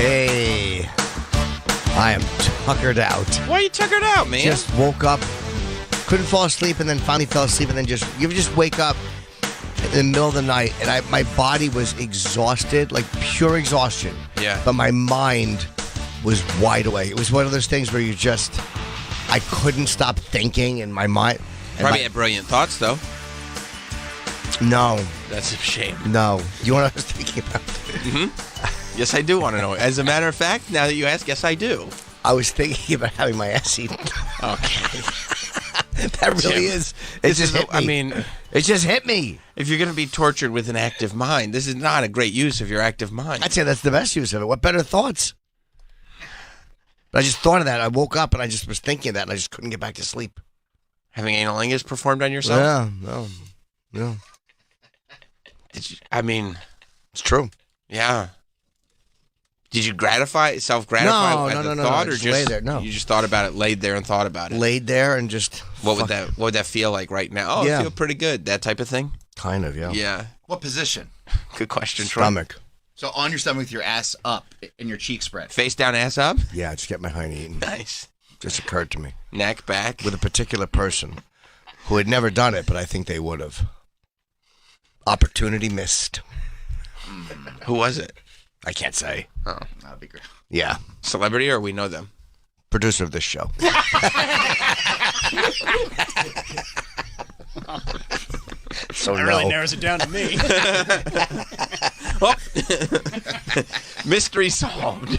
Hey, I am tuckered out. Why are you tuckered out, man? Just woke up, couldn't fall asleep, and then finally fell asleep, and then you ever just wake up in the middle of the night, and my body was exhausted, like pure exhaustion. Yeah. But my mind was wide awake. It was one of those things where I couldn't stop thinking in my mind. Probably had brilliant thoughts, though. No. That's a shame. No. You know what I was thinking about? Mm-hmm. Yes, I do want to know. As a matter of fact, now that you ask, yes, I do. I was thinking about having my ass eaten. Okay. That really is. It just hit me. I mean, it just hit me. If you're going to be tortured with an active mind, this is not a great use of your active mind. I'd say that's the best use of it. What better thoughts? But I just thought of that. I woke up and I just was thinking of that, and I just couldn't get back to sleep. Having analingus performed on yourself? Yeah, no. It's true. Yeah. Did you self-gratify No, thought, or just lay there. No, you just thought about it, laid there and thought about it? Laid there and just. What would that feel like right now? Oh, yeah. I feel pretty good. That type of thing? Kind of, yeah. Yeah. What position? Good question, Troy. Stomach. So on your stomach with your ass up and your cheek spread. Face down, ass up? Yeah, just get my hind eaten. Nice. Just occurred to me. Neck back. With a particular person who had never done it, but I think they would have. Opportunity missed. Who was it? I can't say. Oh, that'd be great. Yeah. Celebrity, or we know them? Producer of this show. So that really narrows it down to me. Oh. Mystery solved.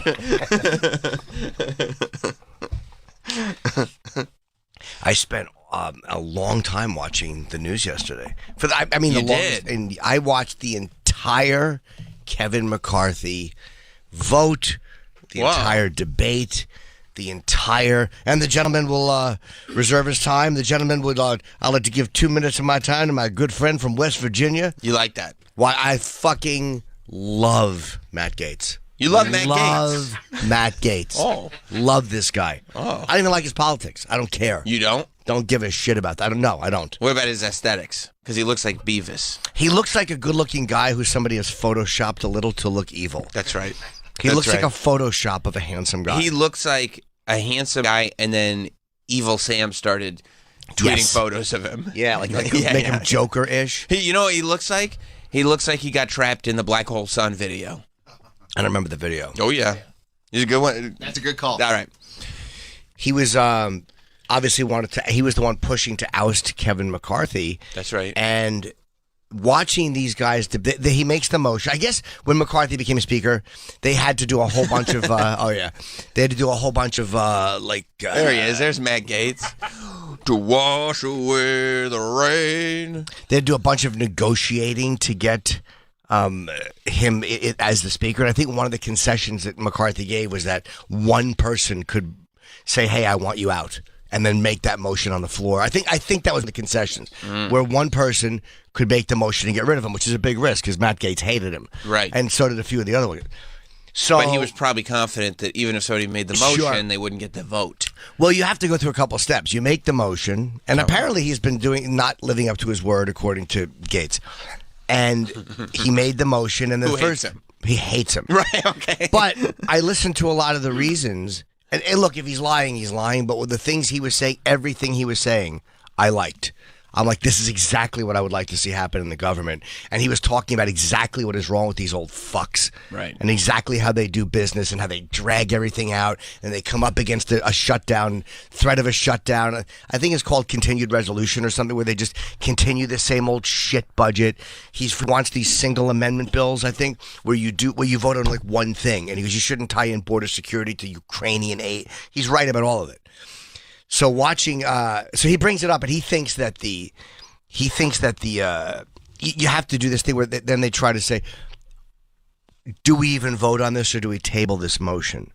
I spent a long time watching the news yesterday. Did? I watched the entire Kevin McCarthy vote, the entire debate, and the gentleman will reserve his time. The gentleman would, I'd like to give 2 minutes of my time to my good friend from West Virginia. You like that? Why, I fucking love Matt Gaetz. You love Matt Gaetz? Love Matt Gaetz. Oh. Love this guy. Oh. I don't even like his politics. I don't care. You don't? Don't give a shit about that. I don't. What about his aesthetics? Because he looks like Beavis. He looks like a good-looking guy who somebody has photoshopped a little to look evil. That's right. He looks like a Photoshop of a handsome guy. He looks like a handsome guy, and then Evil Sam started tweeting photos of him. Yeah, like make him Joker-ish. You know what he looks like? He looks like he got trapped in the Black Hole Sun video. I don't remember the video. Oh, yeah. He's a good one. That's a good call. All right. He was obviously he was the one pushing to oust Kevin McCarthy. That's right. And watching these guys, he makes the motion. I guess when McCarthy became speaker, they had to do a whole bunch of, they had to do a whole bunch of, there he is. There's Matt Gaetz. To wash away the rain. They had to do a bunch of negotiating to get him as the speaker. And I think one of the concessions that McCarthy gave was that one person could say, hey, I want you out, and then make that motion on the floor. I think that was the concessions, where one person could make the motion and get rid of him, which is a big risk because Matt Gaetz hated him. Right. And so did a few of the other ones. So, but he was probably confident that even if somebody made the motion, they wouldn't get the vote. Well, you have to go through a couple of steps. You make the motion, and apparently he's been not living up to his word, according to Gaetz. And he made the motion, and then hates him? He hates him. Right, okay. But I listened to a lot of the reasons, and look, if he's lying, he's lying, but with the things he was saying, everything he was saying, I liked. I'm like, this is exactly what I would like to see happen in the government. And he was talking about exactly what is wrong with these old fucks. Right. And exactly how they do business and how they drag everything out and they come up against a shutdown, threat of a shutdown. I think it's called continued resolution or something, where they just continue the same old shit budget. He wants these single amendment bills, I think, where you vote on like one thing. And he goes, you shouldn't tie in border security to Ukrainian aid. He's right about all of it. So so he brings it up, and he thinks that you have to do this thing where then they try to say, do we even vote on this or do we table this motion?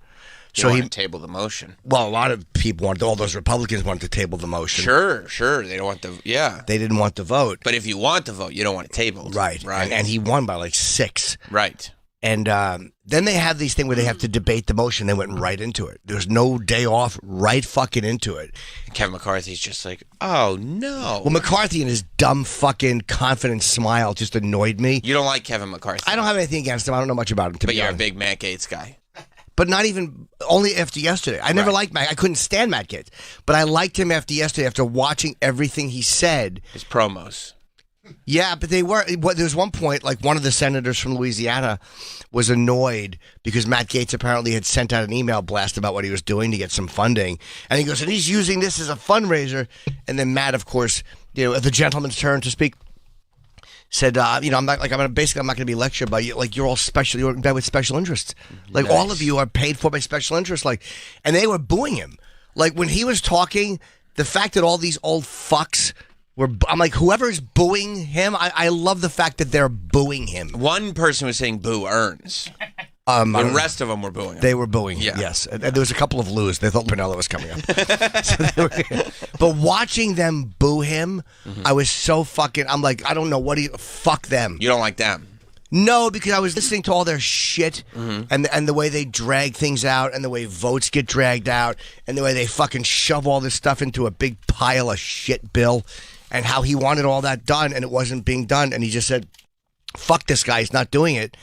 So he table the motion. Well, a lot of people all those Republicans want to table the motion. Sure. They don't want They didn't want to vote. But if you want to vote, you don't want it tabled. Right. And he won by like 6. Right. And then they have these things where they have to debate the motion. They went right into it. There's no day off, right fucking into it. Kevin McCarthy's just like, oh, no. Well, McCarthy and his dumb fucking confident smile just annoyed me. You don't like Kevin McCarthy. I don't have anything against him. I don't know much about him, to but be you're honest. a big Matt Gaetz guy. but not even only after yesterday. I never liked Matt. I couldn't stand Matt Gaetz, but I liked him after yesterday. After watching everything he said, his promos. Yeah, but they were. There was one point, like one of the senators from Louisiana was annoyed because Matt Gaetz apparently had sent out an email blast about what he was doing to get some funding, and he goes, and he's using this as a fundraiser. And then Matt, of course, at the gentleman's turn to speak, said, I'm not going to be lectured by you. Like, you're all special. You're in bed with special interests. Like, all of you are paid for by special interests. Like, and they were booing him. Like, when he was talking, the fact that all these old fucks. I'm like, whoever's booing him, I love the fact that they're booing him. One person was saying boo earns. The rest of them were booing him. They were booing him, yes. And there was a couple of loos. They thought Pinella was coming up. But watching them boo him, I was so fucking, I'm like, I don't know, fuck them. You don't like them? No, because I was listening to all their shit and the way they drag things out and the way votes get dragged out and the way they fucking shove all this stuff into a big pile of shit bill. And how he wanted all that done, and it wasn't being done. And he just said, fuck this guy, he's not doing it.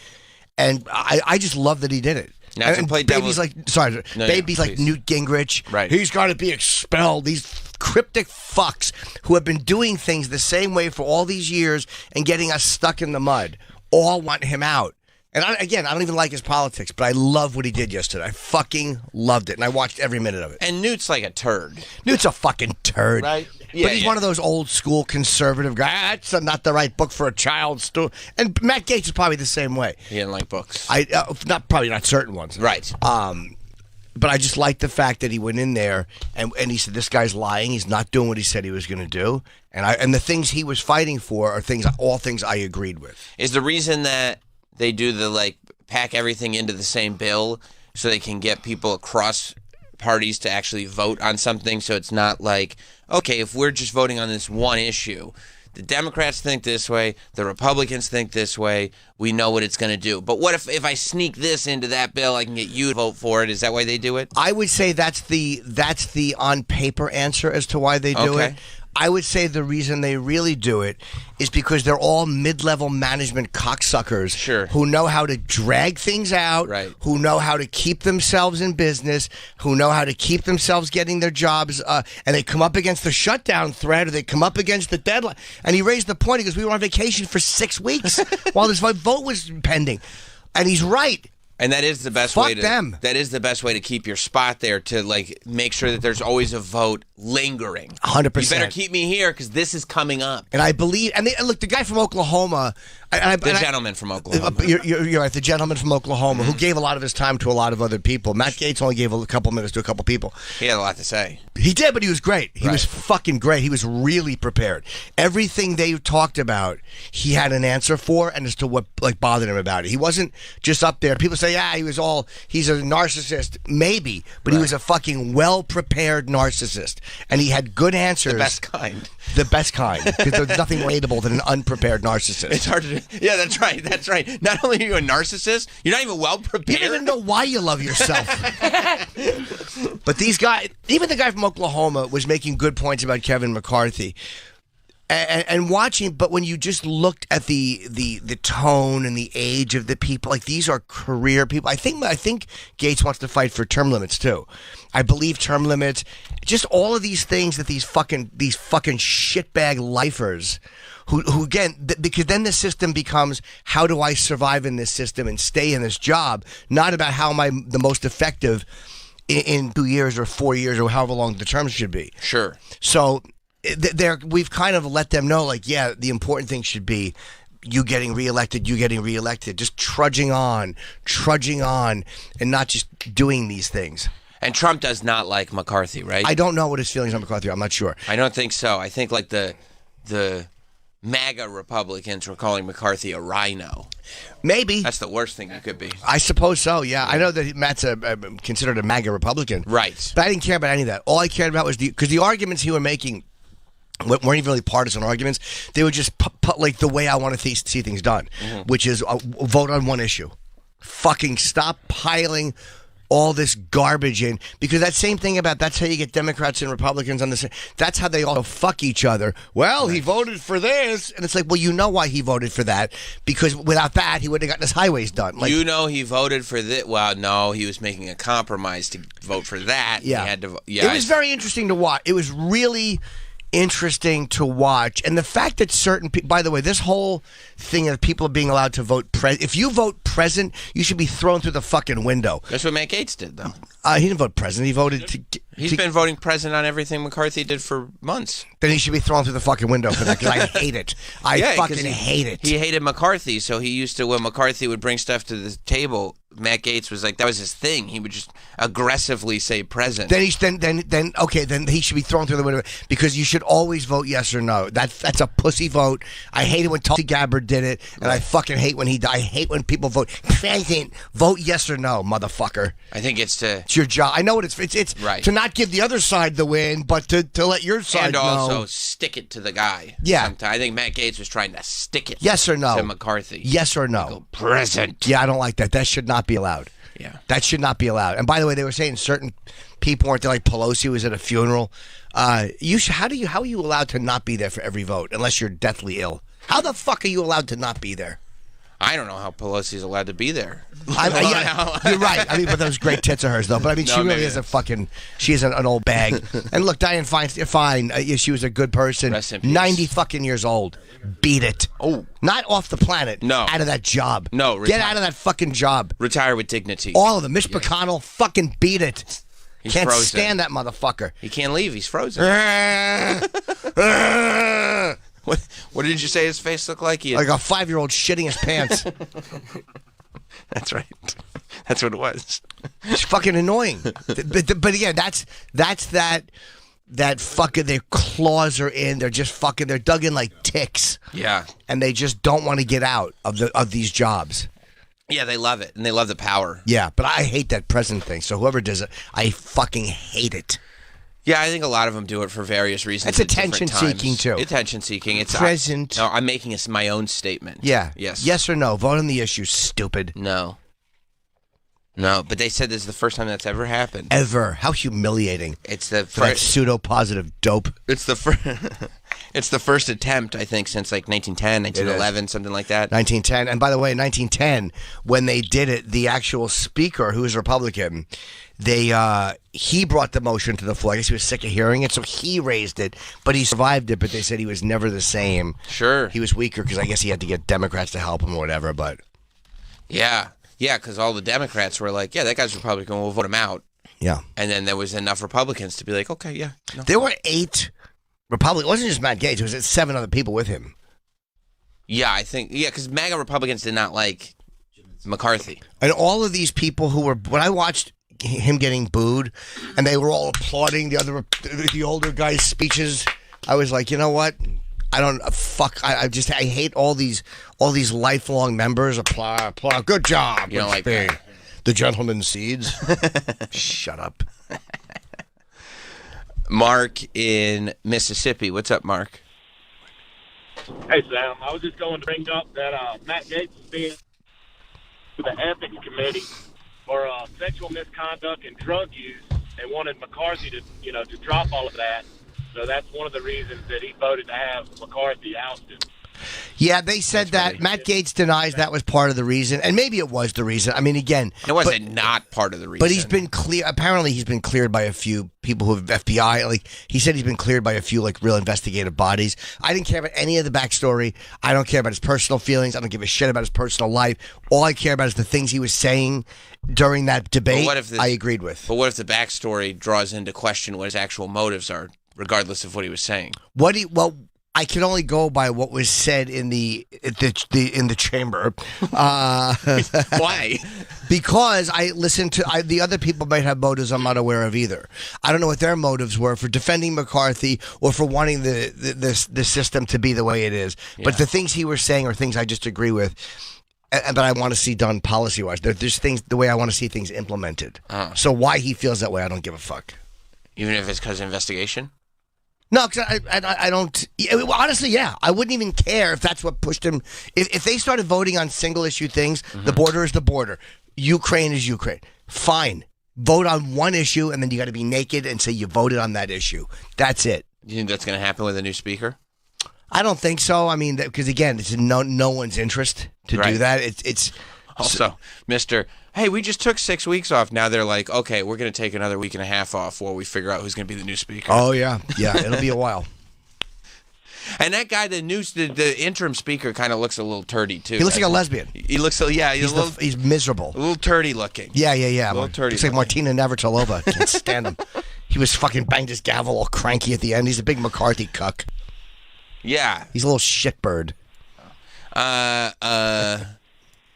And I just love that he did it. Now, and Baby's like, Baby's like Newt Gingrich. Right. He's got to be expelled. These cryptic fucks who have been doing things the same way for all these years and getting us stuck in the mud all want him out. And I don't even like his politics, but I love what he did yesterday. I fucking loved it, and I watched every minute of it. And Newt's like a turd. Newt's a fucking turd. Right? Yeah, but he's one of those old school conservative guys. That's not the right book for a child's story. And Matt Gaetz is probably the same way. He didn't like books. Probably not certain ones. Right. But I just like the fact that he went in there and he said, this guy's lying. He's not doing what he said he was going to do. And the things he was fighting for are all things I agreed with. Is the reason that they do the pack everything into the same bill so they can get people across parties to actually vote on something, so it's not like, okay, if we're just voting on this one issue, the Democrats think this way, the Republicans think this way, we know what it's going to do. But what if I sneak this into that bill, I can get you to vote for it? Is that why they do it? I would say that's the on paper answer as to why they do it. I would say the reason they really do it is because they're all mid-level management cocksuckers who know how to drag things out, who know how to keep themselves in business, who know how to keep themselves getting their jobs, and they come up against the shutdown threat or they come up against the deadline. And he raised the point, he goes, we were on vacation for 6 weeks while this vote was pending. And he's right. And that is the best Fuck way to them. That is the best way to keep your spot there, to make sure that there's always a vote lingering. 100%. You better keep me here because this is coming up. And I believe, look, the guy from Oklahoma, the gentleman from Oklahoma. You're right, the gentleman from Oklahoma who gave a lot of his time to a lot of other people. Matt Gaetz only gave a couple minutes to a couple people. He had a lot to say. He did, but he was great. He was fucking great. He was really prepared. Everything they talked about, he had an answer for, and as to what bothered him about it. He wasn't just up there. People say, he's a narcissist. Maybe, but he was a fucking well-prepared narcissist. And he had good answers. The best kind. The best kind. Because there's nothing relatable than an unprepared narcissist. It's hard to do. Yeah, that's right. That's right. Not only are you a narcissist, you're not even well-prepared. You don't even know why you love yourself. But these guys, even the guy from Oklahoma was making good points about Kevin McCarthy. And watching, but when you just looked at the tone and the age of the people, like these are career people. I think Gaetz wants to fight for term limits too. I believe term limits, just all of these things that these fucking shitbag lifers, who again, because then the system becomes, how do I survive in this system and stay in this job? Not about how am I the most effective in 2 years or 4 years or however long the terms should be. Sure. So we've kind of let them know, the important thing should be you getting reelected, just trudging on, and not just doing these things. And Trump does not like McCarthy, right? I don't know what his feelings on McCarthy are. I'm not sure. I don't think so. I think the MAGA Republicans were calling McCarthy a rhino. Maybe. That's the worst thing it could be. I suppose so, yeah. I know that Matt's considered a MAGA Republican. Right. But I didn't care about any of that. All I cared about was because the arguments he was making weren't even really partisan arguments. They were just the way I want to see things done, which is vote on one issue. Fucking stop piling all this garbage in, because that same thing about that's how you get Democrats and Republicans on this. That's how they all fuck each other. Well, he voted for this, and it's like, well, you know why he voted for that, because without that, he wouldn't have gotten his highways done. Like, you know, he voted for this. Well, no, he was making a compromise to vote for that. Yeah, he had to. It was very interesting to watch. It was really interesting to watch, and the fact that certain people, by the way, this whole thing of people being allowed to vote if you vote present, you should be thrown through the fucking window. That's what Matt Gaetz did, though. He didn't vote present. He voted He's been voting present on everything McCarthy did for months. Then he should be thrown through the fucking window for that, because I hate it. I fucking hate it. He hated McCarthy, so he used to, when McCarthy would bring stuff to the table, Matt Gaetz was like, that was his thing. He would just aggressively say present. Then he should be thrown through the window, because you should always vote yes or no. That's a pussy vote. I hate it when Tulsi Gabbard did it, and I fucking hate when I hate when people vote present. Vote yes or no, motherfucker. I think it's your job. I know what it's right. To not give the other side the win, but to let your side know. And also know. stick it to the guy. Yeah. I think Matt Gaetz was trying to stick it yes or no to McCarthy. Yes or no. Go present. Yeah, I don't like that. That should not be allowed. Yeah. That should not be allowed. And by the way, they were saying certain people weren't there, like Pelosi was at a funeral. How are you allowed to not be there for every vote unless you're deathly ill? How the fuck are you allowed to not be there? I don't know how Pelosi's allowed to be there. You're right. I mean, but those great tits of hers, though. But I mean, she really is she's an old bag. And look, Dianne fine. She was a good person. Rest in peace. 90 fucking years old. Beat it. Oh. Not off the planet. No. Out of that job. No. Get out of that fucking job. Retire with dignity. All of them. Mitch McConnell, fucking beat it. He's Can't frozen. stand that motherfucker. He can't leave. He's frozen. What did you say his face looked like? Like a 5-year-old shitting his pants. That's right. That's what it was. It's fucking annoying. But again, that's that fucking, their claws are in. They're just fucking, they're dug in like ticks. Yeah. And they just don't want to get out of these jobs. Yeah, they love it, and they love the power. Yeah, but I hate that present thing. So whoever does it, I fucking hate it. Yeah, I think a lot of them do it for various reasons. It's attention-seeking, too. Attention-seeking. It's present. No, I'm making my own statement. Yeah. Yes. Yes or no? Vote on the issue, stupid. No. No, but they said this is the first time that's ever happened. Ever. How humiliating. It's the for that pseudo-positive dope. It's the It's the first attempt, I think, since like 1910, 1911, something like that. 1910. And by the way, in 1910, when they did it, the actual speaker, who was Republican, he brought the motion to the floor. I guess he was sick of hearing it, so he raised it, but he survived it. But they said he was never the same. Sure. He was weaker because I guess he had to get Democrats to help him or whatever, but... Yeah, because all the Democrats were like, yeah, that guy's Republican, we'll vote him out. Yeah. And then there was enough Republicans to be like, okay, yeah. No. There were 8 Republicans. It wasn't just Matt Gaetz. It was 7 other people with him. Yeah, I think, because MAGA Republicans did not like McCarthy. And all of these people who were, when I watched him getting booed, and they were all applauding the older guy's speeches, I was like, you know what? I don't I hate all these lifelong members. Applaud. Good job. You don't like that? The gentleman's seeds. Shut up. Mark in Mississippi. What's up, Mark? Hey, Sam. I was just going to bring up that Matt Gaetz is being to the ethics committee for sexual misconduct and drug use, and wanted McCarthy to drop all of that. So that's one of the reasons that he voted to have McCarthy ousted. Yeah, they said that. Matt Gaetz denies that was part of the reason, and maybe it was the reason. I mean, again, it wasn't not part of the reason. But he's been clear. Apparently, he's been cleared by a few people who have FBI. Like he said, he's been cleared by a few like real investigative bodies. I didn't care about any of the backstory. I don't care about his personal feelings. I don't give a shit about his personal life. All I care about is the things he was saying during that debate. I agreed with. But what if the backstory draws into question what his actual motives are, regardless of what he was saying? I can only go by what was said in the chamber. Why? Because I listened to the other people might have motives I'm not aware of either. I don't know what their motives were for defending McCarthy or for wanting the system to be the way it is. Yeah. But the things he was saying are things I just agree with. But I want to see done policy-wise. There's things the way I want to see things implemented. So why he feels that way, I don't give a fuck. Even if it's because of investigation? No, because I don't. Honestly, yeah, I wouldn't even care if that's what pushed him. If they started voting on single issue things, the border is the border. Ukraine is Ukraine. Fine. vote on one issue, and then you got to be naked and say you voted on that issue. That's it. You think that's going to happen with a new speaker? I don't think so. I mean, because again, it's in no one's interest to do that. It's also, Mr. Hey, we just took 6 weeks off. Now they're like, okay, we're going to take another week and a half off while we figure out who's going to be the new speaker. Oh yeah, it'll be a while. And that guy, the interim speaker, kind of looks a little turdy too. He looks like a lesbian. He looks, he's miserable. A little turdy looking. Yeah. A little turdy. Looks like Martina Navratilova. Can't stand him. He was fucking banged his gavel all cranky at the end. He's a big McCarthy cuck. Yeah. He's a little shitbird.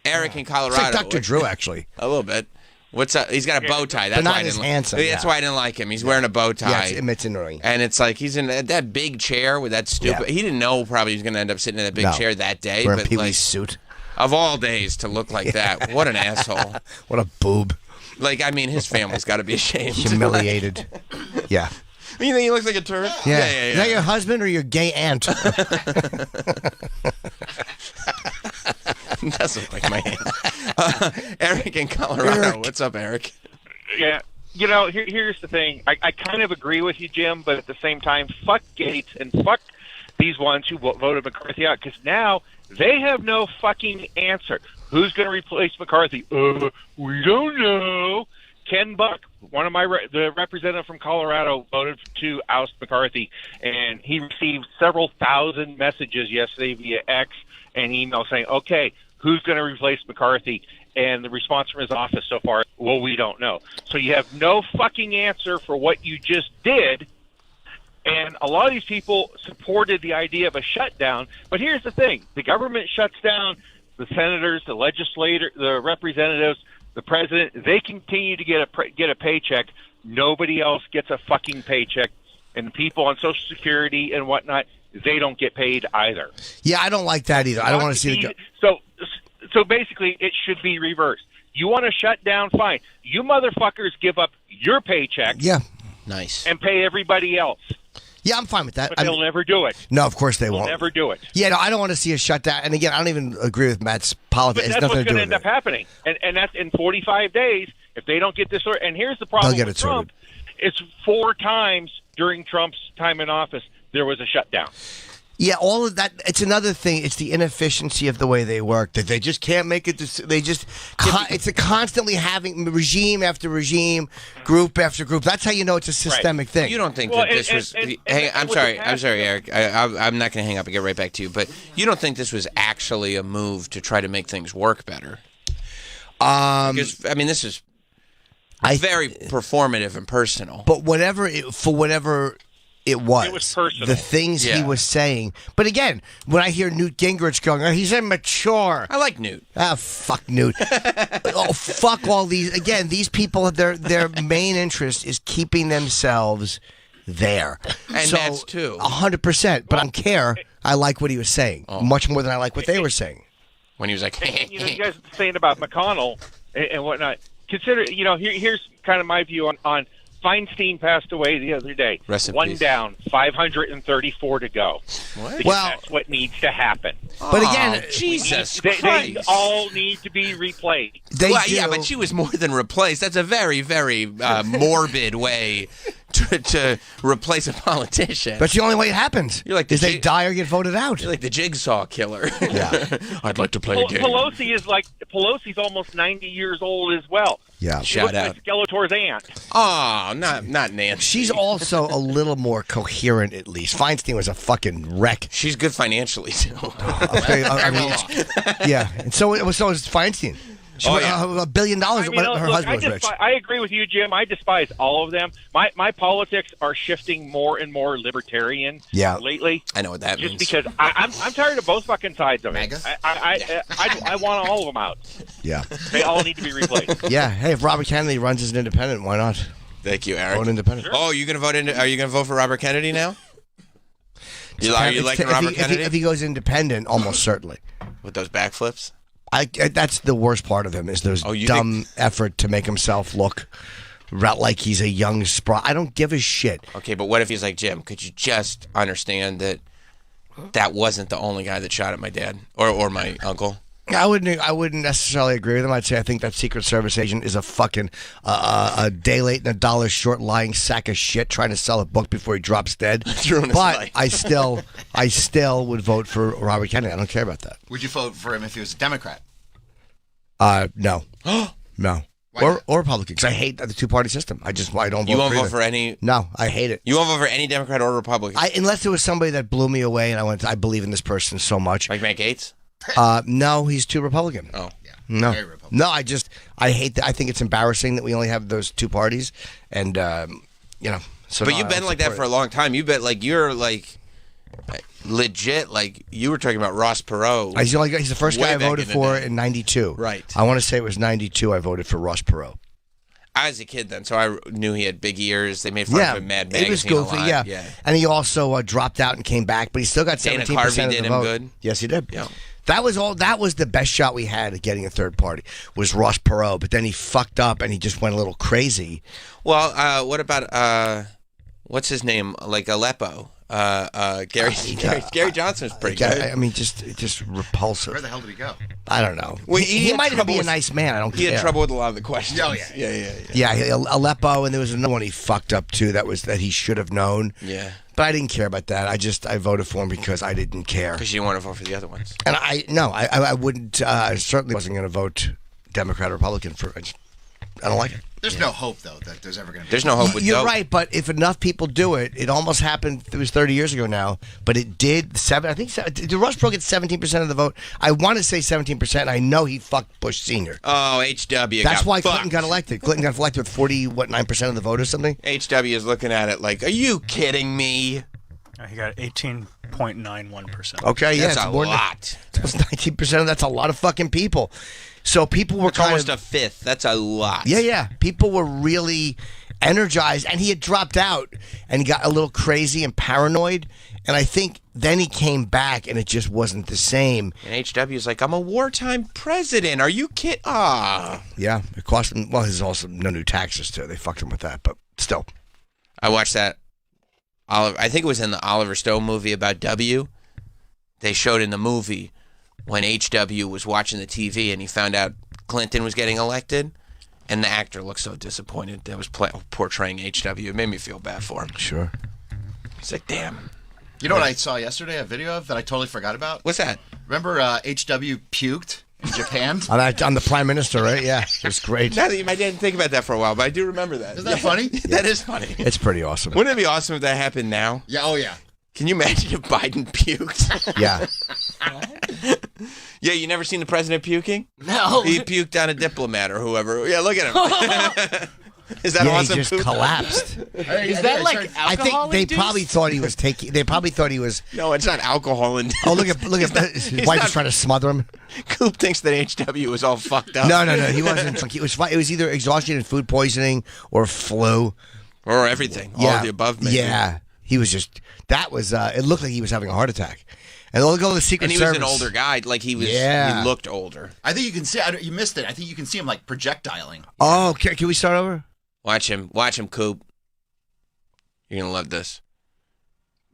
Eric in Colorado. It's like Dr. Drew, actually. A little bit. What's up? He's got a bow tie. That's but not why I as didn't handsome. That's why I didn't like him. He's wearing a bow tie. Yeah, it's annoying. And it's like he's in that big chair with that stupid. Yeah. He didn't know probably he was going to end up sitting in that big chair that day. Wearing but Pee-wee's suit. Of all days to look like that, what an asshole! What a boob! Like, I mean, his family's got to be ashamed. Humiliated. Yeah. You think he looks like a turd? Yeah. Is that your husband or your gay aunt? Doesn't like my hand. Eric in Colorado. What's up, Eric? Yeah. You know, here's the thing. I kind of agree with you, Jim, but at the same time, fuck Gaetz and fuck these ones who voted McCarthy out, because now they have no fucking answer. Who's going to replace McCarthy? We don't know. Ken Buck, one of the representative from Colorado, voted to oust McCarthy, and he received several thousand messages yesterday via X and email saying, okay, who's going to replace McCarthy? And the response from his office so far, well, we don't know. So you have no fucking answer for what you just did, and a lot of these people supported the idea of a shutdown. But here's the thing. The government shuts down. The senators, the legislators, the representatives, the president, they continue to get a paycheck. Nobody else gets a fucking paycheck. And the people on Social Security and whatnot, they don't get paid either. Yeah, I don't like that either. I don't want to see the... So basically, it should be reversed. You want to shut down, fine. You motherfuckers give up your paycheck. Yeah. Nice. And pay everybody else. Yeah, I'm fine with that. But they'll never do it. No, of course they won't. They'll never do it. Yeah, no, I don't want to see a shutdown. And again, I don't even agree with Matt's politics. But that's what's going to end up happening. And that's in 45 days, if they don't get this order. And here's the problem with Trump. It's 4 times during Trump's time in office there was a shutdown. Yeah, all of that. It's another thing. It's the inefficiency of the way they work. That they just can't make it. They just. It's a constantly having regime after regime, group after group. That's how you know it's a systemic thing. You don't think that this was? Hey, I'm sorry, Eric. I'm not going to hang up and get right back to you. But you don't think this was actually a move to try to make things work better? Because I mean, this is very performative and personal. But whatever it was personal. The things he was saying. But again, when I hear Newt Gingrich going, he's immature. I like Newt. Ah, fuck Newt. Oh, fuck all these. Again, these people, their main interest is keeping themselves there. And that's too. 100%. But I don't care. I like what he was saying. Much more than I like what they were saying. When he was like, you guys are saying about McConnell and whatnot. Consider, here's kind of my view on Feinstein passed away the other day. One down, 534 to go. What? Well, that's what needs to happen. But again, Jesus Christ. They all need to be replaced. Yeah, but she was more than replaced. That's a very, very morbid way to replace a politician. That's the only way it happens. You're like they die or get voted out. You're like the Jigsaw Killer. Yeah. I'd like to play a game. Pelosi's almost 90 years old as well. Yeah. She looks like Skeletor's aunt. Oh, not Nancy. She's also a little more coherent, at least. Feinstein was a fucking wreck. She's good financially, too. Yeah. And so is Feinstein. $1 billion. Her husband was rich. I agree with you, Jim. I despise all of them. My politics are shifting more and more libertarian lately. I know what that means. Just because I'm tired of both fucking sides of it. I want all of them out. Yeah. They all need to be replaced. Yeah. Hey, if Robert Kennedy runs as an independent, why not? Thank you, Eric. Vote independent. Sure. Oh, are you going to vote for Robert Kennedy now? Are you liking Robert Kennedy? If he goes independent, almost certainly. With those backflips? That's the worst part of him is those dumb effort to make himself look like he's a young spry. I don't give a shit. Okay, but what if he's like, Jim, could you just understand that wasn't the only guy that shot at my dad or my uncle? I wouldn't necessarily agree with him. I'd say I think that Secret Service agent is a fucking a day late and a dollar short lying sack of shit trying to sell a book before he drops dead. But I still would vote for Robert Kennedy. I don't care about that. Would you vote for him if he was a Democrat? No. No. Or Republican, because I hate the two-party system. I don't vote. You won't for vote for any? No, I hate it. You won't vote for any Democrat or Republican? Unless it was somebody that blew me away, and I believe in this person so much. Like Matt Gaetz? No, he's too Republican. Oh, yeah, no, very Republican. No. I hate that. I think it's embarrassing that we only have those two parties, and So, but you've been like that for a long time. You're legit. Like you were talking about Ross Perot. He's the first guy I voted for in '92. Right. I want to say it was '92. I voted for Ross Perot. I was a kid then, so I knew he had big ears. They made fun of him in Mad Magazine. It was goofy, a lot. yeah. And he also dropped out and came back, but he still got 17% of the vote. did him good. Yes, he did. Yeah. That was the best shot we had at getting a third party was Ross Perot, but then he fucked up and he just went a little crazy. Well, what about what's his name? Like Aleppo. Gary Johnson's pretty good. I mean, just repulsive. Where the hell did he go? I don't know. Well, he might even be a nice man. I don't care. He had trouble with a lot of the questions. Oh, Yeah. Aleppo, and there was another one he fucked up too. That he should have known. Yeah. But I didn't care about that. I voted for him because I didn't care. Because you didn't want to vote for the other ones. And I wouldn't. I certainly wasn't going to vote Democrat or Republican for. I don't like it. There's no hope, though, that there's ever going to be. There's no hope with You're dope. right, but if enough people do it, it almost happened. It was 30 years ago now, but it did. Did Ross Perot get 17% of the vote? I want to say 17%. I know he fucked Bush Sr. Oh, HW. That's why fucked. Clinton got elected. Clinton got elected with 9% of the vote or something. HW is looking at it like, are you kidding me? He got 18.91%. Okay, yeah, That's it's a more lot. It's 19%. That's a lot of fucking people. So people were It's almost a fifth. That's a lot. Yeah. People were really energized, and he had dropped out, and he got a little crazy and paranoid. And I think then he came back, and it just wasn't the same. And HW is like, I'm a wartime president. Are you kidding? Yeah, it cost him. Well, there's also no new taxes too. They fucked him with that, but still. I watched that. I think it was in the Oliver Stone movie about W. They showed in the movie when HW was watching the TV and he found out Clinton was getting elected, and the actor looked so disappointed that was portraying HW. It made me feel bad for him. Sure. It's like, damn. You know what I saw yesterday, a video of that I totally forgot about? What's that? Remember HW puked in Japan? on the prime minister, right? Yeah, it was great. Now that I didn't think about that for a while, but I do remember that. Isn't that funny? That is funny. It's pretty awesome. Wouldn't it be awesome if that happened now? Yeah, oh yeah. Can you imagine if Biden puked? Yeah. Yeah, you never seen the president puking? No. He puked on a diplomat or whoever. Yeah, look at him. Is that awesome? He just poop? collapsed. Is that like I think they probably thought he was taking. They probably thought he was. No, it's not alcohol induced. Oh, look at his wife is trying to smother him. Coop thinks that HW was all fucked up. No, he wasn't. It was either exhaustion and food poisoning or flu or everything. All of the above. Maybe. Yeah, he was just. That was. It looked like he was having a heart attack. And look at all the Secret And he Service. was an older guy. Like he was. Yeah. He looked older. I think you can see. You missed it. I think you can see him like projectiling. Oh, can we start over? Watch him, Coop. You're gonna love this.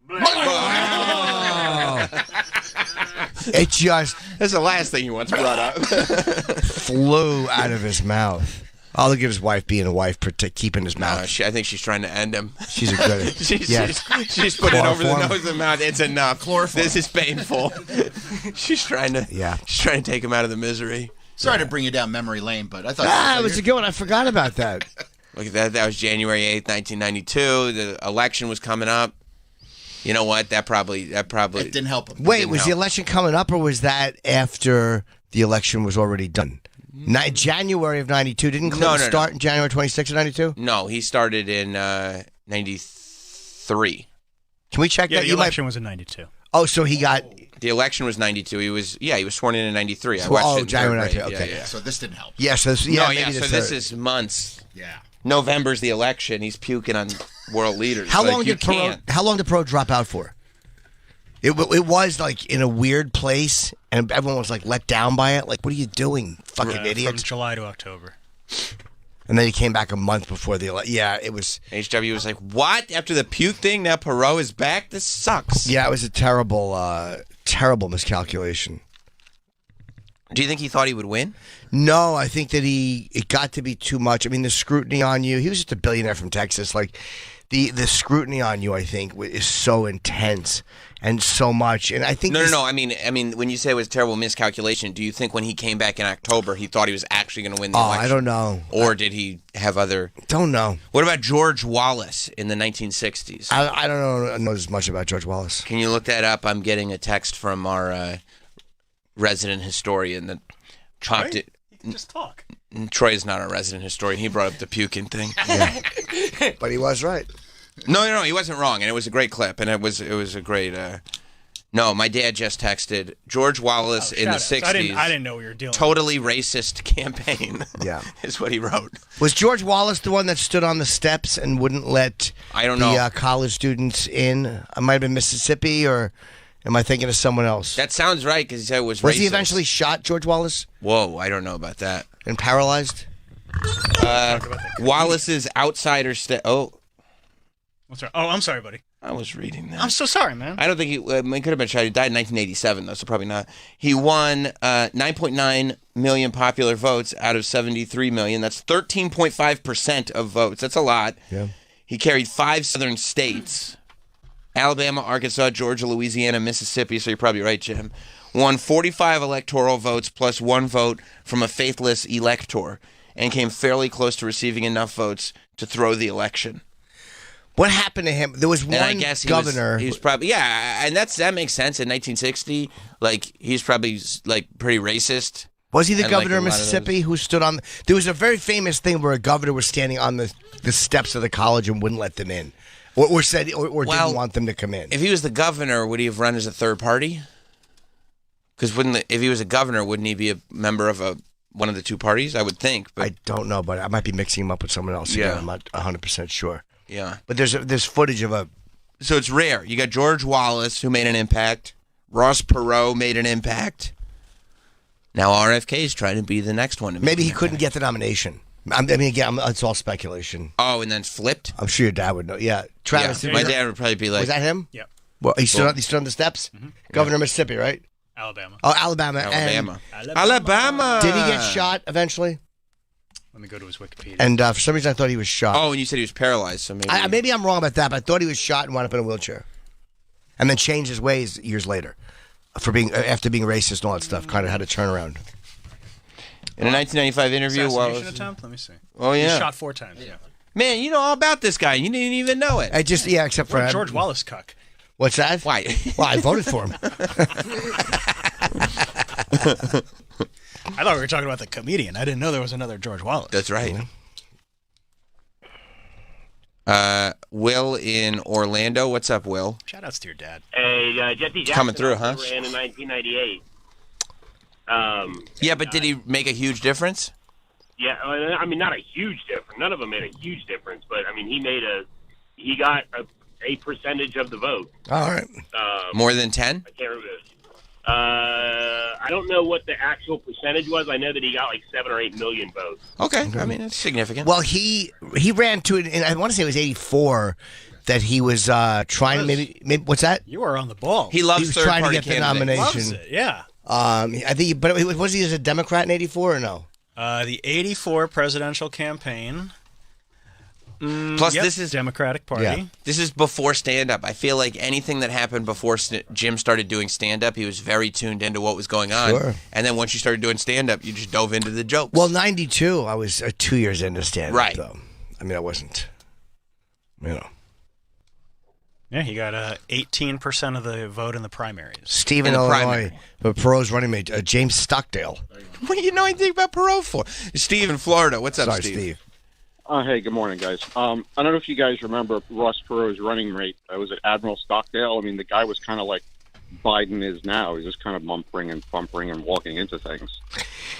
Oh. It just That's the last thing he wants brought up. flew out of his mouth. Oh, look at his wife being a wife, keeping his mouth. I think she's trying to end him. She's a good. She's putting it over the Chloroform. nose and mouth. It's enough. Chloroform. This is painful. She's trying to. Yeah. She's trying to take him out of the misery. Sorry to bring you down memory lane, but I thought It was a good one. I forgot about that. Look at that. That was January 8th, 1992. The election was coming up. You know what? That probably it didn't help him. Wait, was the election coming up, or was that after the election was already done? January of '92. Didn't Clinton start in January 26th of '92? No, he started in 93. Can we check Yeah, that? the election was in 92. Oh, so he got. The election was 92. He was sworn in 93. I watched it in January third grade. 92. Okay. Yeah. So this didn't help. Yes. So this This is months. Yeah. November's the election. He's puking on world leaders. How Like, long you did Perot? can't. How long did Perot drop out for? It was like in a weird place, and everyone was like let down by it. Like, what are you doing, fucking From idiots? July to October. And then he came back a month before the election. Yeah, it was. HW was like, what? After the puke thing, now Perot is back? This sucks. Yeah, it was a terrible, terrible miscalculation. Do you think he thought he would win? No, I think that it got to be too much. I mean, the scrutiny on you. He was just a billionaire from Texas. Like the scrutiny on you, I think, is so intense and so much. And I think No. I mean, when you say it was a terrible miscalculation, do you think when he came back in October, he thought he was actually going to win the election? I don't know. Or did he have other? Don't know. What about George Wallace in the 1960s? I don't know as much about George Wallace. Can you look that up? I'm getting a text from our resident historian that chopped it. Just talk. Troy's not a resident historian. He brought up the puking thing. Yeah. But he was right. No, he wasn't wrong, and it was a great clip, and it was a great. No, my dad just texted George Wallace in the 60s. I didn't know we were dealing. Totally racist campaign. Yeah, is what he wrote. Was George Wallace the one that stood on the steps and wouldn't let the college students in? It might have been Mississippi, or am I thinking of someone else? That sounds right because he said it was racist. Was he eventually shot, George Wallace? Whoa, I don't know about that. And paralyzed? Wallace's outsider What's wrong? Oh, I'm sorry, buddy. I was reading that. I'm so sorry, man. I don't think he could have been shot. He died in 1987, though, so probably not. He won 9.9 million popular votes out of 73 million. That's 13.5% of votes. That's a lot. Yeah. He carried 5 southern states: Alabama, Arkansas, Georgia, Louisiana, Mississippi. So you're probably right, Jim. Won 45 electoral votes plus 1 vote from a faithless elector, and came fairly close to receiving enough votes to throw the election. What happened to him? There was one governor. He was probably and that makes sense in 1960. Like he's probably like pretty racist. Was he the governor of Mississippi who stood on? There was a very famous thing where a governor was standing on the steps of the college and wouldn't let them in, or said or didn't want them to come in. If he was the governor, would he have run as a third party? Because if he was a governor, wouldn't he be a member of one of the two parties? I would think. But I don't know, but I might be mixing him up with someone else. Yeah, again. I'm not 100% sure. Yeah, but there's footage of a. So it's rare. You got George Wallace, who made an impact. Ross Perot made an impact. Now RFK is trying to be the next one. Maybe he couldn't get the nomination. I mean, again, it's all speculation. Oh, and then flipped? I'm sure your dad would know. Yeah, Travis. Yeah, my dad would probably be like, was that him? Yep. Well, he stood on the steps. Mm-hmm. Governor of Mississippi, right? Alabama. Oh, Alabama. Alabama. Did he get shot eventually? Let me go to his Wikipedia. And for some reason, I thought he was shot. Oh, and you said he was paralyzed, so maybe. Maybe I'm wrong about that, but I thought he was shot and wound up in a wheelchair, and then changed his ways years later, after being racist and all that stuff. Kind of had a turnaround. In a 1995 interview, assassination attempt. Let me see. Oh yeah, he shot 4 times. Yeah. Man, you know all about this guy. You didn't even know it. Except for George Wallace cuck. What's that? Why? Well, I voted for him. I thought we were talking about the comedian. I didn't know there was another George Wallace. That's right. Will in Orlando. What's up, Will? Shout outs to your dad. Hey, Jesse Jackson coming through, huh? Ran in 1998. Yeah, but did he make a huge difference? Yeah, I mean, not a huge difference. None of them made a huge difference, but I mean, he got a percentage of the vote. All right. More than 10? I can't remember. I don't know what the actual percentage was. I know that he got like 7 or 8 million votes. Okay. I mean, it's significant. Well, he ran to it, and I want to say it was 84 that he was trying. Maybe what's that? You were on the ball. He loves third trying to get the nomination. Loves it, yeah. I think, but was he as a Democrat in '84 or no? The '84 presidential campaign. Plus, this is Democratic Party. Yeah. This is before stand-up. I feel like anything that happened before Jim started doing stand-up, he was very tuned into what was going on. Sure. And then once you started doing stand-up, you just dove into the jokes. Well, '92, I was 2 years into stand-up. Right. Though. I mean, I wasn't. Yeah, he got 18% of the vote in the primaries. Steve in the Illinois, primary. but Perot's running mate, James Stockdale. What do you know anything about Perot for? Steve in Florida. What's up, Sorry, Steve? Hey, good morning, guys. I don't know if you guys remember Ross Perot's running mate. Was it Admiral Stockdale? I mean, the guy was kind of like Biden is now. He's just kind of bumpering and walking into things.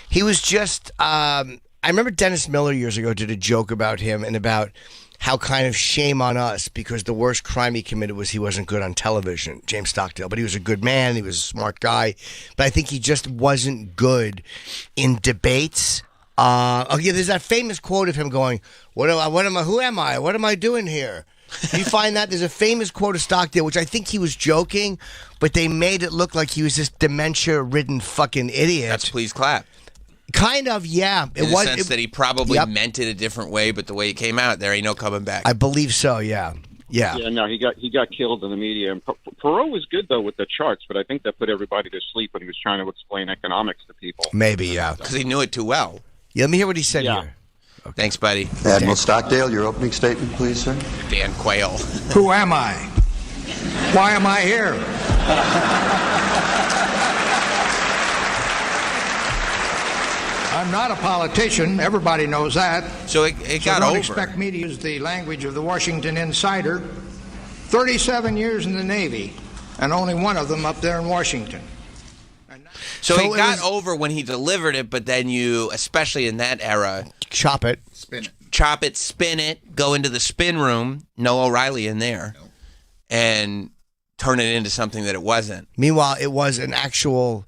He was just. I remember Dennis Miller years ago did a joke about him and about how kind of shame on us because the worst crime he committed was he wasn't good on television, James Stockdale. But he was a good man. He was a smart guy. But I think he just wasn't good in debates. There's that famous quote of him going, who am I? What am I doing here? You find that there's a famous quote of Stockdale, which I think he was joking, but they made it look like he was this dementia-ridden fucking idiot. That's please clap. Kind of, yeah. In the sense that he probably meant it a different way, but the way it came out, there ain't no coming back. I believe so, yeah. Yeah. Yeah, no, he got killed in the media. And Perot was good though with the charts, but I think that put everybody to sleep when he was trying to explain economics to people. Maybe, yeah, because he knew it too well. Yeah, let me hear what he said here. Okay. Thanks, buddy. Admiral Stockdale, your opening statement, please, sir. Dan Quayle. Who am I? Why am I here? I'm not a politician. Everybody knows that. So it got don't over. Expect me to use the language of the Washington Insider. 37 years in the Navy, and only one of them up there in Washington. So it got over when he delivered it, but then you, especially in that era, chop it, spin it, go into the spin room, no O'Reilly in there, and turn it into something that it wasn't. Meanwhile, it was an actual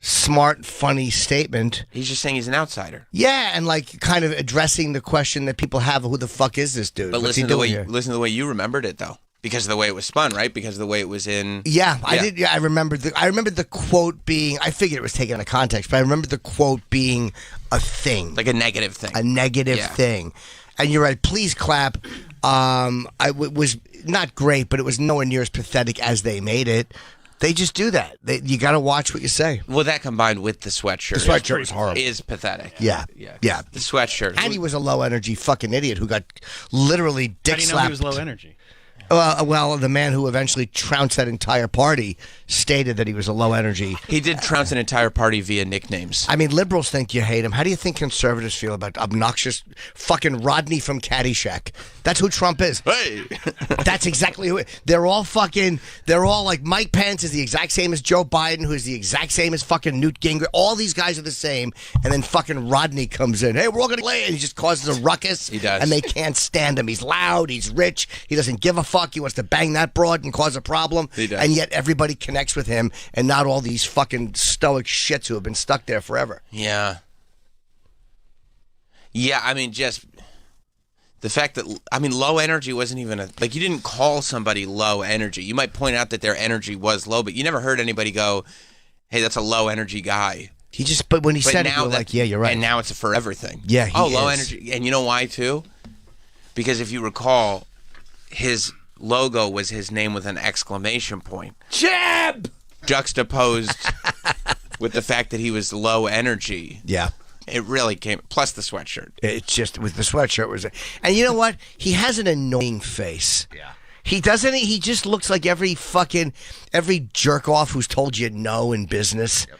smart, funny statement. He's just saying he's an outsider. Yeah, and like kind of addressing the question that people have: who the fuck is this dude? But What's listen he to doing here? listen to the way you remembered it, though, because of the way it was spun, right? Because of the way it was in. Yeah, I did. Yeah, I remember the quote being. I figured it was taken out of context, but I remember the quote being a thing, like a negative thing, thing. And you're right. Please clap. Was not great, but it was nowhere near as pathetic as they made it. They just do that. You got to watch what you say. Well, that combined with the sweatshirt. The sweatshirt is horrible. Is pathetic. Yeah. The sweatshirt. And he was a low energy fucking idiot who got literally dick How do you know slapped. he was low energy? Well, the man who eventually trounced that entire party stated that he was a low energy. He did trounce an entire party via nicknames. I mean, liberals think you hate him. How do you think conservatives feel about obnoxious fucking Rodney from Caddyshack? That's who Trump is. Hey! That's exactly who. They're all like Mike Pence is the exact same as Joe Biden, who is the exact same as fucking Newt Gingrich. All these guys are the same. And then fucking Rodney comes in. Hey, we're all going to play. And he just causes a ruckus. He does. And they can't stand him. He's loud. He's rich. He doesn't give a fuck. He wants to bang that broad and cause a problem. He does. And yet everybody connects with him and not all these fucking stoic shits who have been stuck there forever. Yeah. Yeah, I mean, just the fact that, I mean, low energy wasn't even like, you didn't call somebody low energy. You might point out that their energy was low, but you never heard anybody go, hey, that's a low energy guy. But when he said it, you were like, yeah, you're right. And now it's a forever thing. Yeah, he low is. energy. And you know why, too? Because if you recall, his logo was his name with an exclamation point. Jab! Juxtaposed with the fact that he was low energy. Yeah. It really came, plus the sweatshirt. It's just, with the sweatshirt and you know what? He has an annoying face. Yeah. He just looks like every jerk off who's told you no in business. Yep.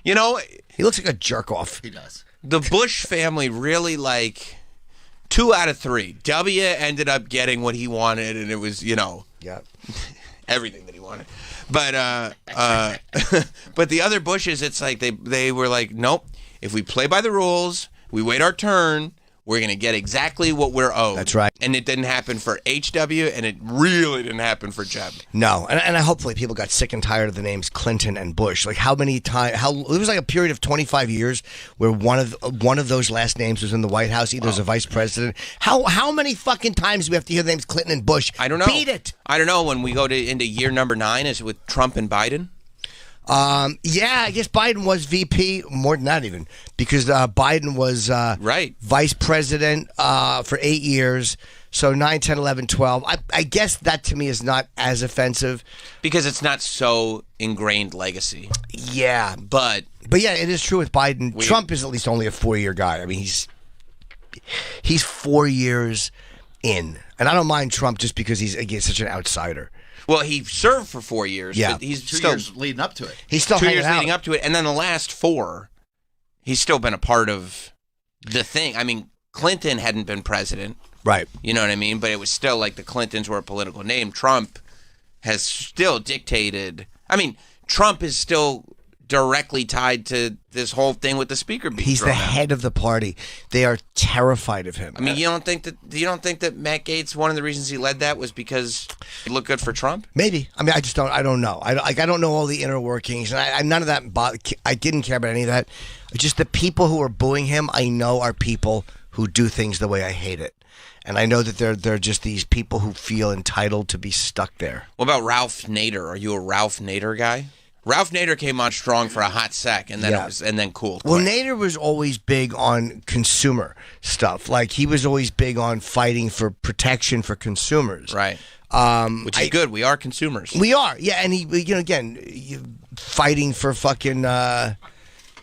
You know, he looks like a jerk off. He does. The Bush family really, like, 2 out of 3. W ended up getting what he wanted, and it was, Yeah. everything that he wanted. But but the other Bushes, it's like they were like, nope. If we play by the rules, we wait our turn, we're going to get exactly what we're owed. That's right. And it didn't happen for HW, and it really didn't hapen for Jeb. No, and hopefully people got sick and tired of the names Clinton and Bush. Like how many times? It was like a period of 25 years where one of those last names was in the White House, either as a vice president. How many fucking times do we have to hear the names Clinton and Bush? I don't know. Beat it. I don't know. When we go into year number 9, is it with Trump and Biden? Yeah, I guess Biden was VP, more than that even, because Biden was right. vice president for 8 years. So 9, 10, 11, 12. I guess that to me is not as offensive. Because it's not so ingrained legacy. Yeah. But yeah, it is true with Biden. Trump is at least only a 4-year guy. I mean, he's 4 years in. And I don't mind Trump just because he's such an outsider. Well, he served for 4 years. Yeah. But he's 2 still, years leading up to it. He's still 2 hanging years out. leading up to it. And then the last 4, he's still been a part of the thing. I mean, Clinton hadn't been president. Right. You know what I mean? But it was still like the Clintons were a political name. Trump has still dictated. I mean, Trump is still directly tied to this whole thing with the speaker being He's the thrown out. head of the party. They are terrified of him. I mean, you don't think that Matt Gaetz, one of the reasons he led that was because it looked good for Trump? Maybe. I mean, I don't know. I don't know all the inner workings. And none of that, I didn't care about any of that. Just the people who are booing him, I know are people who do things the way I hate it. And I know that they're just these people who feel entitled to be stuck there. What about Ralph Nader? Are you a Ralph Nader guy? Ralph Nader came on strong for a hot sec, and then cooled. Well, quick. Nader was always big on consumer stuff. Like, he was always big on fighting for protection for consumers. Right. Which is good. We are consumers. We are, yeah. And he, fighting for fucking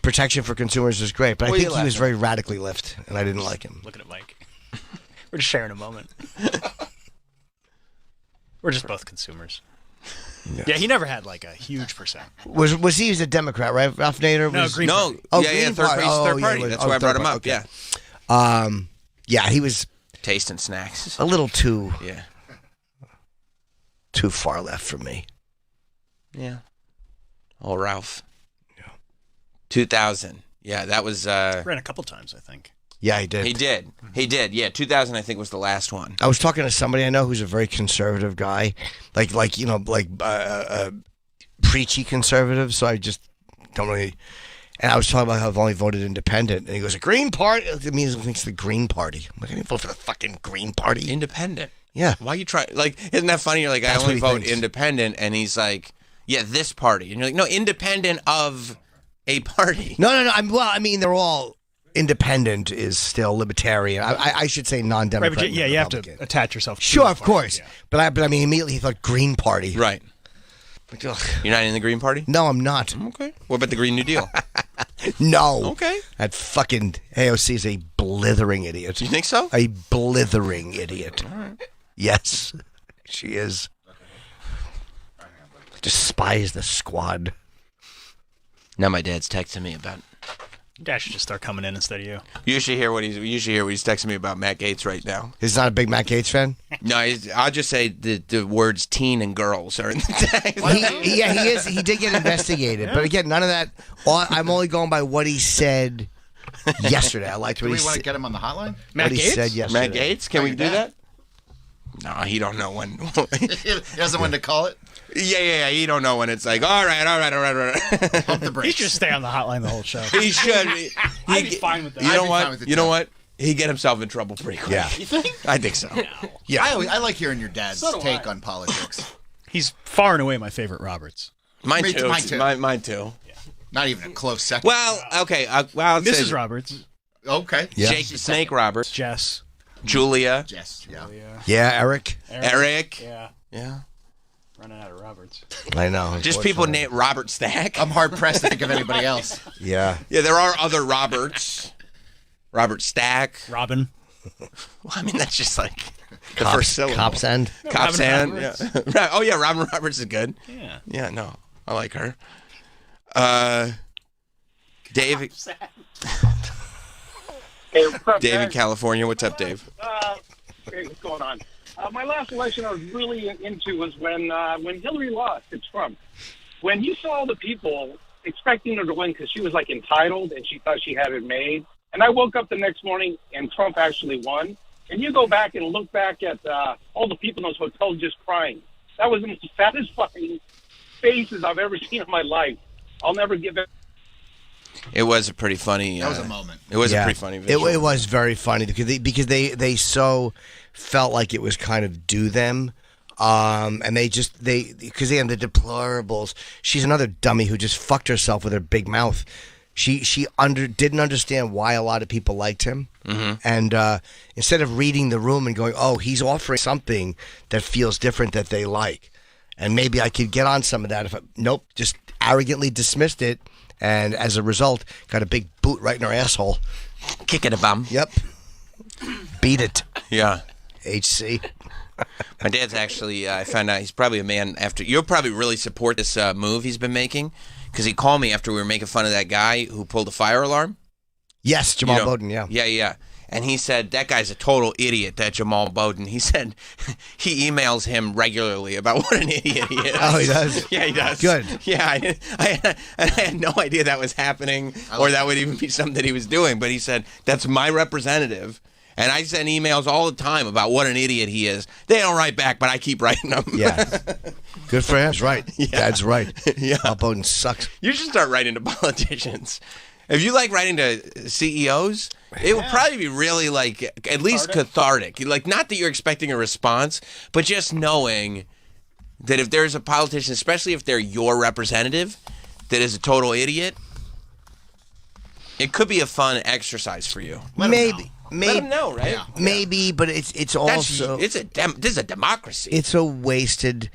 protection for consumers is great. But I think he was very radically left, and I didn't like him. Looking at Mike. We're just sharing a moment. We're just both consumers. Yeah, he never had like a huge percent. Was he a Democrat, right? Ralph Nader was Green Party. Third party. That's why I brought him up. Okay. Yeah. He was tasting snacks. a little too far left for me. Yeah. Oh, Ralph. Yeah. 2000. Yeah, that was. Ran a couple times, I think. Yeah, he did. He did. Yeah, 2000 I think was the last one. I was talking to somebody I know who's a very conservative guy, preachy conservative. So I just don't really. And I was talking about how I've only voted independent, and he goes, "A Green Party." It means it's the Green Party. I'm like, I didn't vote for the fucking Green Party. Independent. Yeah. Why you try? Like, isn't that funny? You're like, That's I only what he vote thinks. independent, and he's like, yeah, this party, and you're like, no, independent of a party. No. They're all. Independent is still libertarian. I should say non-democratic. Right, but you have to attach yourself to Sure, the of party, course. yeah. But I mean, immediately he thought Green Party. Right. Like, ugh. You're not in the Green Party? No, I'm not. Okay. What about the Green New Deal? No. Okay. That fucking AOC is a blithering idiot. You think so? A blithering idiot. All right. Yes, she is. Despise the squad. Now my dad's texting me about. Dad should just start coming in instead of you. You should hear what he's texting me about Matt Gaetz right now. He's not a big Matt Gaetz fan? No, I'll just say the words teen and girls are in the text. He is. He did get investigated. But again, none of that. I'm only going by what he said yesterday. I liked what he said. Do we want to get him on the hotline? What he said yesterday. Matt Gaetz? Can we do that? No, he don't know when. He doesn't want to call it? Yeah. He don't know when it's like, all right. Pump the brakes. He should stay on the hotline the whole show. He should. I'd be fine with that. You know what? He'd get himself in trouble pretty quick. Yeah. You think? I think so. No. Yeah. I like hearing your dad's take on politics. He's far and away my favorite Roberts. Mine Me too. too. Mine too. Yeah. Not even a close second. Well, okay. Mrs. Roberts. Okay. Yeah. Jake the Snake Roberts. Jess. Julia. Jess. Yeah. Yeah, Eric. Yeah. Running out of Roberts. I know. Just people named Robert Stack. I'm hard pressed to think of anybody else. Yeah. Yeah, there are other Roberts. Robert Stack. Robin. Well, I mean, that's just like the first syllable. Cop's End. Cop's End. Yeah. Oh, yeah, Robin Roberts is good. Yeah. Yeah, no, I like her. Dave. Hey, what's up, Dave in guys? California. What's up, Dave? Hey, what's going on? My last election I was really into was when Hillary lost to Trump. When you saw the people expecting her to win because she was like entitled and she thought she had it made, and I woke up the next morning and Trump actually won. And you go back and look back at all the people in those hotels just crying. That was the most satisfying faces I've ever seen in my life. I'll never give it. It was a pretty funny. That was a moment. It was a pretty funny visual. It was very funny because they so felt like it was kind of due them. And because they had the deplorables. She's another dummy who just fucked herself with her big mouth. She didn't understand why a lot of people liked him. Mm-hmm. And instead of reading the room and going, oh, he's offering something that feels different that they like. And maybe I could get on some of that. Nope, just arrogantly dismissed it. And as a result, got a big boot right in her asshole. Kick it a bum. Yep. Beat it. Yeah. HC. My dad's actually, I found out he's probably a man after. You'll probably really support this move he's been making. Because he called me after we were making fun of that guy who pulled a fire alarm. Yes, Jamal Bowden, yeah. Yeah. And he said, that guy's a total idiot, that Jamal Bowden. He said he emails him regularly about what an idiot he is. Oh, he does? Yeah, he does. Good. Yeah, I had no idea that was happening or that would even be something that he was doing. But he said, that's my representative. And I send emails all the time about what an idiot he is. They don't write back, but I keep writing them. Yeah. Good for him. That's right. Yeah. Dad's right. Yeah. Jamal Bowden sucks. You should start writing to politicians. If you like writing to CEOs, it will probably be really like at least cathartic. Like not that you're expecting a response, but just knowing that if there's a politician, especially if they're your representative, that is a total idiot, it could be a fun exercise for you. Maybe. Let them know, right? Yeah. Maybe, but it's also this is a democracy. It's a wasted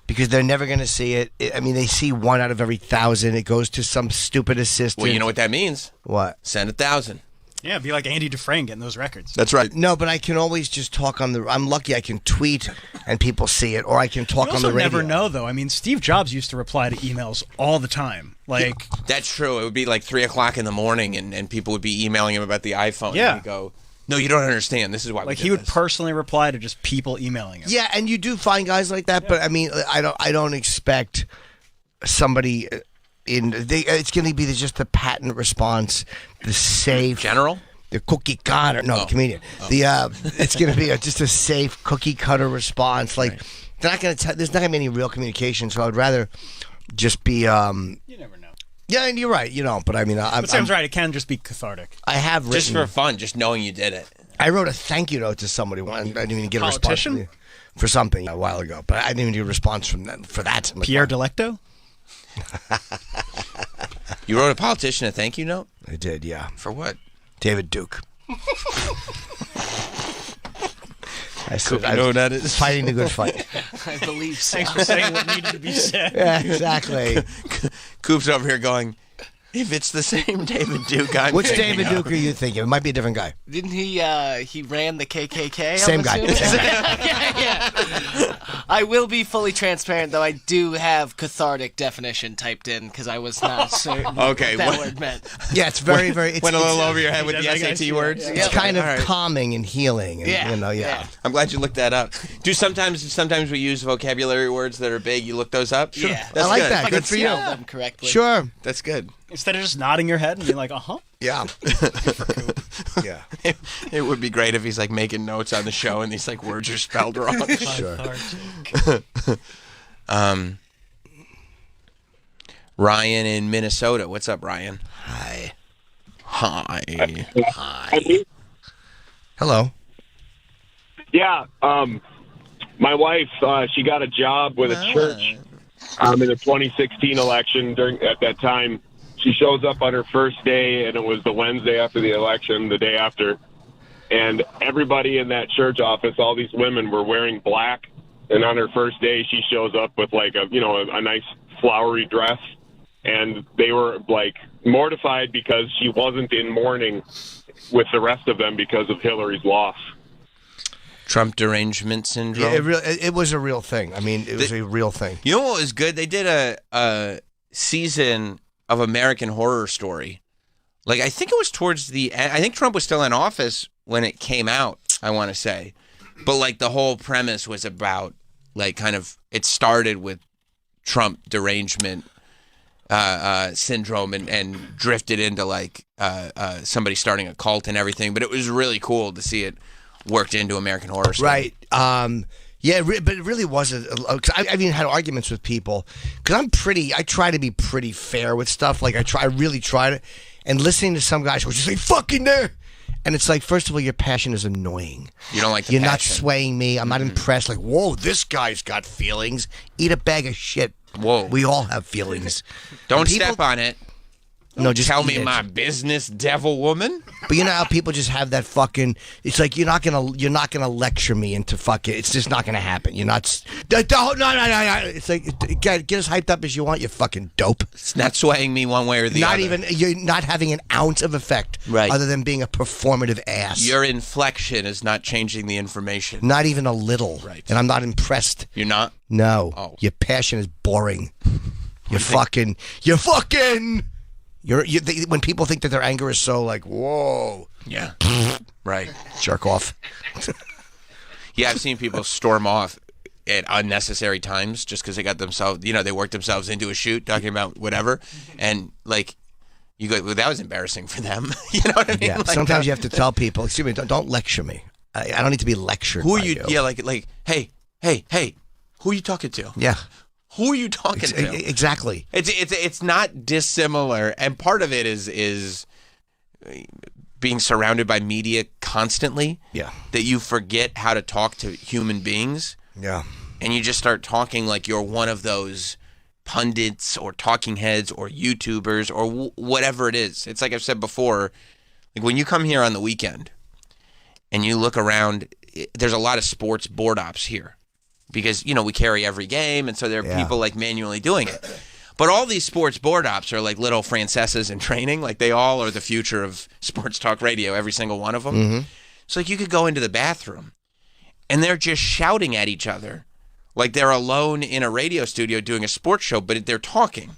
because they're never going to see it. I mean, they see 1 out of every 1,000. It goes to some stupid assistant. Well, you know what that means? What? Send 1,000. Yeah, be like Andy Dufresne getting those records. That's right. No, but I can always just talk on the. I'm lucky I can tweet and people see it, or I can talk on the radio. You also never know, though. I mean, Steve Jobs used to reply to emails all the time. Like that's true. It would be like 3:00 in the morning, and people would be emailing him about the iPhone. Yeah. And he'd go, "No, you don't understand. This is why." Like he would personally reply to just people emailing him. Yeah, and you do find guys like that, but I mean, I don't expect somebody it's going to be just the patent response, the safe general. The cookie cutter, comedian. It's going to be just a safe cookie cutter response. Like they're not going to. There's not going to be any real communication. So I'd rather just be. You never know. Yeah, and you're right. You know, but I mean, But Sam's right. It can just be cathartic. I have written, just for fun, just knowing you did it. I wrote a thank you note to somebody. I didn't even get a response for something a while ago, but I didn't even get a response from them for that. Pierre Delecto. You wrote a politician a thank you note? I did, yeah. For what? David Duke. I said, you know what that is? Fighting the good fight. I believe so. Thanks for saying what needed to be said. Yeah, exactly. Coop's over here going, if it's the same David Duke, I'm Which David Duke are you thinking? It might be a different guy. Didn't he ran the KKK? Same guy. Yeah. I will be fully transparent, though. I do have cathartic definition typed in because I was not certain what that word meant. Yeah, it's very, very... It's, went a little over your head with the SAT words. It's kind of calming and healing. And, you know, I'm glad you looked that up. Sometimes we use vocabulary words that are big. You look those up? Sure. Yeah. I like that. Good for you. Them correctly. Sure. That's good. Instead of just nodding your head and being like, uh-huh. Yeah. Yeah. It would be great if he's like making notes on the show and these like words are spelled wrong. Sure. Ryan in Minnesota. What's up, Ryan? Hi. Hello. Yeah. My wife, she got a job with a church in the 2016 election. At that time, she shows up on her first day, and it was the Wednesday after the election, the day after. And everybody in that church office, all these women were wearing black. And on her first day, she shows up with like a nice flowery dress. And they were like mortified because she wasn't in mourning with the rest of them because of Hillary's loss. Trump derangement syndrome. Yeah, it was a real thing. I mean, it was a real thing. You know what was good? They did a season of American Horror Story. Like, I think it was towards the end. I think Trump was still in office when it came out, I want to say. But, like, the whole premise was about, like, kind of, it started with Trump derangement syndrome and drifted into, like, somebody starting a cult and everything. But it was really cool to see it worked into American Horror Story. Right. Yeah, but it really wasn't. Cause I even had arguments with people because I try to be pretty fair with stuff. Like I really try to. And listening to some guys who just say "fucking there," and it's like, first of all, your passion is annoying. You don't like the You're passion. not swaying me. I'm not impressed. Like, whoa, this guy's got feelings. Eat a bag of shit. Whoa, we all have feelings. Don't step on it. No, just tell me my business, devil woman. But you know how people just have that fucking. It's like you're not gonna lecture me into fucking. It's just not gonna happen. You're not. No. It's like get as hyped up as you want. You fucking dope. It's not swaying me one way or the other. You're not having an ounce of effect, right? Other than being a performative ass. Your inflection is not changing the information. Not even a little. Right. And I'm not impressed. You're not. No. Oh. Your passion is boring. You're fucking. When people think that their anger is so like, whoa. Yeah. Right. Jerk off. Yeah, I've seen people storm off at unnecessary times just because they got themselves, they worked themselves into a shoot talking about whatever. And like, you go, well, that was embarrassing for them. You know what I mean? Yeah. Like, sometimes you have to tell people, excuse me, don't lecture me. I don't need to be lectured. Who are you? Yeah, like, hey, who are you talking to? Yeah. Who are you talking to? Exactly. It's not dissimilar, and part of it is being surrounded by media constantly. Yeah. That you forget how to talk to human beings. Yeah. And you just start talking like you're one of those pundits or talking heads or YouTubers or whatever it is. It's like I've said before, like when you come here on the weekend and you look around, there's a lot of sports board ops here because, we carry every game, and so there are people like manually doing it. But all these sports board ops are like little Francesas in training. Like they all are the future of sports talk radio, every single one of them. Mm-hmm. So like you could go into the bathroom and they're just shouting at each other like they're alone in a radio studio doing a sports show, but they're talking.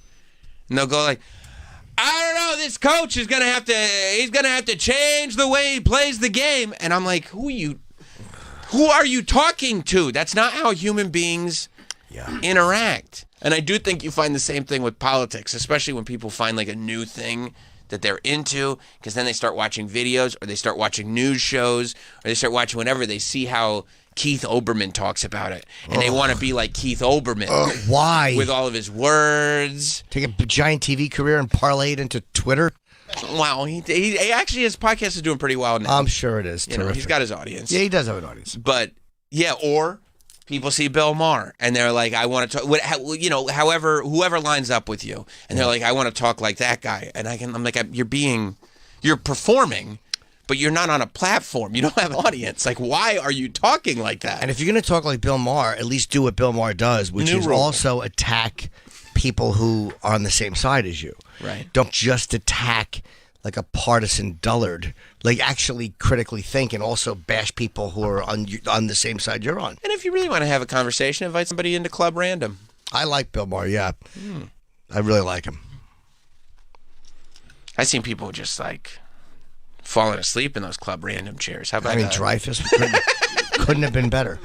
And they'll go like, I don't know, this coach he's gonna have to change the way he plays the game. And I'm like, who are you talking to? That's not how human beings interact. And I do think you find the same thing with politics, especially when people find like a new thing that they're into, because then they start watching videos or they start watching news shows or they start watching whatever. They see how Keith Olbermann talks about it, and they want to be like Keith Olbermann. Why? With all of his words. Take a giant TV career and parlay it into Twitter? Wow, he actually, his podcast is doing pretty well now. I'm sure it is. He's got his audience. Yeah, he does have an audience. But, yeah, or people see Bill Maher, and they're like, I want to talk, whoever lines up with you, and they're like, I want to talk like that guy. And I'm like, you're performing, but you're not on a platform. You don't have an audience. Like, why are you talking like that? And if you're going to talk like Bill Maher, at least do what Bill Maher does, which is also attack people who are on the same side as you. Right. Don't just attack like a partisan dullard. Like, actually critically think and also bash people who are on the same side you're on. And if you really want to have a conversation, invite somebody into Club Random. I like Bill Maher, yeah. I really like him. I've seen people just like falling asleep in those Club Random chairs. How about that? Dreyfus couldn't have been better.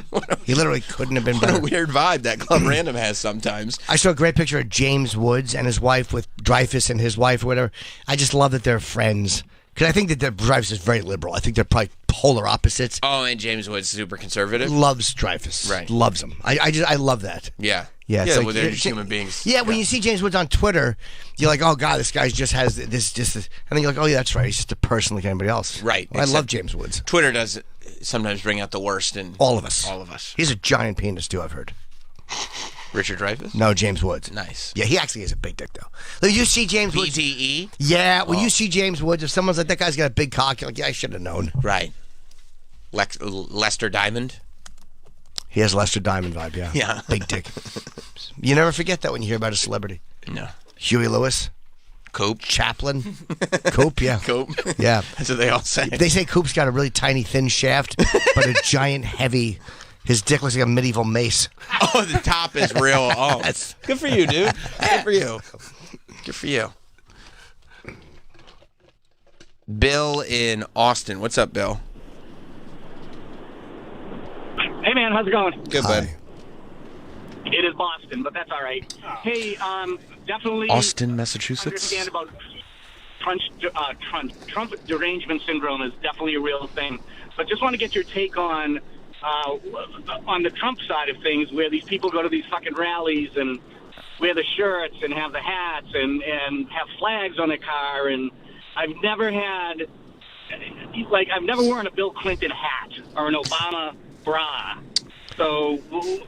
He literally couldn't have been better. What a weird vibe that Club Random has sometimes. I saw a great picture of James Woods and his wife with Dreyfus and his wife or whatever. I just love that they're friends. Because I think that Dreyfus is very liberal. I think they're probably polar opposites. Oh, and James Woods super conservative? Loves Dreyfus. Right. Loves him. I love that. Yeah. Yeah, well, they're just human beings. Yeah, when you see James Woods on Twitter, you're like, oh, God, this guy just has this. And then you're like, oh, yeah, that's right. He's just a person like anybody else. Right. Well, I love James Woods. Twitter does sometimes bring out the worst in all of us. All of us. He's a giant penis, too, I've heard. Richard Dreyfuss? No, James Woods. Nice. Yeah, he actually has a big dick, though. Like, you see James Woods. BTE? Yeah, when you see James Woods, if someone's like, that guy's got a big cock, you're like, yeah, I should have known. Right. Lester Diamond? He has Lester Diamond vibe, yeah. Yeah. Big dick. You never forget that when you hear about a celebrity. No. Huey Lewis. Coop. Chaplin. Coop, yeah. Coop. Yeah. That's what they all say. They say Coop's got a really tiny, thin shaft, but a giant, heavy... His dick looks like a medieval mace. Oh, the top is real. Oh, that's good for you, dude. Good for you. Good for you. Bill in Austin. What's up, Bill? Hey, man. How's it going? Good, bud. It is Boston, but that's all right. Hey, definitely... Austin, Massachusetts? Understand about Trump derangement syndrome is definitely a real thing. But just want to get your take on the Trump side of things, where these people go to these fucking rallies and wear the shirts and have the hats and have flags on their car. And I've never worn a Bill Clinton hat or an Obama bra. So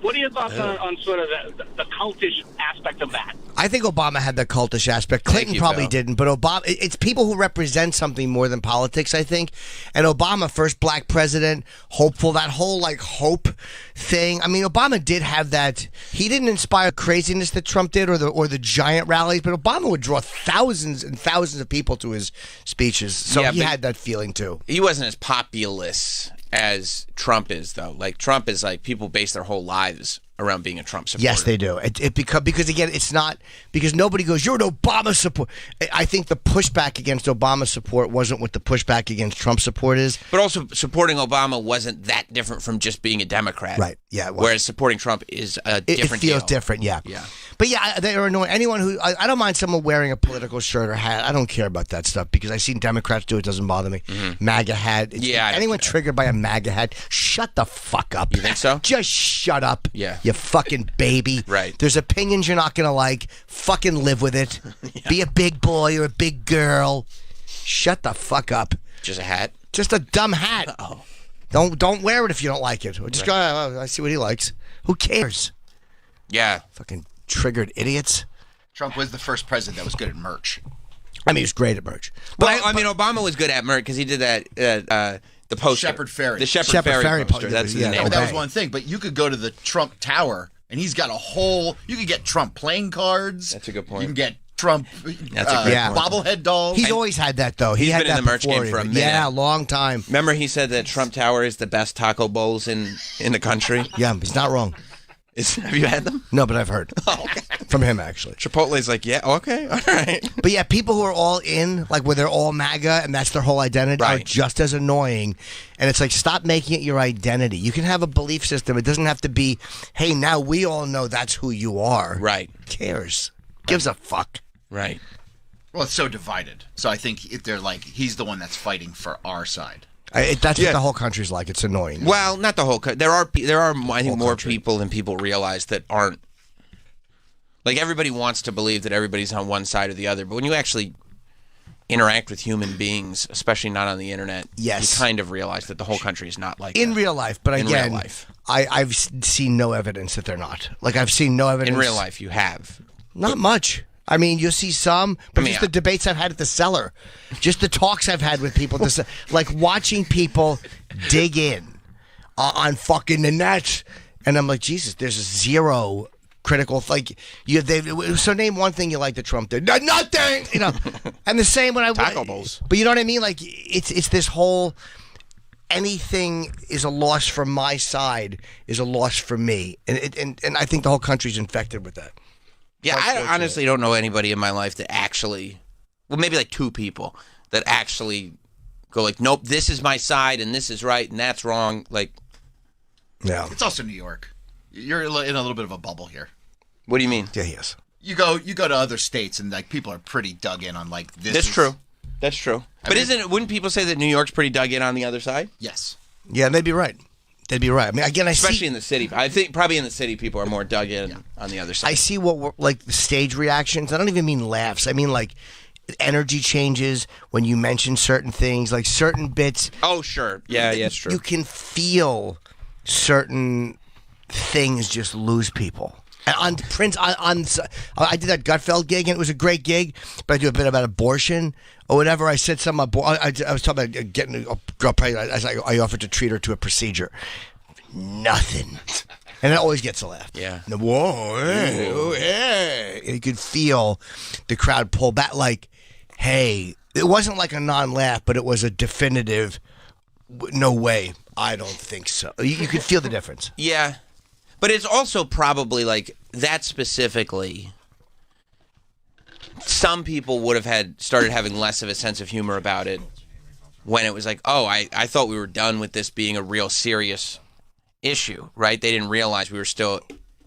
what are your thoughts on sort of the cultish aspect of that? I think Obama had the cultish aspect. Clinton probably didn't, but Obama, it's people who represent something more than politics, I think. And Obama, first black president, hopeful, that whole like hope thing. I mean, Obama did have that. He didn't inspire craziness that Trump did or the giant rallies, but Obama would draw thousands and thousands of people to his speeches. So he had that feeling too. He wasn't as populist as Trump is, though. Like, Trump is like, people base their whole lives around being a Trump supporter. Yes, they do. Because again, it's not because nobody goes, you're an Obama support. I think the pushback against Obama support wasn't what the pushback against Trump support is. But also, supporting Obama wasn't that different from just being a Democrat. Right. Yeah. Whereas supporting Trump is a different It feels deal. different. Yeah. Yeah. But yeah, they are annoying. Anyone who I don't mind someone wearing a political shirt or hat. I don't care about that stuff because I've seen Democrats do it. Doesn't bother me. MAGA hat. Anyone triggered by a MAGA hat, shut the fuck up. You think so? Just shut up. Yeah. You fucking baby. Right. There's opinions you're not gonna like. Fucking live with it. Be a big boy or a big girl. Shut the fuck up. Just a hat. Just a dumb hat. Don't wear it if you don't like it. Or just go. I see what he likes. Who cares? Yeah. Fucking triggered idiots. Trump was the first president that was good at merch. I mean, he was great at merch. Well, I mean, Obama was good at merch because he did that. The poster. Shepherd Ferry. The Shepherd Ferry poster. That's the name. But that was one thing. But you could go to the Trump Tower, and he's got a whole. You could get Trump playing cards. That's a good point. You can get Trump bobblehead dolls. He's always had that, though. He's been in the merch game for a minute. Yeah, a long time. Remember, he said that Trump Tower is the best taco bowls in the country. Yeah, he's not wrong. Have you had them? No, but I've heard from him actually. Chipotle's like, yeah, okay, all right. But yeah, people who are all in, like where they're all MAGA and that's their whole identity, are just as annoying. And it's like, stop making it your identity. You can have a belief system. It doesn't have to be, hey, now we all know that's who you are. Right. Who cares? Gives a fuck. Right. Well, it's so divided. So I think they're like, he's the one that's fighting for our side. That's what the whole country's like. It's annoying. Well, not the whole country. There are I think more people than people realize that aren't. Like, everybody wants to believe that everybody's on one side or the other, but when you actually interact with human beings, especially not on the internet, you kind of realize that the whole country is not like in that. real life. But again, real life. I've seen no evidence that they're not. Like, I've seen no evidence. In real life, you have. Not much. I mean, you'll see some, but just the debates I've had at the cellar, just the talks I've had with people, like watching people dig in on fucking the nets, and I'm like, Jesus, there's zero critical. Like so name one thing you like that Trump did. Nothing, you know. And the same when taco bowls. But you know what I mean? Like it's this whole. Anything is a loss from my side is a loss for me, and I think the whole country's infected with that. Yeah, I honestly don't know anybody in my life that actually, well, maybe like two people that actually go like, nope, this is my side and this is right and that's wrong. Like, yeah, it's also New York. You're in a little bit of a bubble here. What do you mean? Yeah, he is. You go to other states and like people are pretty dug in on like this. That's true. That's true. But wouldn't people say that New York's pretty dug in on the other side? Yes. Yeah, and they'd be right. They'd be right. I mean, again, especially in the city. I think probably in the city, people are more dug in on the other side. I see what like the stage reactions. I don't even mean laughs. I mean like energy changes when you mention certain things, like certain bits. Oh, sure. Yeah, it's true. You can feel certain things just lose people. And on Prince, I did that Gutfeld gig, and it was a great gig. But I do a bit about abortion or whatever. I said something about. I was talking about getting a girl pregnant. I offered to treat her to a procedure. Nothing, and it always gets a laugh. Yeah. Whoa, hey, oh, hey. And you could feel the crowd pull back. Like, hey, it wasn't like a non-laugh, but it was a definitive. No way. I don't think so. You could feel the difference. Yeah. But it's also probably like that specifically. Some people would have started having less of a sense of humor about it when it was like, oh, I thought we were done with this being a real serious issue, right? They didn't realize we were still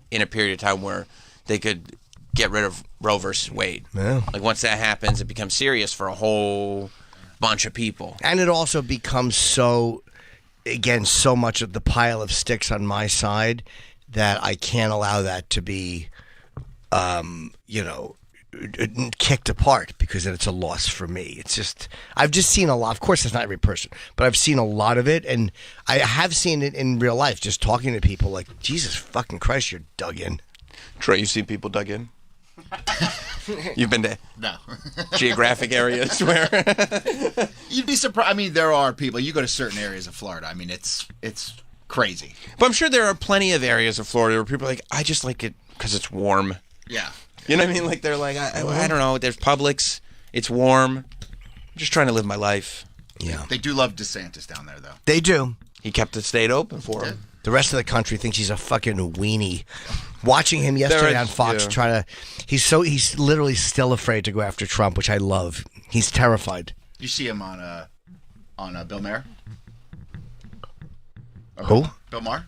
in a period of time where they could get rid of Roe versus Wade. Yeah. Like once that happens, it becomes serious for a whole bunch of people. And it also becomes so much of the pile of sticks on my side that I can't allow that to be, kicked apart because it's a loss for me. It's just, I've just seen a lot. Of course, it's not every person, but I've seen a lot of it, and I have seen it in real life, just talking to people like, Jesus fucking Christ, you're dug in. Trey, you've seen people dug in? You've been to geographic areas where you'd be surprised. I mean, there are people. You go to certain areas of Florida. I mean, it's crazy. But I'm sure there are plenty of areas of Florida where people are like, I just like it because it's warm. Yeah. You know what I mean? Like they're like, I don't know. There's Publix. It's warm. I'm just trying to live my life. Yeah. They do love DeSantis down there, though. They do. He kept the state open for him. The rest of the country thinks he's a fucking weenie. Watching him yesterday on Fox he's literally still afraid to go after Trump, which I love. He's terrified. You see him on Bill Maher? Who? Bill Maher?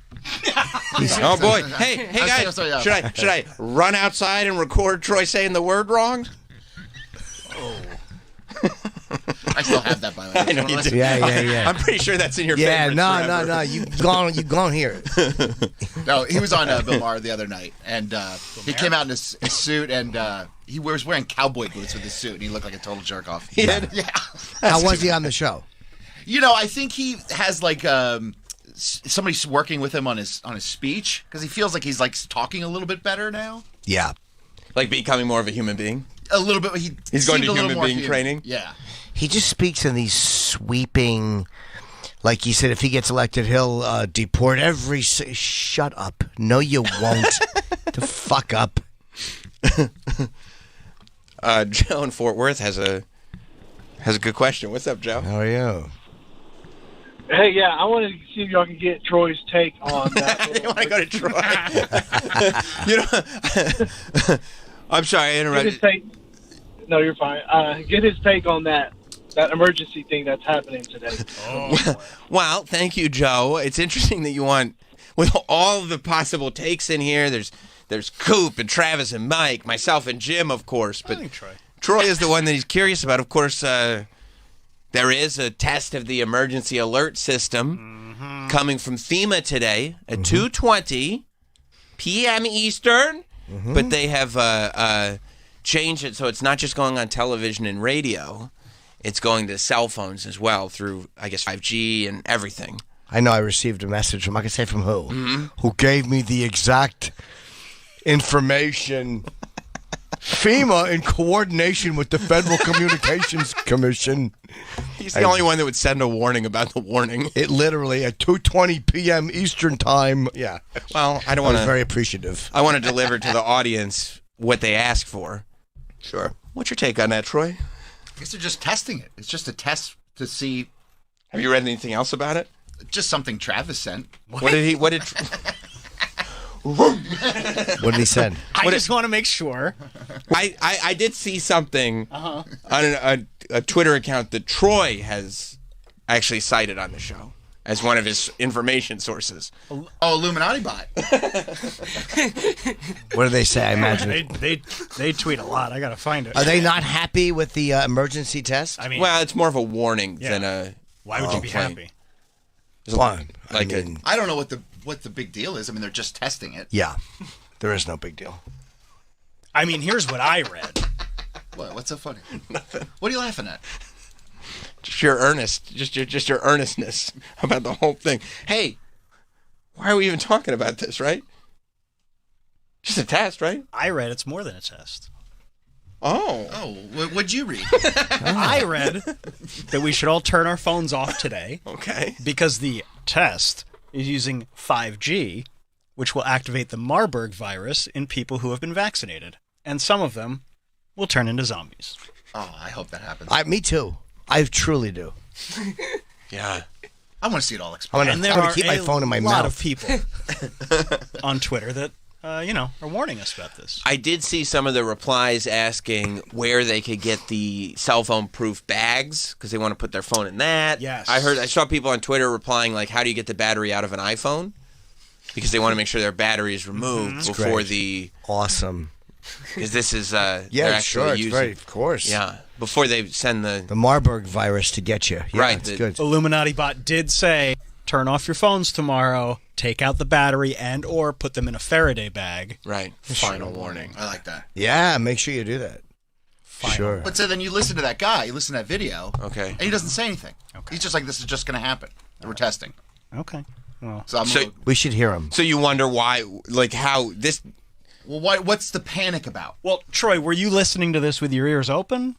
Oh boy! Hey guys! Should I run outside and record Troy saying the word wrong? I still have that, by the way. I know you do. Yeah. I'm pretty sure that's in your Yeah, favorites no. You gone here. No, he was on Bill Maher the other night, and he came out in his suit, and he was wearing cowboy boots with his suit, and he looked like a total jerk off. He did? Yeah. How was he on the show? I think he has like somebody's working with him on his speech because he feels like he's like talking a little bit better now. Yeah, like becoming more of a human being. A little bit. He's going to human being training. Yeah. He just speaks in these sweeping, like he said, if he gets elected, he'll deport every. Shut up! No, you won't. The fuck up. Joe in Fort Worth has a good question. What's up, Joe? How are you? Hey, yeah, I wanted to see if y'all can get Troy's take on that. You want to go to Troy? I'm sorry, I interrupted. No, you're fine. Get his take on that emergency thing that's happening today. Well, thank you, Joe. It's interesting that you want, with all the possible takes in here, there's Coop and Travis and Mike, myself and Jim, of course. But I think Troy is the one that he's curious about. Of course, there is a test of the emergency alert system coming from FEMA today at 2:20 p.m. Eastern. But they have changed it so it's not just going on television and radio. It's going to cell phones as well through, I guess, 5G and everything. I know I received a message from, I can say from who? Who gave me the exact information. FEMA, in coordination with the Federal Communications Commission. He's the only one that would send a warning about the warning. It literally, at 2:20 p.m. Eastern Time. Yeah. Well, I was very appreciative. I want to deliver to the audience what they asked for. Sure. What's your take on that, Troy? I guess they're just testing it. It's just a test to see. Have you read anything else about it? Just something Travis sent. What did he? What did? What did he send? I just want to make sure. I did see something on a Twitter account that Troy has actually cited on the show as one of his information sources. Oh, Illuminati bot. What do they say? I imagine they tweet a lot. I gotta find it. Are they not happy with the emergency test? I mean, well, it's more of a warning than a. Why would you be happy? Fine. I don't know what the big deal is. I mean, they're just testing it. Yeah, there is no big deal. I mean, here's what I read. What? What's so funny? Nothing. What are you laughing at? Just your earnestness about the whole thing. Hey, why are we even talking about this, right? Just a test, right? I read it's more than a test. Oh. What'd you read? I read that we should all turn our phones off today. Okay. Because the test is using 5G, which will activate the Marburg virus in people who have been vaccinated. And some of them will turn into zombies. Oh, I hope that happens. Me too. I truly do. Yeah. I want to see it all explained. And there I'm are gonna keep my phone in my a lot mouth. of people on Twitter that, are warning us about this. I did see some of the replies asking where they could get the cell phone proof bags because they want to put their phone in that. Yes. I saw people on Twitter replying like, how do you get the battery out of an iPhone? Because they want to make sure their battery is removed before the... Awesome. Because this is... they're Yeah, actually sure, it's using, very, of course. Yeah, before they send the Marburg virus to get you. Yeah, right, it's good. Illuminati bot did say, turn off your phones tomorrow, take out the battery and or put them in a Faraday bag. Right. Final warning. I like that. Yeah, make sure you do that. Sure. But so then you listen to that guy, you listen to that video, okay, and he doesn't say anything. Okay. He's just like, this is just going to happen. We're testing. Okay. Well, so we should hear him. So you wonder why, like how this... Well, what's the panic about? Well, Troy, were you listening to this with your ears open?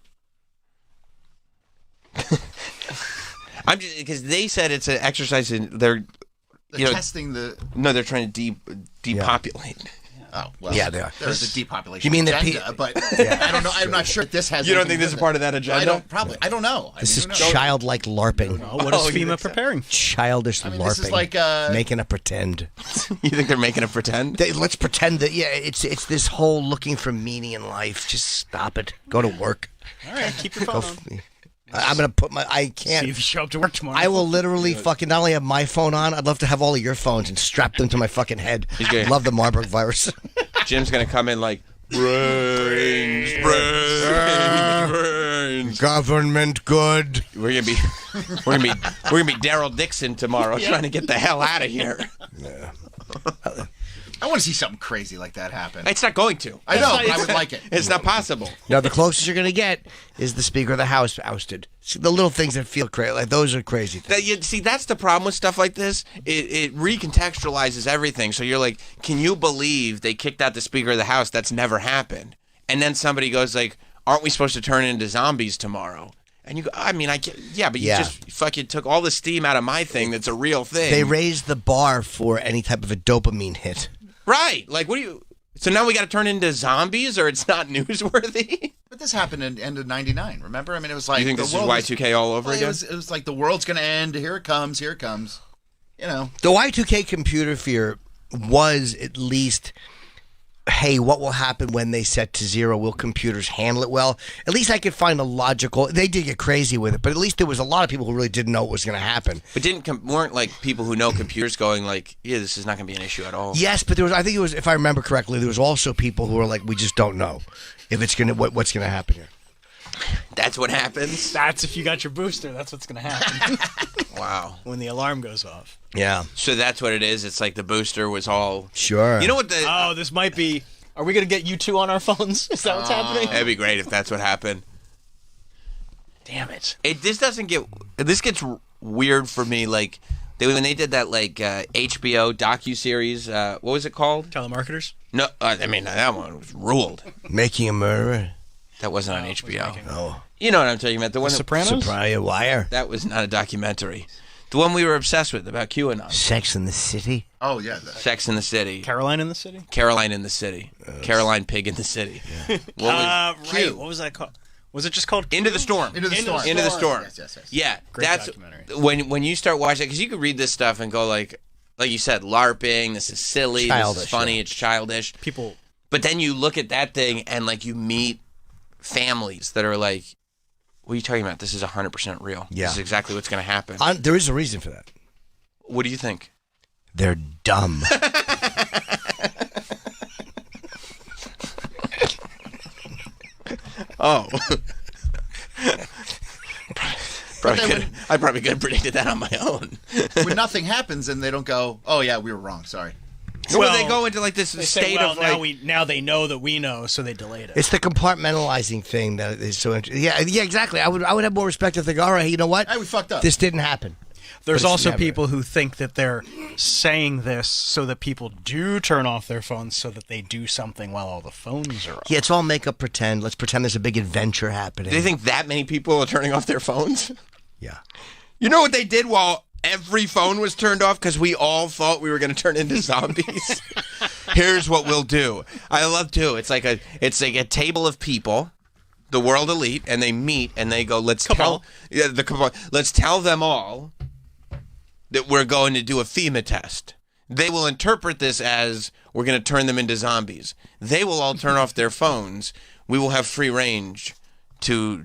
I'm just because they said it's an exercise in they're testing the. No, they're trying to depopulate. Yeah. Oh well, yeah, they are. There's a depopulation. You mean agenda, but I don't know. I'm not sure if this has. You don't think this is part of that agenda? I don't know. This is childlike LARPing. What is FEMA preparing? Childish LARPing. This is like making a pretend. You think they're making a pretend? Let's pretend that it's this whole looking for meaning in life. Just stop it. Go to work. All right, keep your phone on. I'm going to put I can't. See if you show up to work tomorrow. I will literally fucking not only have my phone on, I'd love to have all of your phones and strap them to my fucking head. Love the Marburg virus. Jim's going to come in like, brains. Government good. We're gonna be Daryl Dixon tomorrow, trying to get the hell out of here. Yeah. I want to see something crazy like that happen. It's not going to. I know, but I would like it. It's not possible. Now, the closest you're going to get is the Speaker of the House ousted. The little things that feel crazy, like those are crazy things. See, that's the problem with stuff like this. It recontextualizes everything. So you're like, can you believe they kicked out the Speaker of the House? That's never happened. And then somebody goes like, aren't we supposed to turn into zombies tomorrow? And you go, I mean, but you just fucking took all the steam out of my thing that's a real thing. They raised the bar for any type of a dopamine hit. Right. Like, so now we got to turn into zombies, or it's not newsworthy? But this happened in the end of 99, remember? I mean, it was like... You think this is Y2K all over again? It was like the world's going to end. Here it comes. Here it comes. You know. The Y2K computer fear was at least... Hey, what will happen when they set to zero? Will computers handle it well? At least I could find a logical... They did get crazy with it, but at least there was a lot of people who really didn't know what was going to happen. But weren't like people who know computers going like, yeah, this is not going to be an issue at all? Yes, but I think it was, if I remember correctly, there was also people who were like, we just don't know if it's going to... What's going to happen here? That's what happens? That's if you got your booster. That's what's going to happen. Wow. When the alarm goes off. Yeah. So that's what it is? It's like the booster was all... Sure. You know what this might be... Are we going to get you two on our phones? Is that what's happening? That'd be great if that's what happened. Damn it. This gets weird for me. Like, when they did that, like, HBO docuseries, what was it called? Telemarketers? No, I mean, that one was ruled. Making a Murderer? That wasn't on HBO. Oh. You know what I'm talking about. The one Sopranos? Soprano Wire. That was not a documentary. The one we were obsessed with about QAnon. Sex in the City? Oh, yeah. Sex in the City. Caroline in the City? Caroline in the City. Caroline Pig in the City. Yeah. Right. What was that called? Was it just called Q? Into the Storm. Into the Storm. Into the Storm. Yes. Yeah. Great that's documentary. when you start watching it, because you could read this stuff and go like you said, LARPing, this is silly, Childish, this is funny, yeah. it's childish. People. But then you look at that thing and like you meet families that are like, what are you talking about? This is 100% real. Yeah. This is exactly what's going to happen. There is a reason for that. What do you think? They're dumb. Oh. I probably could have predicted that on my own. When nothing happens and they don't go, oh, yeah, we were wrong, sorry. Well, they go into like this They state say, well, of like... now they know that we know, so they delayed it. It's the compartmentalizing thing that is so interesting. Yeah, exactly. I would have more respect if they go, all right, you know what? Hey, we fucked up. This didn't happen. There's also people who think that they're saying this so that people do turn off their phones so that they do something while all the phones are off. Yeah, it's all make up pretend. Let's pretend there's a big adventure happening. Do you think that many people are turning off their phones? Yeah. You know what they did while every phone was turned off? Because we all thought we were going to turn into zombies. Here's what we'll do. I love too. It's like a table of people, the world elite, and they meet and they go, let's tell them all that we're going to do a FEMA test. They will interpret this as we're going to turn them into zombies. They will all turn off their phones. We will have free reign to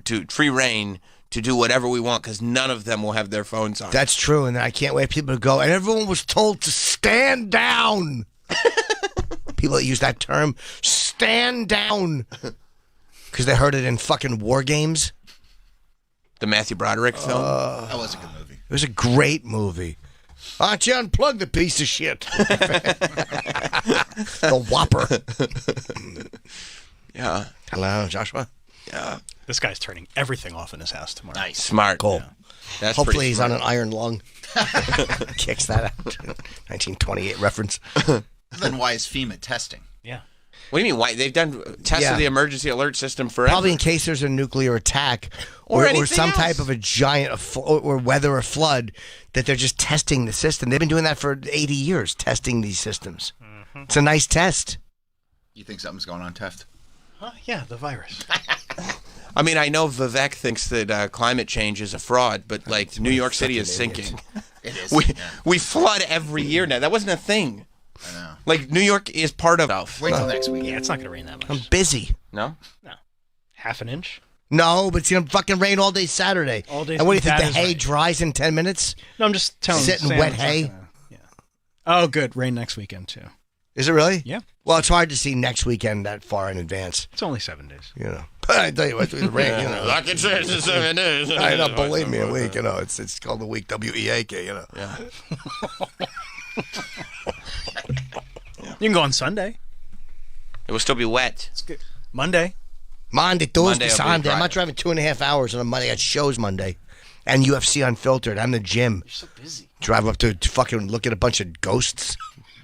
do whatever we want because none of them will have their phones on. That's true, and I can't wait for people to go. And everyone was told to stand down. People that use that term, stand down, because they heard it in fucking war games. The Matthew Broderick film? That was a good movie. It was a great movie. Why don't you unplug the piece of shit? The Whopper. Yeah. Hello, Joshua. Yeah. This guy's turning everything off in his house tomorrow. Nice. Smart. Cool. Yeah. That's Hopefully he's smart. on an iron lung. Kicks that out. 1928 reference. Then why is FEMA testing? Yeah. What do you mean? Why they've done tests of the emergency alert system forever? Probably in case there's a nuclear attack or some type of a giant or weather or flood that they're just testing the system. They've been doing that for 80 years, testing these systems. Mm-hmm. It's a nice test. You think something's going on, Teft? Yeah, the virus. I mean, I know Vivek thinks that climate change is a fraud, but like New York City is sinking. It is. We flood every year now. That wasn't a thing. I know. Like New York is part of. Wait till next week. Yeah, it's not going to rain that much. I'm busy. No. Half an inch. No, but it's going to fucking rain all day Saturday. All day. And what do you think, the that is hay right. dries in 10 minutes? No, I'm just telling you. Sit in Sam, wet it's not hay? gonna- yeah. Oh, good. Rain next weekend, too. Is it really? Yeah. Well, it's hard to see next weekend that far in advance. It's only 7 days. You know. But I tell you what, the rain, you know. Like it says in 7 days. I know, believe me, a week, you know. It's called the week, W-E-A-K, you know. Yeah. You can go on Sunday. It will still be wet. It's good. Monday, Tuesday, Monday will be Sunday. I'm dry. not driving 2.5 hours on a Monday. I got shows Monday. And UFC Unfiltered. I'm in the gym. You're so busy. Drive up to fucking look at a bunch of ghosts.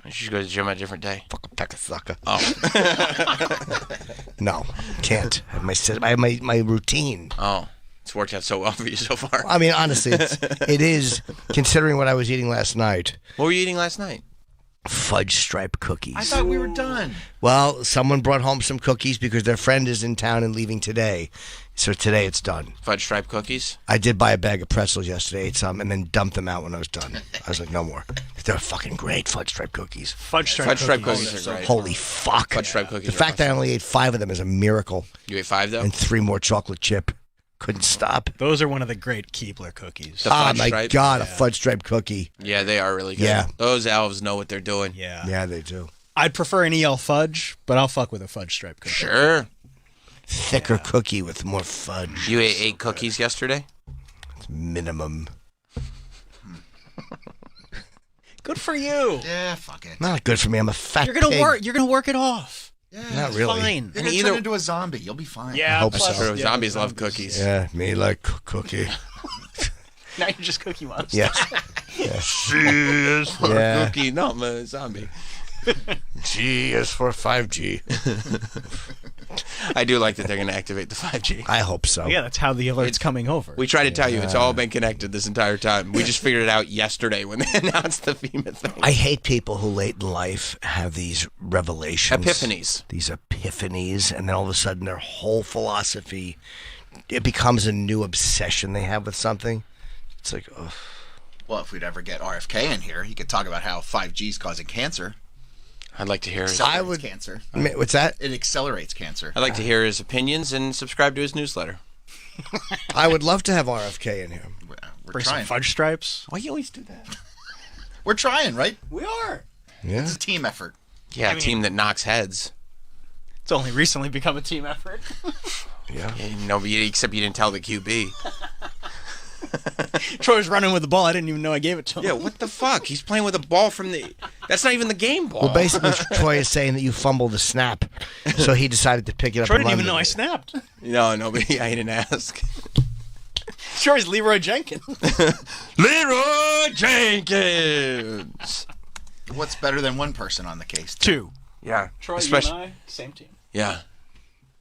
You should go to the gym on a different day. Fucking peck a sucker. Oh. No, can't. I have my routine. Oh. It's worked out so well for you so far. I mean, honestly, it is, considering what I was eating last night. What were you eating last night? Fudge stripe cookies. I thought we were done. Well, someone brought home some cookies because their friend is in town and leaving today. So today it's done. Fudge stripe cookies? I did buy a bag of pretzels yesterday, ate some, and then dumped them out when I was done. I was like, no more. They're fucking great fudge stripe cookies. fudge stripe cookies are great. Holy fuck. Fudge stripe cookies The fact that I only ate 5 of them is a miracle. You ate 5 though? And 3 more chocolate chip. Couldn't stop. Those are one of the great Keebler cookies. Oh my God, a fudge stripe cookie. Yeah, they are really good. Yeah. Those elves know what they're doing. Yeah. Yeah, they do. I'd prefer an EL fudge, but I'll fuck with a fudge stripe cookie. Sure. Thicker cookie with more fudge. You ate 8 cookies yesterday? It's minimum. Good for you. Yeah, fuck it. Not good for me. I'm a fat You're gonna pig. work. You're gonna work it off. Yeah, Not it's really. Fine. You're gonna turn into a zombie. You'll be fine. Yeah, I hope plus- so. yeah, Zombies love cookies. Yeah, me like cookie. Now you're just Cookie Monster. Yeah. C is for Yeah. cookie, not my zombie. G is for 5G. I do like that they're going to activate the 5G. I hope so. Yeah, that's how the alert's coming over. We try to tell you it's all been connected this entire time. We just figured it out yesterday when they announced the FEMA thing. I hate people who late in life have these revelations. Epiphanies. These epiphanies, and then all of a sudden their whole philosophy, it becomes a new obsession they have with something. It's like, ugh. Well, if we'd ever get RFK in here, he could talk about how 5G is causing cancer. I'd like to hear his, Accelerates cancer. What's that? It accelerates cancer. I'd like to hear his opinions and subscribe to his newsletter. I would love to have RFK in here. We're Bring some trying. fudge stripes. Why you always do that? We're trying, right? We are. Yeah. It's a team effort. Yeah, a team that knocks heads. It's only recently become a team effort. Yeah. Nobody, except you didn't tell the QB. Troy was running with the ball. I didn't even know I gave it to him. Yeah, what the fuck? He's playing with a ball from the... That's not even the game ball. Well, basically, Troy is saying that you fumbled the snap, so he decided to pick it up. Troy and didn't run even know I with it. snapped. No, nobody. I didn't ask. Troy's Leroy Jenkins. Leroy Jenkins! What's better than one person on the case? 2. Yeah. Troy, Especially- you and I, same team. Yeah.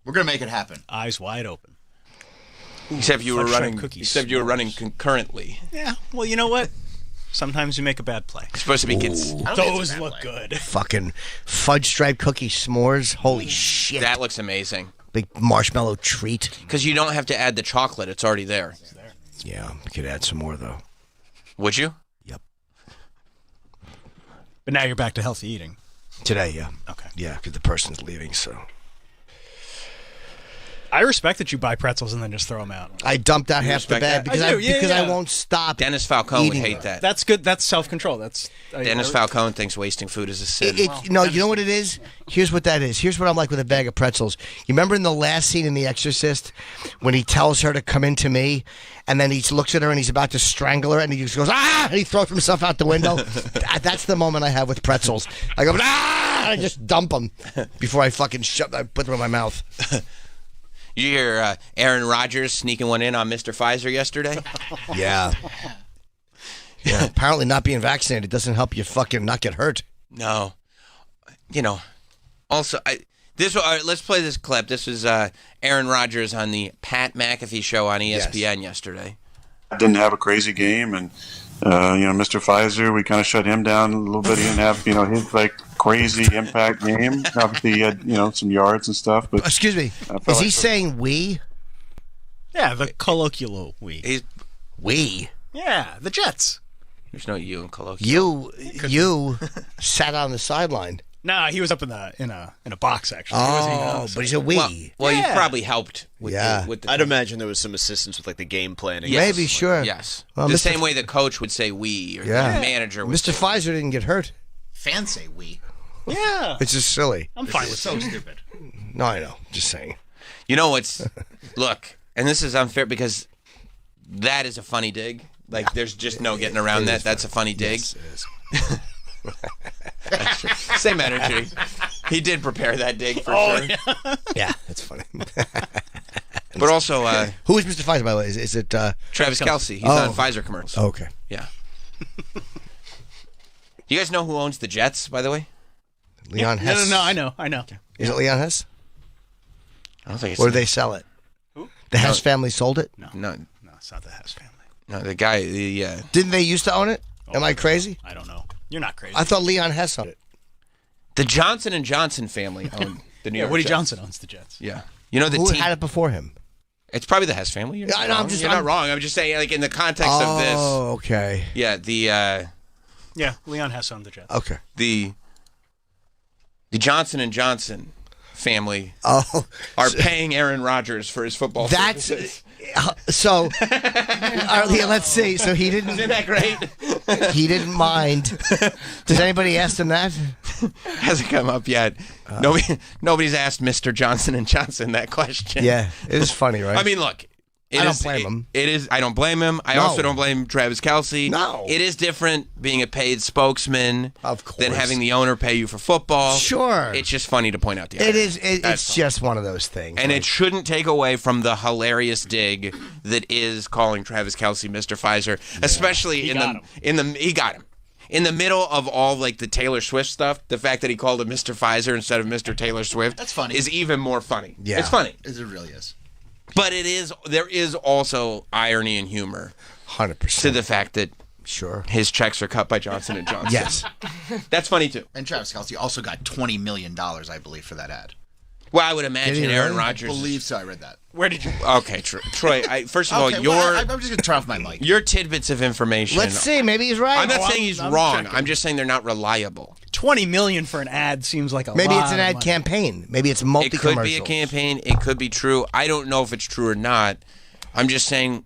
We're going to make it happen. Eyes wide open. Except you were Fudge stripe running. cookies. Except you were running concurrently. Yeah, well, you know what? Sometimes you make a bad play. It's supposed to be I don't think it's Those a bad look play. good. Fucking fudge stripe cookie s'mores. Holy shit. That looks amazing. Big marshmallow treat. Because you don't have to add the chocolate; it's already there. Yeah, we could add some more, though. Would you? Yep. But now you're back to healthy eating. Today, yeah. Okay. Yeah, because the person's leaving, so. I respect that you buy pretzels and then just throw them out. I dumped out half the respect bag that? because I do, yeah, because I yeah. won't stop. Dennis Falcone would eating hate them. that. That's good. That's self-control. That's Dennis Falcone thinks wasting food is a sin. No, you know what it is? Here's what that is. Here's what I'm like with a bag of pretzels. You remember in the last scene in The Exorcist when he tells her to come into me and then he looks at her and he's about to strangle her and he just goes, ah! And he throws himself out the window. That's the moment I have with pretzels. I go, ah! And I just dump them before I fucking I put them in my mouth. You hear Aaron Rodgers sneaking one in on Mr. Pfizer yesterday? Yeah. Yeah. Apparently not being vaccinated doesn't help you fucking not get hurt. No. You know, also, let's play this clip. This was Aaron Rodgers on the Pat McAfee show on ESPN yesterday. Didn't have a crazy game, and Mr. Pfizer, we kind of shut him down a little bit. He didn't have his like crazy impact game. Obviously, he had some yards and stuff. But excuse me, is he saying we? Yeah, the colloquial we. We. Yeah, the Jets. There's no you in colloquial. You sat on the sideline. Nah, he was up in a box actually. He wasn't even on Oh, the but he's set. a we. Well, Yeah. he probably helped with Yeah. the I'd imagine there was some assistance with like the game planning. Yes. Maybe, sure. Yes. Well, the Mr. same way the coach would say we, or Yeah. the manager would Mr. say Pfizer didn't get hurt. Fiance, we. Yeah. It's just silly. I'm fine with So that. stupid. No, I know. Just saying. You know what's... Look, and this is unfair because that is a funny dig. Like, there's just no getting around that. That's a funny dig. Yes, it is. Same energy. He did prepare that dig for sure. Yeah, that's funny. But also, Who is Mr. Pfizer, by the way? Is it... Travis Kelce. He's Oh. on Pfizer commercials. Oh, okay. Yeah. You guys know who owns the Jets, by the way? Leon No, Hess. I know. Is it Leon Hess? I don't think it's... Or did they sell it? Who? The Hess family sold it? No, No, it's not the Hess family. no, the guy... Didn't they used to own it? Am I crazy? I don't know. You're not crazy. I thought Leon Hess owned it. The Johnson & Johnson family owned the New Yeah, York Woody Jets. Johnson owns the Jets. Yeah. You know the Who team... had it before him? It's probably the Hess family. You're Yeah, not I know, wrong. I'm just- You're not wrong. I'm just saying, like, in the context of this... Oh, okay. Yeah, Yeah, Leon Hess owned the Jets. Okay. the Johnson & Johnson family Oh, are paying Aaron Rodgers for his football that's services. so. Let's see. So he didn't. Isn't that great? He didn't mind. Does anybody ask him that? Hasn't come up yet. Nobody's asked Mr. Johnson & Johnson that question. Yeah, it is funny, right? I mean, look. I don't blame him. It is. I don't blame him. I No. also don't blame Travis Kelce. No. It is different being a paid spokesman Of course. than having the owner pay you for football. Sure. It's just funny to point out the It irony. is. It's just one of those things. And it shouldn't take away from the hilarious dig that is calling Travis Kelce Mr. Pfizer, especially he got him. In the middle of all like the Taylor Swift stuff, the fact that he called him Mr. Pfizer instead of Mr. Taylor Swift That's funny. is even more funny. Yeah. It's funny. It really is. But there is also irony and humor 100% to the fact that sure his checks are cut by Johnson & Johnson. Yes. That's funny too. And Travis Kelce also got $20 million, I believe, for that ad. Well, I would imagine Aaron Rodgers. I believe so. I read that. Where did you? Okay, Troy. First of all, Okay, I'm just gonna turn off my mic. Your tidbits of information. Let's see. Maybe he's right. I'm not saying he's wrong. checking. I'm just saying they're not reliable. $20 million for an ad seems like a Maybe lot it's an of ad money. campaign. Maybe it's It multi-commercial. could be a campaign. It could be true. I don't know if it's true or not. I'm just saying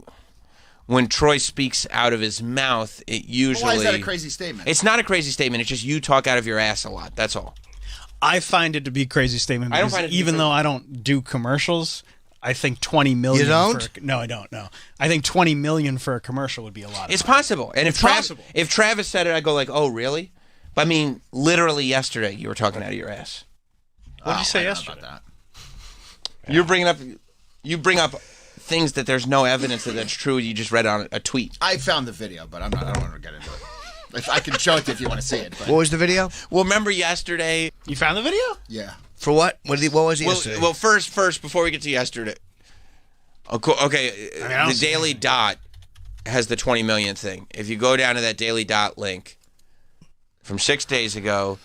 when Troy speaks out of his mouth, it usually... Why is that a crazy statement? It's not a crazy statement. It's just you talk out of your ass a lot. That's all. I find it to be a crazy statement I don't because find it to be even crazy. though I don't do commercials, I think $20 million. You don't? No, I don't. No, I think $20 million for a commercial would be a lot. It's of money. possible. And It's possible. If Travis said it, I'd go like, oh, really? But I mean, literally yesterday, you were talking out of your ass. What did you say I don't know yesterday? about You bring up things that there's no evidence that that's true. You just read on a tweet. that. I found the video, but I don't want to get into it. If I can show it to you if you want to see it. But What was the video? Well, remember yesterday? You found the video? yeah. For what? What was it yesterday? Well, first, before we get to yesterday. Okay, don't the see Daily anything. Dot has the 20 million thing. If you go down to that Daily Dot link from 6 days ago,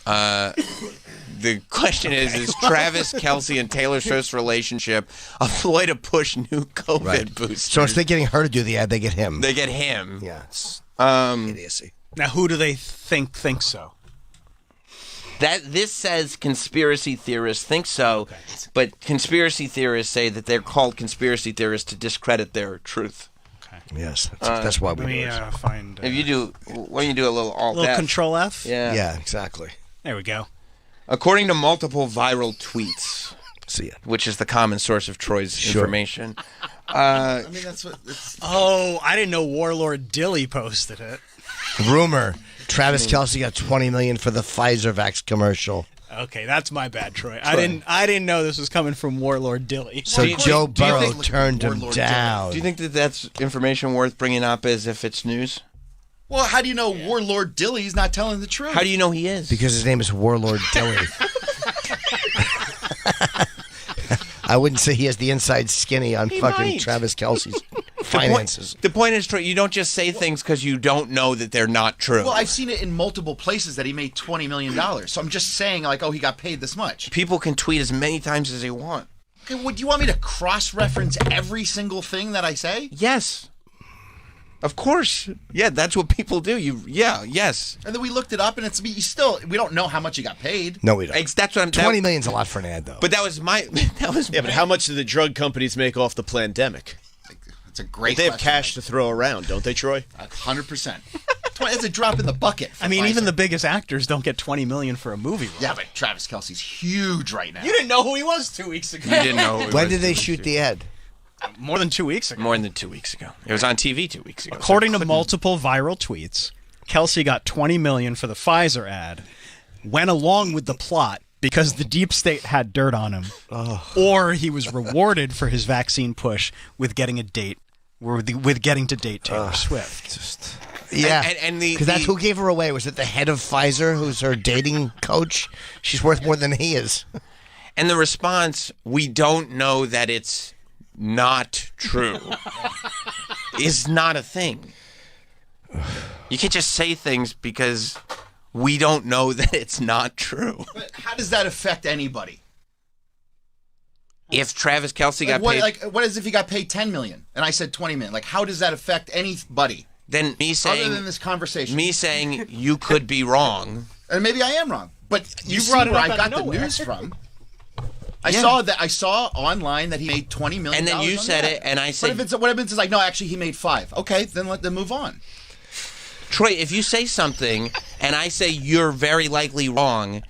the question is Travis Kelce and Taylor Swift's relationship a ploy to push new COVID boosters? So instead of getting her to do the ad, they get him. They get him. Yes. Idiocy. Now, who do they think so? This says conspiracy theorists think so, but conspiracy theorists say that they're called conspiracy theorists to discredit their truth. Yes, that's why we Let do me it. find. If you do, why don't you do a little alt little F? Control F. Yeah. Yeah, exactly. There we go. According to multiple viral tweets, See ya. which is the common source of Troy's Sure. information. I mean, that's what. Oh, I didn't know Warlord Dilly posted it. Rumor: Travis Kelce got $20 million for the Pfizer Vax commercial. Okay, that's my bad, Troy. I didn't know this was coming from Warlord Dilly. So Joe do you Burrow think- turned him Warlord down. Do you think that that's information worth bringing up as if it's news? Well, how do you know Warlord Dilly's not telling the truth? How do you know he is? Because his name is Warlord Dilly. I wouldn't say he has the inside skinny on He fucking might. Travis Kelce's finances. The point is, Troy, you don't just say things because you don't know that they're not true. Well, I've seen it in multiple places that he made $20 million. So I'm just saying, like, oh, he got paid this much. People can tweet as many times as they want. Okay, would you want me to cross-reference every single thing that I say? Yes. Of course. Yeah, that's what people do. Yes. And then we looked it up, and we don't know how much he got paid. No, we don't. That's what I'm. $20 million's a lot for an ad, though. But that was but how much do the drug companies make off the pandemic? It's a great. They have cash to throw around, don't they, Troy? 100%. It's a drop in the bucket. I mean, even the biggest actors don't get $20 million for a movie role. Yeah, but Travis Kelce's huge right now. You didn't know who he was 2 weeks ago. You didn't know who he When was did they 2 weeks shoot ago. the ad? More than 2 weeks ago. More than 2 weeks ago. It was on TV 2 weeks ago. According to multiple viral tweets, Kelsey got $20 million for the Pfizer ad, went along with the plot because the deep state had dirt on him, or he was rewarded for his vaccine push with getting a date, with getting to date Taylor Swift. Yeah, and because that's who gave her away. Was it the head of Pfizer, who's her dating coach? She's worth more than he is. And the response, we don't know that it's not true, is not a thing. You can't just say things because we don't know that it's not true. But how does that affect anybody? If Travis Kelce got paid... what is if he got paid $10 million and I said $20 million? Like, how does that affect anybody? Then me saying... Other than this conversation. Me saying you could be wrong. And maybe I am wrong. But you see brought it where up I out got of the nowhere. news from. I saw online that he made $20 million. And then you on said that. it, and I said... But what happens is like, no, actually he made $5 million. Okay, then let them move on. Troy, if you say something and I say you're very likely wrong,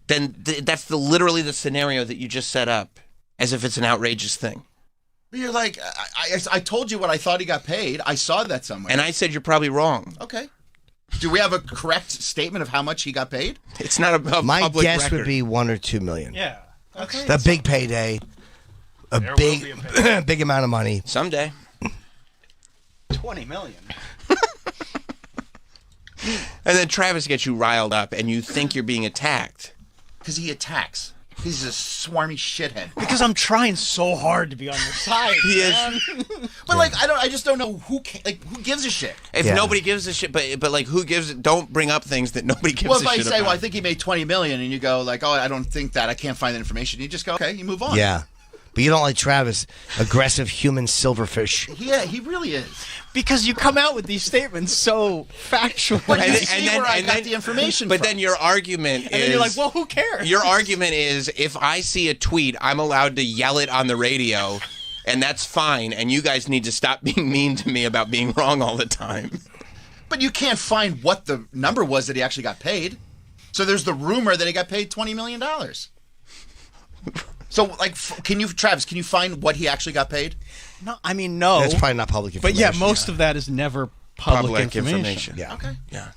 then that's literally the scenario that you just set up, as if it's an outrageous thing. But you're like, I told you what I thought he got paid. I saw that somewhere. And I said you're probably wrong. Okay. Do we have a correct statement of how much he got paid? It's not a My public guess record. would be $1 or $2 million. Yeah. Okay. The big payday, big amount of money. Someday. $20 million. And then Travis gets you riled up, and you think you're being attacked. Because he attacks. He's a swarmy shithead. Because I'm trying so hard to be on your side. He is. But like, I just don't know who gives a shit. If nobody gives a shit, but like, who gives? Don't bring up things that nobody gives a shit about. Well, if I say, well, I think he made $20 million, and you go like, oh, I don't think that. I can't find that information. You just go, okay, you move on. Yeah. But you don't like Travis, aggressive human silverfish. Yeah, he really is. Because you come out with these statements so factual. But you see where I got the information But from. then your argument is... And then you're like, well, who cares? Your argument is, if I see a tweet, I'm allowed to yell it on the radio, and that's fine, and you guys need to stop being mean to me about being wrong all the time. But you can't find what the number was that he actually got paid. So there's the rumor that he got paid $20 million. So, like, Travis, can you find what he actually got paid? No, I mean, no. That's probably not public information. But yeah, most of that is never public information. Yeah. Okay. Yeah.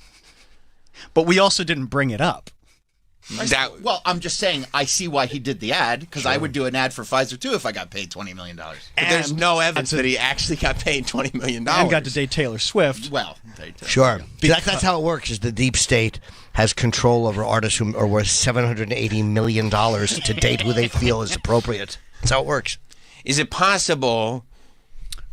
But we also didn't bring it up. Well, I'm just saying I see why he did the ad, because I would do an ad for Pfizer too if I got paid $20 million. But there's no evidence that he actually got paid $20 million. And got to date Taylor Swift. Well, Sure. That's how it works, is the deep state has control over artists who are worth $780 million to date who they feel is appropriate. That's how it works. Is it possible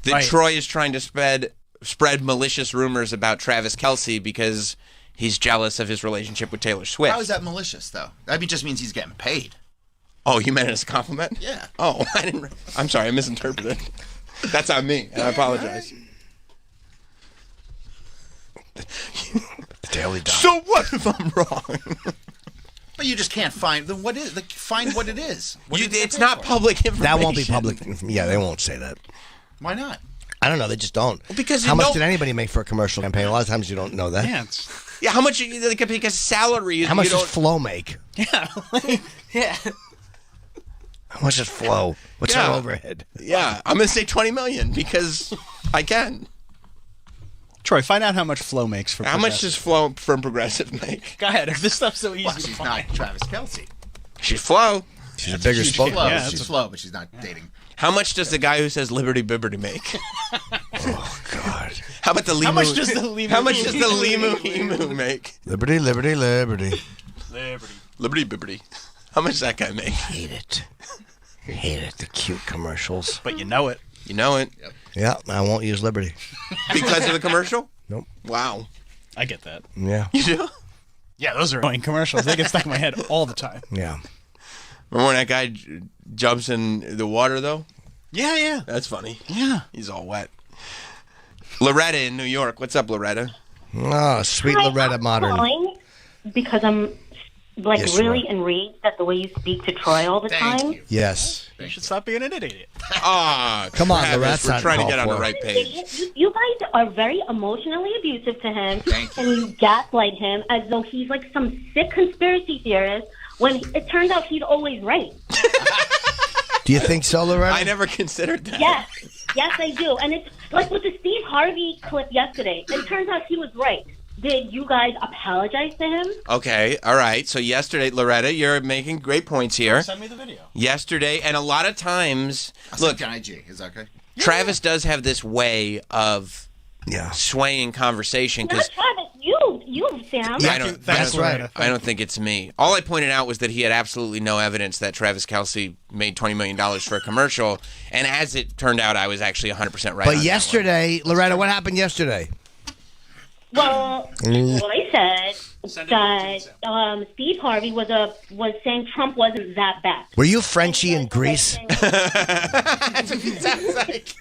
that Troy is trying to spread malicious rumors about Travis Kelce because he's jealous of his relationship with Taylor Swift? How is that malicious, though? That just means he's getting paid. Oh, you meant it as a compliment? Yeah. Oh, I'm sorry, I misinterpreted. That's on me, and I apologize. Daily Dot. So what if I'm wrong? But you just can't find what is. Find what it is. It's not public information. That won't be public. Yeah, they won't say that. Why not? I don't know. They just don't. Because how much did anybody make for a commercial campaign? A lot of times you don't know that. Yeah, how much? Because salary. How much does Flo make? Yeah. Yeah. How much does Flo? What's her overhead? Yeah, I'm gonna say $20 million because I can. Troy, find out how much Flo makes for How much does Flo from Progressive make? Go ahead. If this stuff's so easy Well, to she's find. not Travis Kelce. She's Flo. She's a bigger She's spoke. Flo. Yeah, She's Flo, but she's not dating. How much does the guy who says Liberty Bibbity make? Oh God. How about the Limu? How much does the Limu? How much does the Limu Emu make? Liberty, liberty, liberty. Liberty Bibbity. How much does that guy make? Hate it. Hate it. The cute commercials. But you know it. You know it. Yeah, I won't use liberty. Because of the commercial? Nope. Wow. I get that. Yeah. You do? Yeah, those are annoying commercials. They get stuck in my head all the time. Yeah. Remember when that guy jumps in the water, though? Yeah, yeah. That's funny. Yeah. He's all wet. Loretta in New York. What's up, Loretta? Oh, sweet Loretta Modern. Calling because I'm Yes, you really enraged at the way you speak to Troy all the time. Yes. You should stop being an idiot. Ah, Come on, Travis, Loretta. we're trying to get on the right page. You guys are very emotionally abusive to him, and you gaslight him as though he's like some sick conspiracy theorist when it turns out he's always right. Do you think so, Loretta? I never considered that. Yes, I do. And it's like with the Steve Harvey clip yesterday. It turns out he was right. Did you guys apologize to him? Okay, all right. So yesterday, Loretta, you're making great points here. Send me the video. Yesterday, and a lot of times, Look, on IG. Is that okay? Travis does have this way of swaying conversation. Not Travis, you, Sam. That's right. I don't think it's me. All I pointed out was that he had absolutely no evidence that Travis Kelce made $20 million for a commercial, and as it turned out, I was actually 100% right. But yesterday, Loretta, what happened yesterday? Well, Roy said that Steve Harvey was saying Trump wasn't that bad. Were you Frenchie in Greece? That's what it sounds like.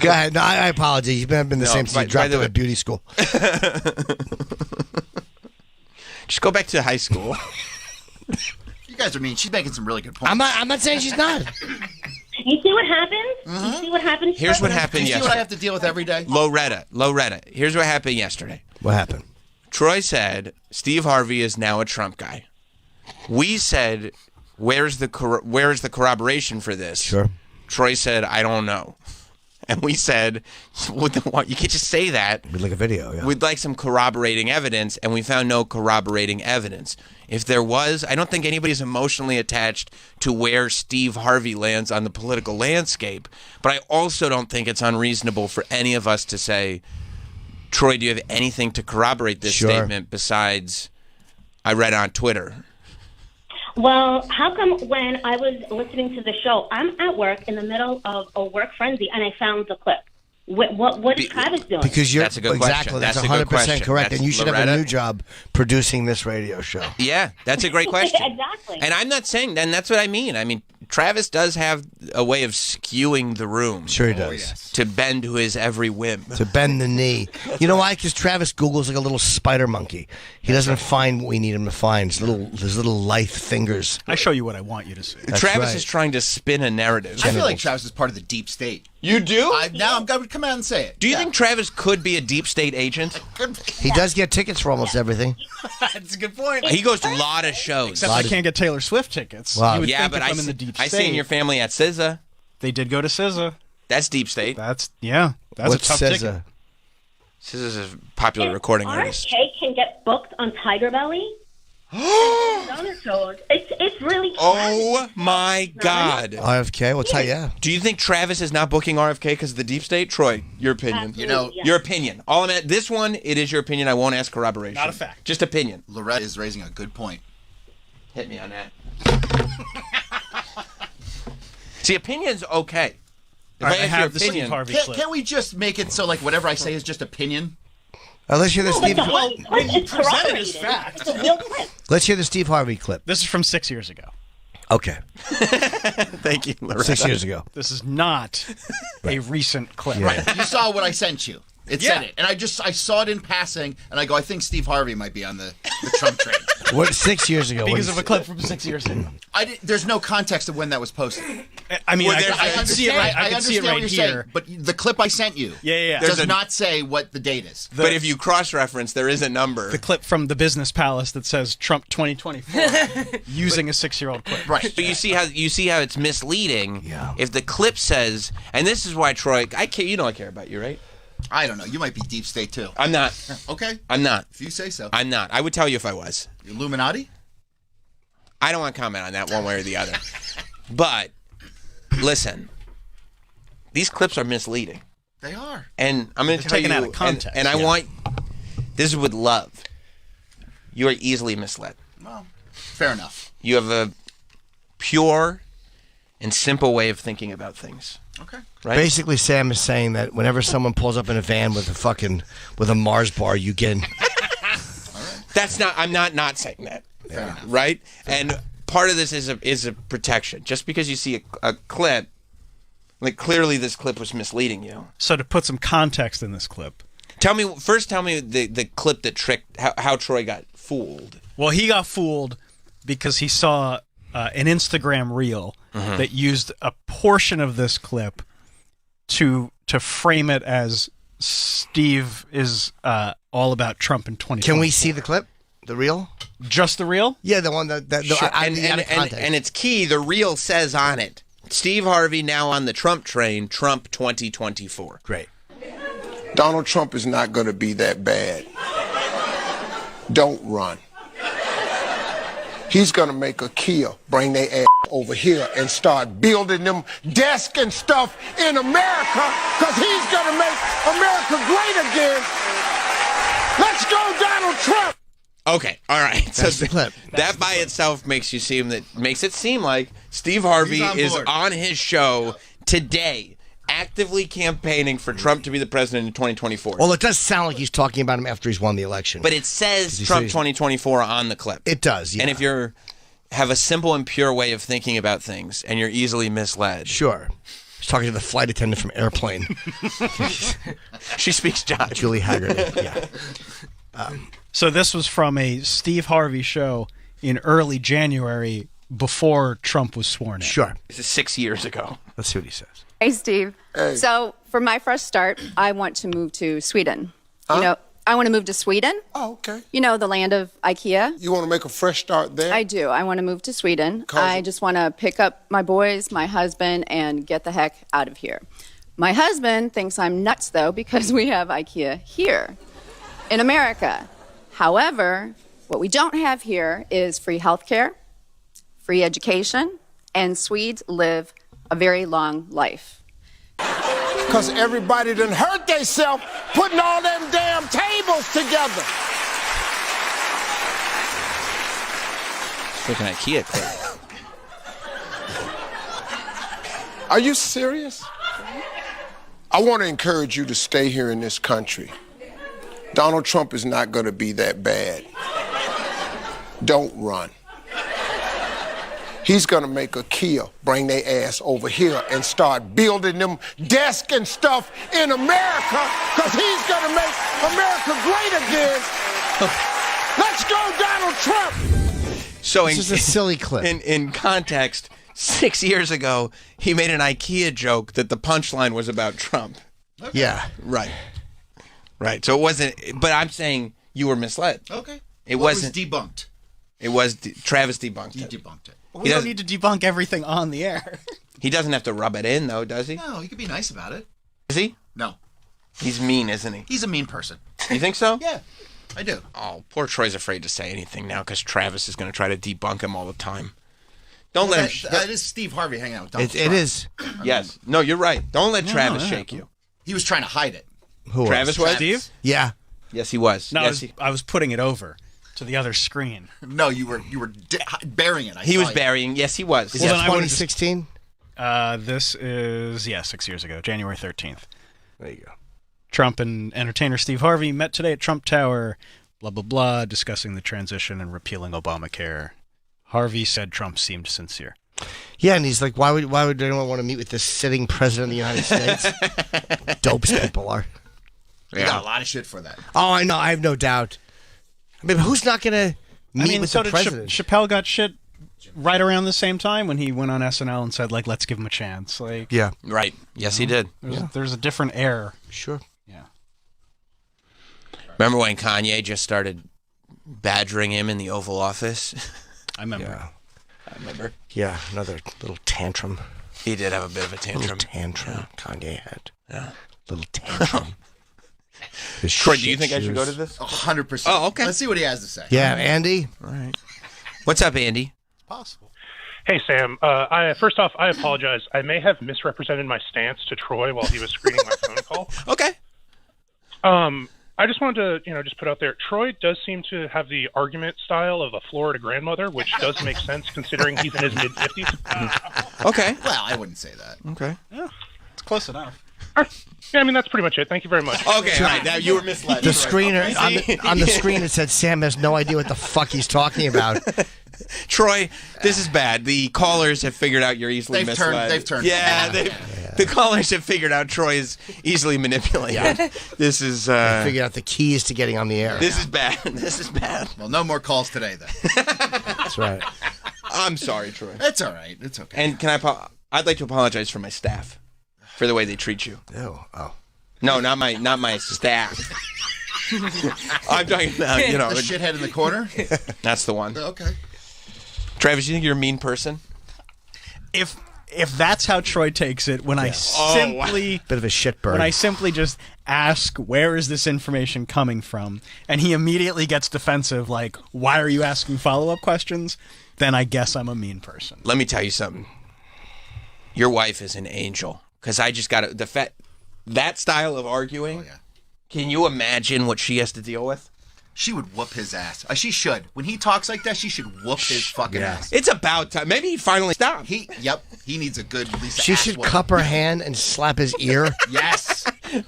Go ahead. No, I apologize. You've been the same since you dropped out of beauty school. Just go back to high school. You guys are mean. She's making some really good points. I'm not saying she's not. You see what happens? You see what happens? Here's what happened You see yesterday. what I have to deal with every day? Loretta. Here's what happened yesterday. What happened? Troy said Steve Harvey is now a Trump guy. We said, where's the corroboration for this? Sure. Troy said, I don't know. And we said, you can't just say that. We'd like a video, yeah. We'd like some corroborating evidence, and we found no corroborating evidence. If there was, I don't think anybody's emotionally attached to where Steve Harvey lands on the political landscape, but I also don't think it's unreasonable for any of us to say, Troy, do you have anything to corroborate this statement besides I read on Twitter? Well, how come when I was listening to the show, I'm at work in the middle of a work frenzy, and I found the clip? What is Travis doing? Because you're That's a good question. That's That's a good 100% question. correct, That's and you should have Loretta. a new job producing this radio show. Yeah, that's a great question. Exactly. And I'm not saying, and that's what I mean. I mean, Travis does have a way of skewing the room. Sure he does. To bend to his every whim. To bend the knee. You know why? Because Travis Google's like a little spider monkey. He doesn't find what we need him to find. His little lithe fingers. I show you what I want you to see. Travis is trying to spin a narrative. I feel like Travis is part of the deep state. You do? Now I'm going to come out and say it. Do you think Travis could be a deep state agent? He does get tickets for almost everything. That's a good point. He goes to a lot of shows. Except I can't get Taylor Swift tickets. Wow. You would Yeah, think but if I'm in the deep I state. seen your family at SZA. They did go to SZA. That's deep state. That's What's a tough ticket. SZA? SZA's a popular recording artist. RFK can get booked on Tiger Belly. It's really. Oh my God! RFK, well, tell you. Do you think Travis is not booking RFK because of the deep state? Troy, your opinion. Absolutely, yes. Your opinion. All I'm at this one, it is your opinion. I won't ask corroboration. Not a fact. Just opinion. Loretta is raising a good point. Hit me on that. See, opinion's okay. If All right, I I ask have your the Steve opinion, Harvey clip. Can't we just make it so like whatever I say is just opinion? Let's hear the Steve. It's corroborated. It's a real clip. Let's hear the Steve Harvey clip. This is from 6 years ago. Okay. Thank you, Loretta. 6 years ago. This is not a recent clip. Yeah. Right. You saw what I sent you. It Yeah. said it. And I saw it in passing, and I go, I think Steve Harvey might be on the Trump train. What? 6 years ago. Because of a clip from 6 years ago. There's no context of when that was posted. I mean, Well, I can see it right. I can see it understand what right you're here. saying, but the clip I sent you does not say what the date is. But if you cross-reference, there is a number. The clip from the Business Palace that says Trump 2024 using a 6-year-old clip. Right. But you see how it's misleading. Yeah. If the clip says, and this is why Troy, I care about you, right? I don't know. You might be deep state too. I'm not. Okay. I'm not. If you say so. I'm not. I would tell you if I was. Illuminati? I don't want to comment on that one way or the other. But listen, these clips are misleading. They are. And I'm going to They're tell you, taken out of context, and I yeah. want, this is with love. You are easily misled. Well, fair enough. You have a pure and simple way of thinking about things. Okay. Right? Basically, Sam is saying that whenever someone pulls up in a van with a Mars bar, you get. That's not. I'm not saying that. Fair enough. Right? part of this is a protection. Just because you see a clip, like clearly this clip was misleading you. So to put some context in this clip. Tell me the clip that tricked how Troy got fooled. Well, he got fooled because he saw an Instagram reel that used a portion of this clip to frame it as Steve is all about Trump in 2020. Can we see the clip? The reel? Just the reel? Yeah, the one that Sure. and it's key. The reel says on it, Steve Harvey now on the Trump train, Trump 2024. Great. Donald Trump is not going to be that bad. Don't run. He's going to make a Kia, bring their ass over here and start building them desks and stuff in America because he's going to make America great again. Let's go, Donald Trump. Okay, all right. That's so the clip. That by itself makes it seem like Steve Harvey is on his show today, actively campaigning for Trump to be the president in 2024. Well, it does sound like he's talking about him after he's won the election. But it says Trump 2024 on the clip. It does, yeah. And if you have a simple and pure way of thinking about things and you're easily misled. Sure. He's talking to the flight attendant from Airplane. She speaks Josh. Julie Haggard. Yeah. So this was from a Steve Harvey show in early January before Trump was sworn in. Sure. This is 6 years ago. Let's see what he says. Hey, Steve. Hey. So for my fresh start, I want to move to Sweden. You know, I want to move to Sweden. Oh, okay. You know, the land of IKEA. You want to make a fresh start there? I do. I want to move to Sweden. I just want to pick up my boys, my husband, and get the heck out of here. My husband thinks I'm nuts, though, because we have IKEA here in America. However, what we don't have here is free healthcare, free education, and Swedes live a very long life. Because everybody done hurt themselves putting all them damn tables together. It's like an IKEA clip. Are you serious? I want to encourage you to stay here in this country. Donald Trump is not going to be that bad. Don't run. He's going to make a Kia, bring their ass over here and start building them desks and stuff in America because he's going to make America great again. Let's go, Donald Trump. So this is a silly clip. In context, 6 years ago, he made an IKEA joke that the punchline was about Trump. Yeah. Right. Right. So it wasn't, but I'm saying you were misled. Okay. It What wasn't was debunked. It was Travis debunked it. He debunked it. Well, we don't need to debunk everything on the air. He doesn't have to rub it in, though, does he? No, he could be nice about it. Is he? No. He's mean, isn't he? He's a mean person. You think so? Yeah, I do. Oh, poor Troy's afraid to say anything now because Travis is going to try to debunk him all the time. Don't let him. That is Steve Harvey hanging out with Donald Trump. It is. Yes. No, you're right. Don't let Travis shake you. He was trying to hide it. Who Travis was? Steve? Yeah. Yes, he was. No, yes, I was putting it over to the other screen. No, you were burying it. He was burying. Yes, he was. Is that 2016? This is 6 years ago, January 13th. There you go. Trump and entertainer Steve Harvey met today at Trump Tower, blah, blah, blah, discussing the transition and repealing Obamacare. Harvey said Trump seemed sincere. Yeah, and he's like, why would anyone want to meet with this sitting president of the United States? Dopes people are. He got a lot of shit for that. Oh, I know. I have no doubt. I mean, who's not going to meet with the president? Chappelle got shit right around the same time when he went on SNL and said, like, let's give him a chance. Like, yeah. Right. Yes, he did. There's a different air. Sure. Yeah. Remember when Kanye just started badgering him in the Oval Office? I remember. Yeah. I remember. Yeah, another little tantrum. He did have a bit of a tantrum. Little tantrum Kanye had. Yeah. Little tantrum. Troy, do you think I should go to this? 100%. Oh, okay. Let's see what he has to say. Yeah, Andy. All right. What's up, Andy? It's possible. Hey, Sam. First off, I apologize. I may have misrepresented my stance to Troy while he was screening my phone call. Okay. I just wanted to, just put out there, Troy does seem to have the argument style of a Florida grandmother, which does make sense considering he's in his mid-50s. Okay. Well, I wouldn't say that. Okay. Yeah, it's close enough. Yeah, I mean, that's pretty much it. Thank you very much. Okay, right. Now you were misled. The screener on the screen it said Sam has no idea what the fuck he's talking about. Troy, this is bad. The callers have figured out you're easily misled. They've turned. Yeah, the callers have figured out Troy is easily manipulated. Yeah. This is... figured out the keys to getting on the air. This is bad. This is bad. Well, no more calls today, then. That's right. I'm sorry, Troy. It's all right. It's okay. And I'd like to apologize for my staff for the way they treat you. Oh. No, not my staff. I'm talking about, the shithead in the corner? That's the one. Okay. Travis, you think you're a mean person? If that's how Troy takes it, when I simply bit of a shitbird. When I simply just ask, where is this information coming from, and he immediately gets defensive, like, why are you asking follow-up questions? Then I guess I'm a mean person. Let me tell you something. Your wife is an angel, because I just got that style of arguing. yeah. Can you imagine what she has to deal with? She would whoop his ass. She should. When he talks like that, she should whoop his fucking ass. It's about time. Maybe he'd finally stop. He needs a good Lisa. She should cup her hand and slap his ear. Yes.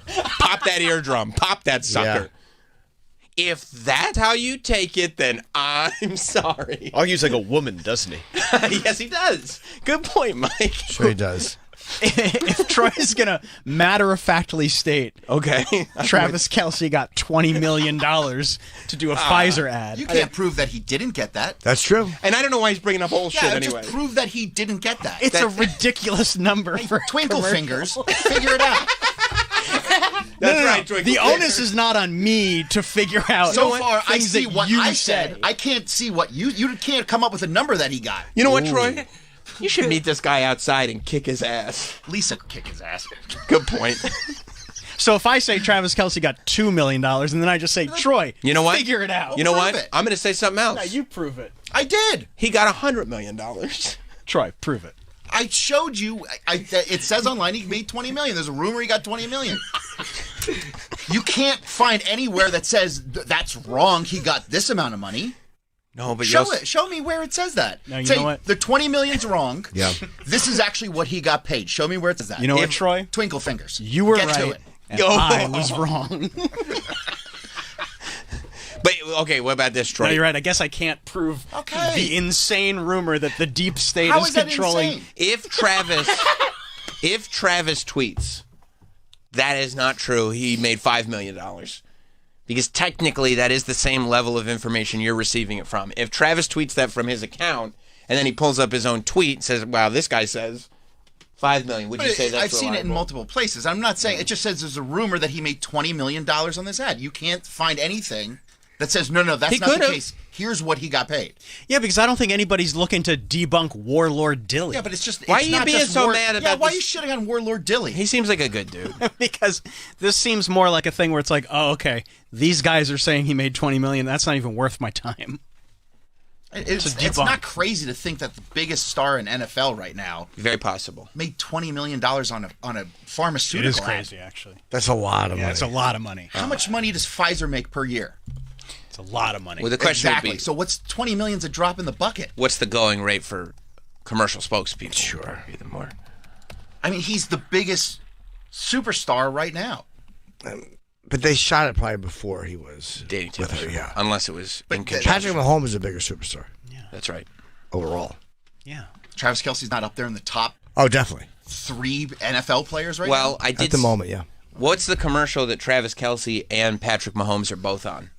Pop that eardrum. Pop that sucker. Yeah. If that's how you take it, then I'm sorry. Argues like a woman, doesn't he? Yes, he does. Good point, Mike. Sure he does. If Troy's gonna matter-of-factly state, okay, Travis Kelce got $20 million to do a Pfizer ad. You can't prove that he didn't get that. That's true. And I don't know why he's bringing up old shit anyway. Just prove that he didn't get that. It's a ridiculous number for Twinkle fingers. Figure it out. That's right, Twinkle The onus is not on me to figure out. So far, I things see that what you I say. said. I can't see what you can't come up with a number that he got. You know what, Troy? You should meet this guy outside and kick his ass. Lisa could kick his ass. Good point. So if I say Travis Kelce got $2 million, and then I just say, Troy, you know what? Figure it out. You know what? It. I'm going to say something else. No, you prove it. I did. He got $100 million. Troy, prove it. I showed you. It says online he made $20 million. There's a rumor he got $20 million. You can't find anywhere that says that's wrong. He got this amount of money. No, but show me where it says that. No, you Say, know what? The $20 million's wrong. Yeah. This is actually what he got paid. Show me where it says that. You know what, Troy? Twinkle fingers. You were Get right. to it. And I was wrong. But okay, what about this, Troy? No, you're right. I guess I can't prove the insane rumor that the deep state How is is that controlling. insane? If Travis tweets, that is not true. He made $5 million. Because technically that is the same level of information you're receiving it from. If Travis tweets that from his account, and then he pulls up his own tweet and says, wow, this guy says $5 million, would you say that's I've seen it in reliable? multiple places. I'm not saying, it just says there's a rumor that he made $20 million on this ad. You can't find anything that says, no, that's not the case. Here's what he got paid. Yeah, because I don't think anybody's looking to debunk Warlord Dilly. Yeah, but it's just... Why it's are you not being just so mad about why are this? you shitting on Warlord Dilly? He seems like a good dude. Because this seems more like a thing where it's like, oh, okay, these guys are saying he made $20 million. That's not even worth my time. It's not crazy to think that the biggest star in NFL right now Very possible. made $20 million on a pharmaceutical It is ad. crazy, actually. That's a lot of money. It's a lot of money. How much money does Pfizer make per year? It's a lot of money. Well, the question Exactly. would be, So what's $20 million's a drop in the bucket? what's the going rate for commercial spokespeople? Sure. Be the more. I mean, he's the biggest superstar right now. But they shot it probably before he was dating with her. Yeah. Unless it was in Patrick conjunction. Mahomes is a bigger superstar. That's right. Overall. Yeah. Travis Kelce's not up there in the top Oh, definitely. 3 NFL players right Well, now? I did At the moment, yeah. What's the commercial that Travis Kelce and Patrick Mahomes are both on?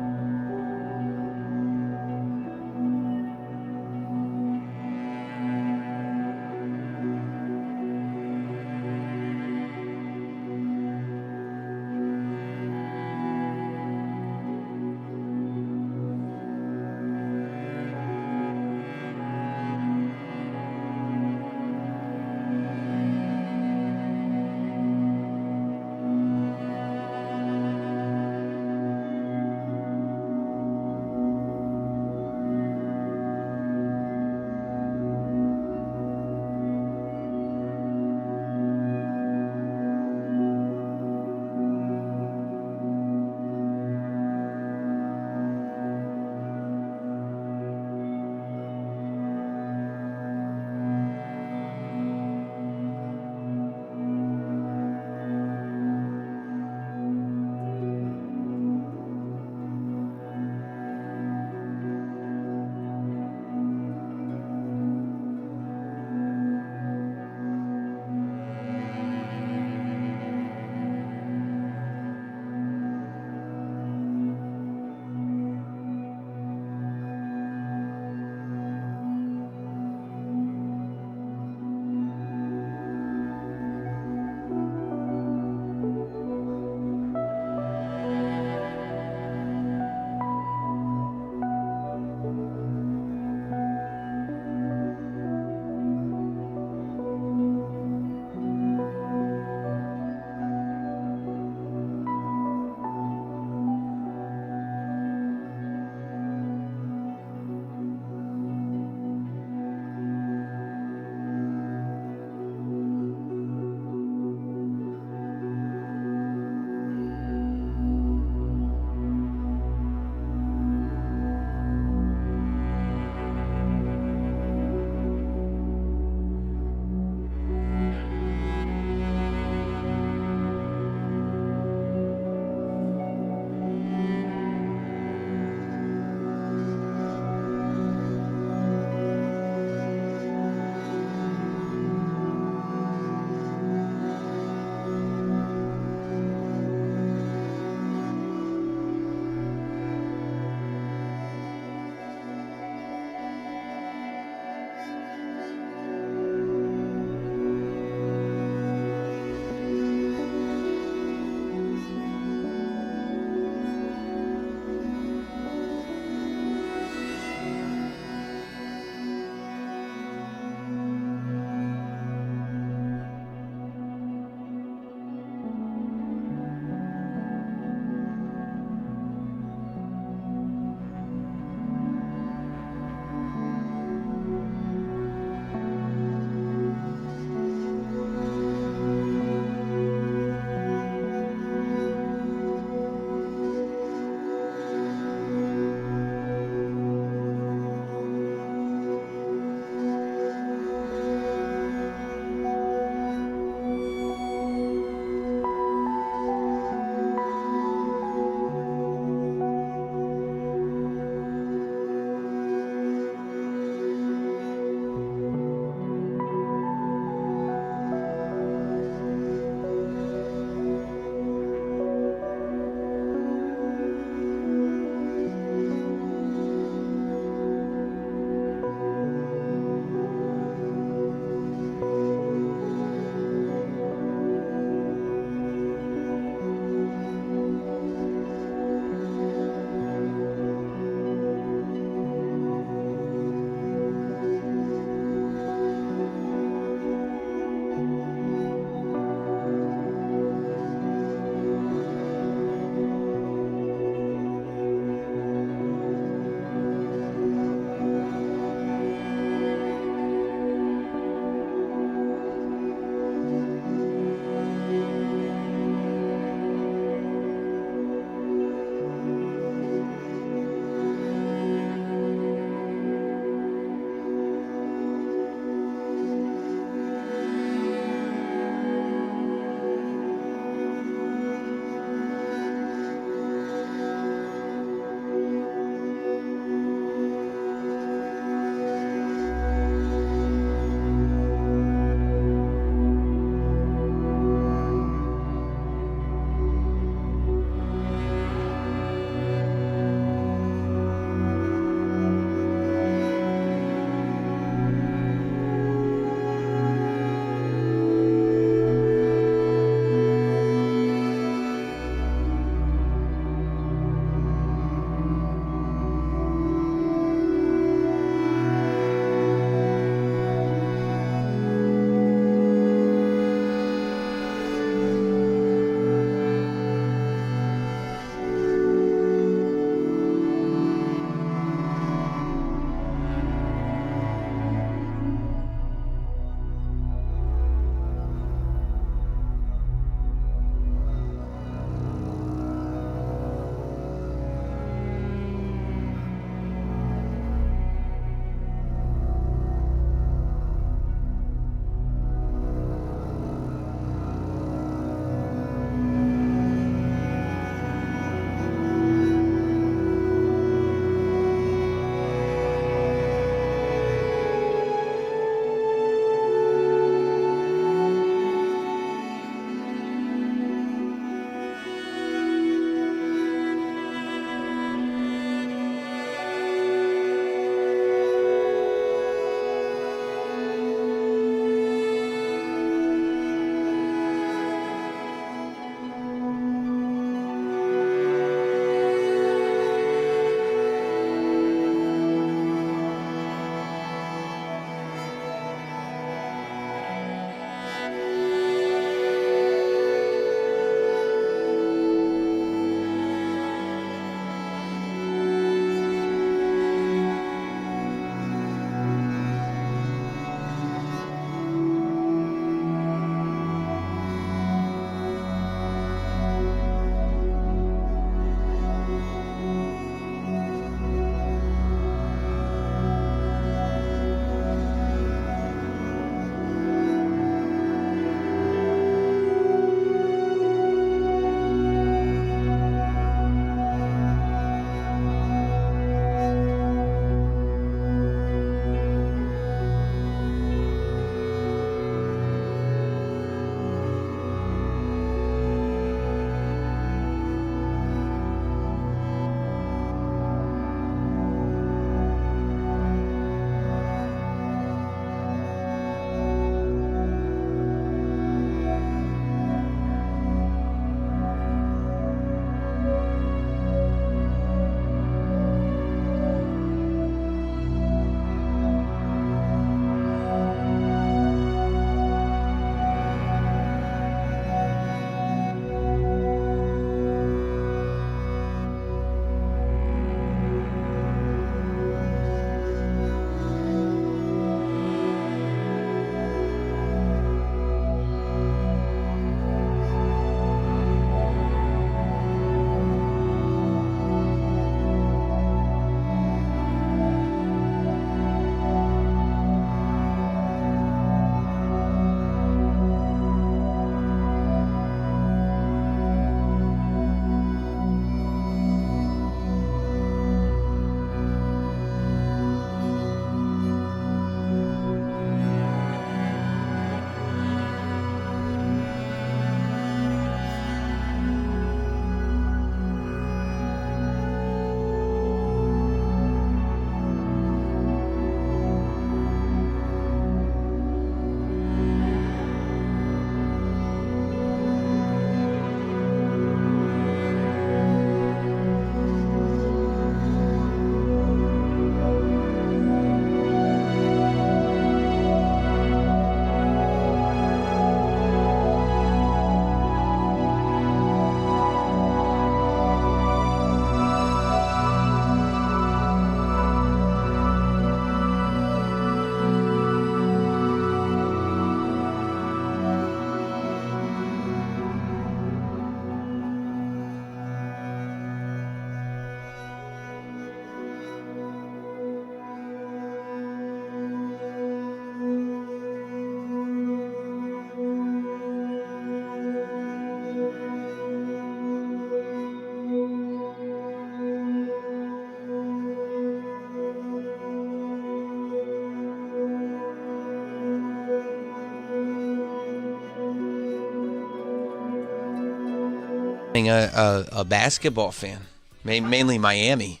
Being a basketball fan, mainly Miami.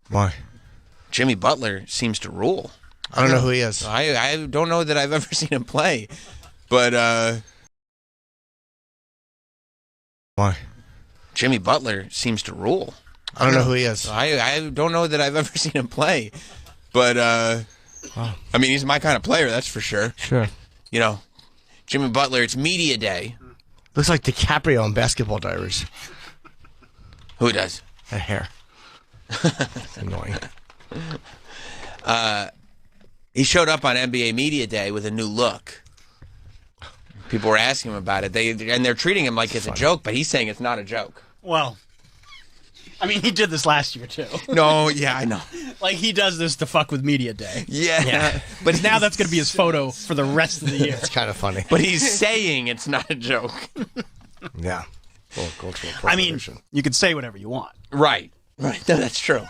Why? Jimmy Butler seems to rule. I don't know who he is. I don't know that I've ever seen him play, but why? Jimmy Butler seems to rule. I don't know who he is. I don't know that I've ever seen him play, but I mean, he's my kind of player, that's for sure. Sure. You know, Jimmy Butler. It's media day. Looks like DiCaprio in Basketball Diaries. Who does? That hair. It's annoying. He showed up on NBA Media Day with a new look. People were asking him about it. They're treating him like it's a joke, but he's saying it's not a joke. Well, I mean, he did this last year too. No, yeah, I know. Like he does this to fuck with Media Day. Yeah. But now that's going to be his photo for the rest of the year. It's kind of funny. But he's saying it's not a joke. Yeah. Well, cultural I mean, appropriation. you can say whatever you want. Right. Right. No, that's true.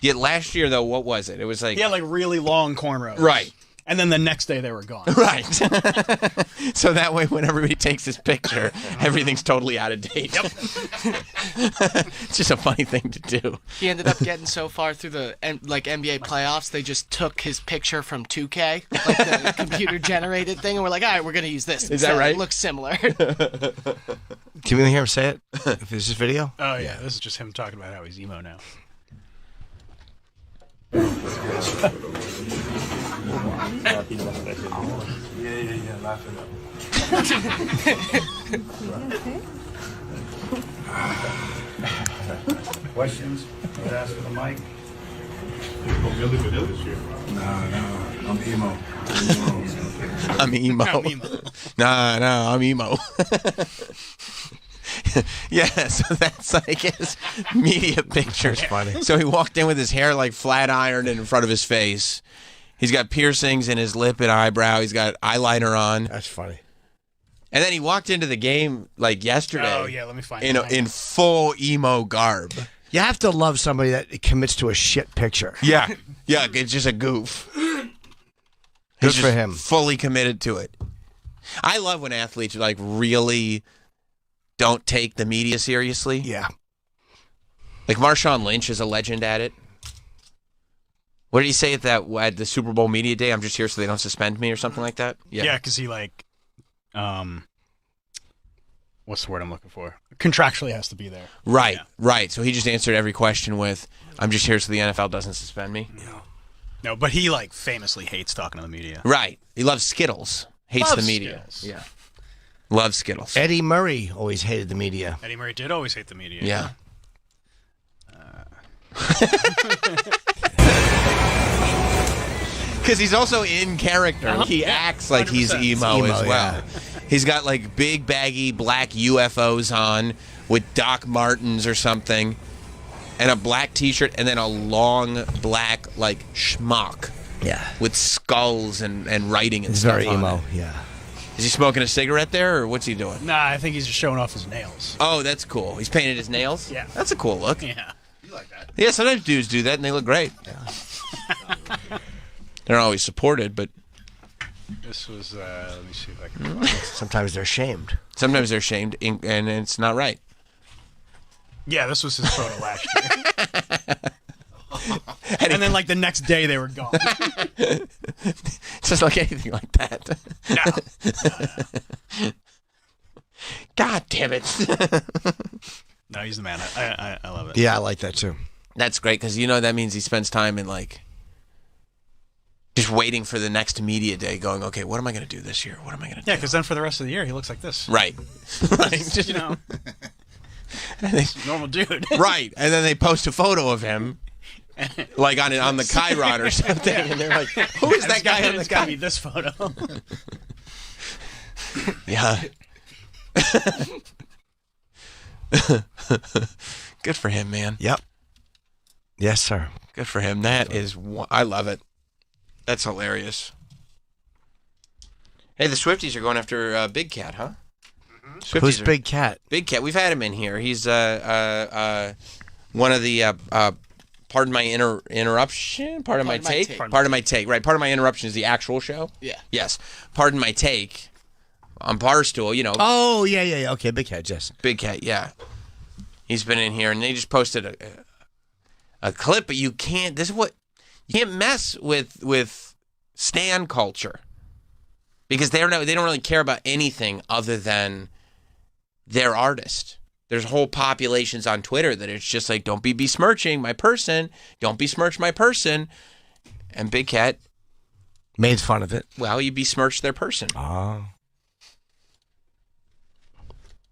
Yeah, last year, though, what was it? It was like... He had like really long cornrows. Right. And then the next day they were gone. Right. So that way, when everybody takes his picture, everything's totally out of date. Yep. It's just a funny thing to do. He ended up getting so far through the NBA playoffs, they just took his picture from 2K, like the computer-generated thing, and we're like, all right, we're going to use this. Is that right? It looks similar. Can we hear him say it? If this is video? Oh, yeah. This is just him talking about how he's emo now. Laughing up. Questions? Let's ask for the mic. Billy Vanilla this year. No, I'm emo. I'm emo. No, I'm emo. Yeah, so that's like his media picture. Funny. So he walked in with his hair like flat ironed in front of his face. He's got piercings in his lip and eyebrow. He's got eyeliner on. That's funny. And then he walked into the game like yesterday. Oh, yeah, let me find in full emo garb. You have to love somebody that commits to a shit picture. Yeah. Yeah, it's just a goof. Good for him. Fully committed to it. I love when athletes like really don't take the media seriously. Yeah. Like Marshawn Lynch is a legend at it. What did he say at the Super Bowl media day? I'm just here so they don't suspend me or something like that? Yeah, because he like, what's the word I'm looking for? Contractually has to be there. Right, right. So he just answered every question with, I'm just here so the NFL doesn't suspend me. No, but he like famously hates talking to the media. Right. He loves Skittles. Hates the media. Skittles. Yeah. Loves Skittles. Eddie Murray always hated the media. Eddie Murray did always hate the media. Yeah. Because he's also in character. He acts like he's emo as well. Yeah. He's got like big baggy black UFOs on with Doc Martens or something, and a black T-shirt, and then a long black like schmuck. Yeah. With skulls and writing and He's stuff very on emo. it. Yeah. Is he smoking a cigarette there, or what's he doing? Nah, I think he's just showing off his nails. Oh, that's cool. He's painted his nails? Yeah. That's a cool look. Yeah. You like that? Yeah, sometimes dudes do that, and they look great. Yeah. They're not always supported, but... This was, let me see if I can find it. Sometimes they're shamed. Sometimes they're shamed, and it's not right. Yeah, this was his photo last year. And then, like, the next day, they were gone. It's just like anything like that. No. God damn it. No, he's the man. I love it. Yeah, I like that, too. That's great, because you know that means he spends time in, like, just waiting for the next media day, going, okay, what am I going to do this year? What am I going to do? Yeah, because then for the rest of the year, he looks like this. Right. Right. Just, you know. Normal dude. Right. And then they post a photo of him, like on the Chiron or something, and they're like, who is that guy on the It's got to be this photo. Yeah. Good for him, man. Yep. Yes, sir. Good for him. That is, I love it. That's hilarious. Hey, the Swifties are going after Big Cat, huh? Mm-hmm. Who's Big Cat? Big Cat. We've had him in here. He's one of the pardon my interruption. Pardon my take. Pardon my take. Right. Pardon my interruption is the actual show. Yeah. Yes. Pardon my take. on Barstool, you know. Oh, yeah. Okay, Big Cat, yes. Big Cat, yeah. He's been in here, and they just posted a clip, but you can't, this is what, you can't mess with stan culture. Because they don't really care about anything other than their artist. There's whole populations on Twitter that it's just like, don't be besmirching my person. Don't besmirch my person. And Big Cat made fun of it. Well, you besmirched their person. Oh.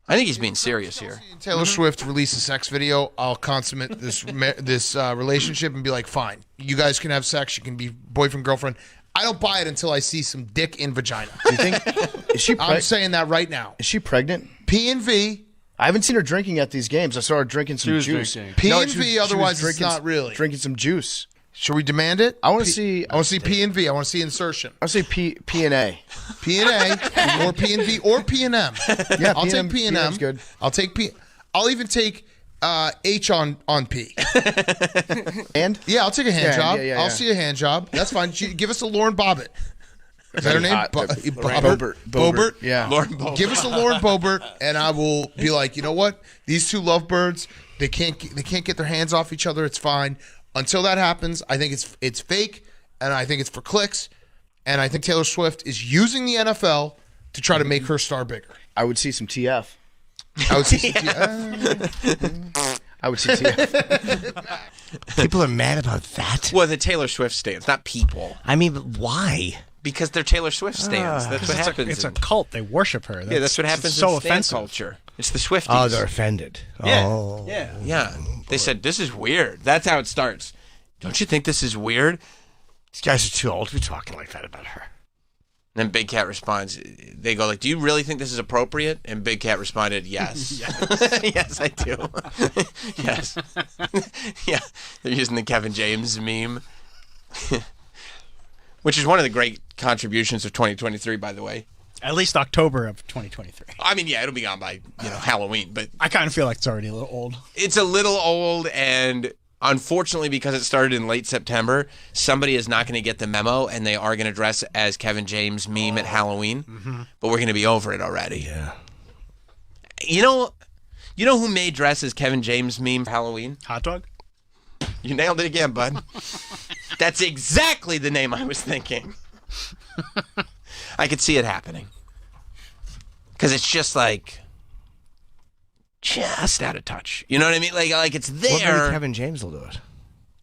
I think he's being serious here. Taylor Swift released a sex video. I'll consummate this relationship and be like, fine, you guys can have sex. You can be boyfriend, girlfriend. I don't buy it until I see some dick in vagina. Do you think? Is she? I'm saying that right now. Is she pregnant? P&V. I haven't seen her drinking at these games. I saw her drinking some juice. P&V. Otherwise, it's not really drinking some juice. Should we demand it? I want to see. I want to see P&V. I want to see insertion. I want to see P&A. P&A or P&V or P&M. Yeah, I'll take P&M. P&M's good. I'll take P. I'll even take H on P. And? Yeah, I'll take a hand job. Yeah. I'll see a hand job. That's fine. Give us a Lauren Bobbitt. Is that her name? Bobert. Yeah. Lauren Bobert. Give us a Lauren Bobert, and I will be like, you know what? These two lovebirds, they can't get their hands off each other. It's fine. Until that happens, I think it's fake, and I think it's for clicks, and I think Taylor Swift is using the NFL to try to make her star bigger. I would see some TF. I would see some TF. I would see TF. People are mad about that. Well, the Taylor Swift stands, not people. I mean, why? Because they're Taylor Swift stands. That's what happens. It's a cult. They worship her. That's what happens so in stan offensive. culture. It's the Swifties. Oh, they're offended. Yeah. Oh. Yeah. They said, this is weird. That's how it starts. Don't you think this is weird? These guys are too old to be talking like that about her. And then Big Cat responds, they go like, do you really think this is appropriate? And Big Cat responded, yes. Yes, I do. Yes. Yeah. They're using the Kevin James meme. Which is one of the great contributions of 2023, by the way. At least October of 2023. I mean, yeah, it'll be gone by Halloween, but I kind of feel like it's already a little old. It's a little old, and unfortunately, because it started in late September, somebody is not going to get the memo, and they are going to dress as Kevin James meme at Halloween. Mm-hmm. But we're going to be over it already. Yeah. You know who may dress as Kevin James meme for Halloween? Hot dog? You nailed it again, bud. That's exactly the name I was thinking. I could see it happening. Because it's just like, just out of touch. You know what I mean? Like it's there. Well, maybe Kevin James will do it.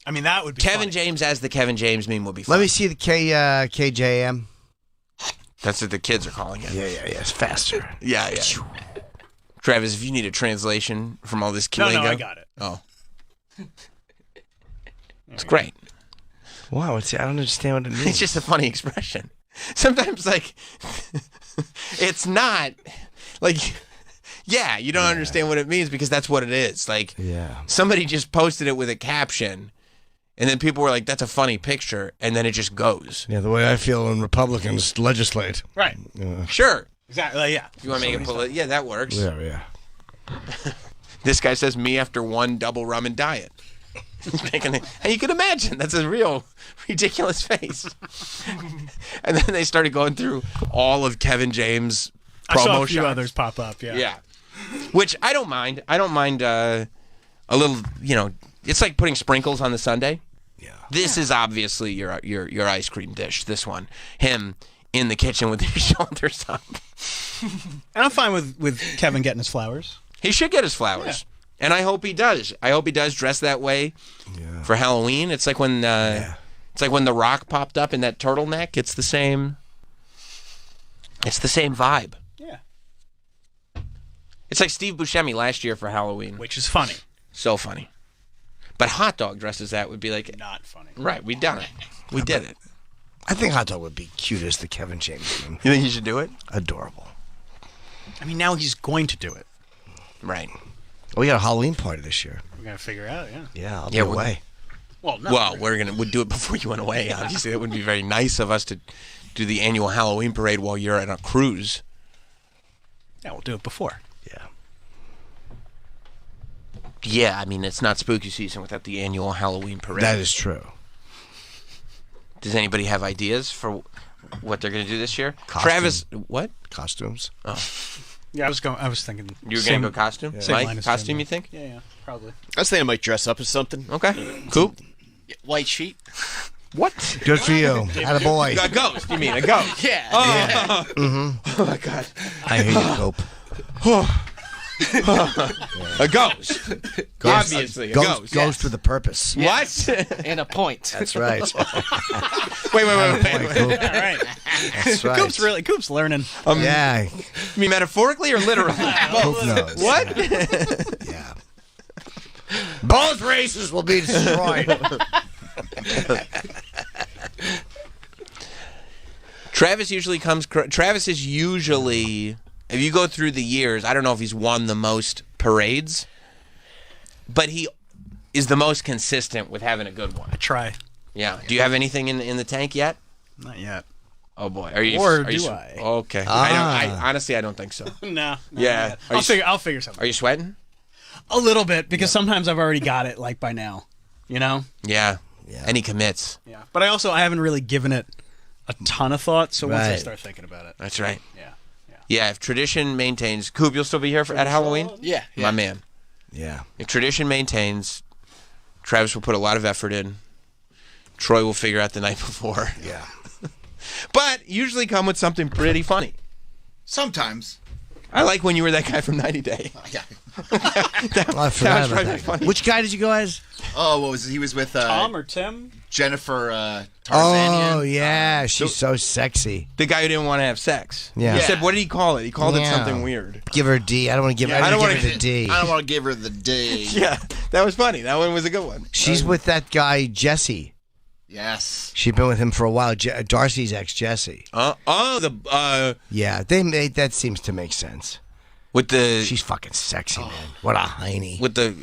I mean, that would be Kevin funny. James as the Kevin James meme would be fun. Let me see the KJM. That's what the kids are calling it. Yeah. It's faster. Yeah. Travis, if you need a translation from all this lingo. No, I got it. Oh. It's great. Wow, I don't understand what it means. It's just a funny expression. Sometimes, it's not, you don't understand what it means because that's what it is. Somebody just posted it with a caption, and then people were like, that's a funny picture, and then it just goes. Yeah, the way I feel when Republicans legislate. Right. Sure. Exactly, yeah. If you want to make it yeah, that works. Yeah. This guy says, me after one double ramen diet. And you can imagine that's a real ridiculous face. And then they started going through all of Kevin James promo I saw a few shots. others pop up. Yeah. Which I don't mind. I don't mind a little. It's like putting sprinkles on the sundae. Yeah. This is obviously your ice cream dish. This one, him in the kitchen with his shoulders up. And I'm fine with Kevin getting his flowers. He should get his flowers. Yeah. And I hope he does. I hope he does dress that way for Halloween. It's like when The Rock popped up in that turtleneck. It's the same. It's the same vibe. Yeah. It's like Steve Buscemi last year for Halloween, which is funny. So funny. But Hot Dog dressed as that would be like not funny. Right, we done it. We did it. I think Hot Dog would be cute as the Kevin James meme. You think he should do it? Adorable. I mean, now he's going to do it. Right. We got a Halloween party this year. We're gonna figure it out. Yeah, I'll be away. We'd do it before you went away. Obviously, that wouldn't be very nice of us to do the annual Halloween parade while you're on a cruise. Yeah, we'll do it before. Yeah, I mean, it's not spooky season without the annual Halloween parade. That is true. Does anybody have ideas for what they're going to do this year. Costume. Travis, what? Costumes. Oh. Yeah, I was thinking. You were going to go costume? Same line Mike, as costume, Jim. you think? Yeah, probably. I was thinking I might dress up as something. Okay, cool. White sheet. What? Good for you. Attaboy. A ghost, you mean, a ghost? Yeah. Oh, Yeah. Oh, my God. I hate you, Cope. A ghost. Obviously, a ghost. Ghost with a purpose. What? And a point. That's right. Wait. All right. That's right. Coop's learning. Yeah. You mean metaphorically or literally? Coop knows. What? Yeah. Both races will be destroyed. Travis is usually, if you go through the years, I don't know if he's won the most parades, but he is the most consistent with having a good one. I try. Yeah. Do you have anything in the tank yet? Not yet. Oh boy. Are you? Or are you, do I? Okay. Ah. Honestly, I don't think so. No. Yeah. I'll figure something. Are you sweating? A little bit, because sometimes I've already got it, like, by now. You know? Yeah. And he commits. Yeah. But I haven't really given it a ton of thought, so once I Right. start thinking about it. That's right. Yeah. Yeah, if tradition maintains... Coop, you'll still be here at Halloween? Yeah. My man. Yeah. If tradition maintains, Travis will put a lot of effort in. Troy will figure out the night before. Yeah. But usually come with something pretty funny. Sometimes. I like when you were that guy from 90 Day. Yeah. I forgot about that. Funny. Which guy did you go as? Oh, what was it? He was with Tom or Tim? Jennifer Tarzanian. Oh, yeah. She's so sexy. The guy who didn't want to have sex. Yeah. He said, what did he call it? He called it Yeah. something weird. Give her a D. I don't want to give her. Yeah, I don't want to give give her the D. I don't want to give her the D. Yeah, that was funny. That one was a good one. She's with that guy Jesse. Yes. She's been with him for a while. Darcy's ex Jesse. Yeah, they made that. Seems to make sense. With the She's fucking sexy, man. What a hiney. with the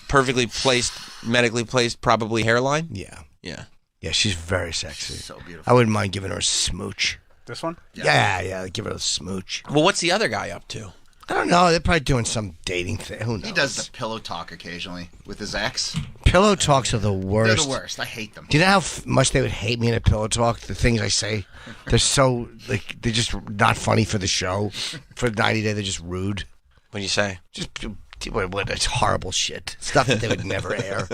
perfectly placed, medically placed, probably hairline. Yeah. Yeah. Yeah, she's very sexy. So beautiful. I wouldn't mind giving her a smooch. This one? Yeah, give her a smooch. Well, what's the other guy up to? I don't know. They're probably doing some dating thing. Who knows? He does the pillow talk occasionally with his ex. Pillow talks are the worst. They're the worst. I hate them. Do you know how much they would hate me in a pillow talk? The things I say, they're so they're just not funny for the show. For 90 Day, they're just rude. What do you say? Just it's horrible shit. Stuff that they would never air.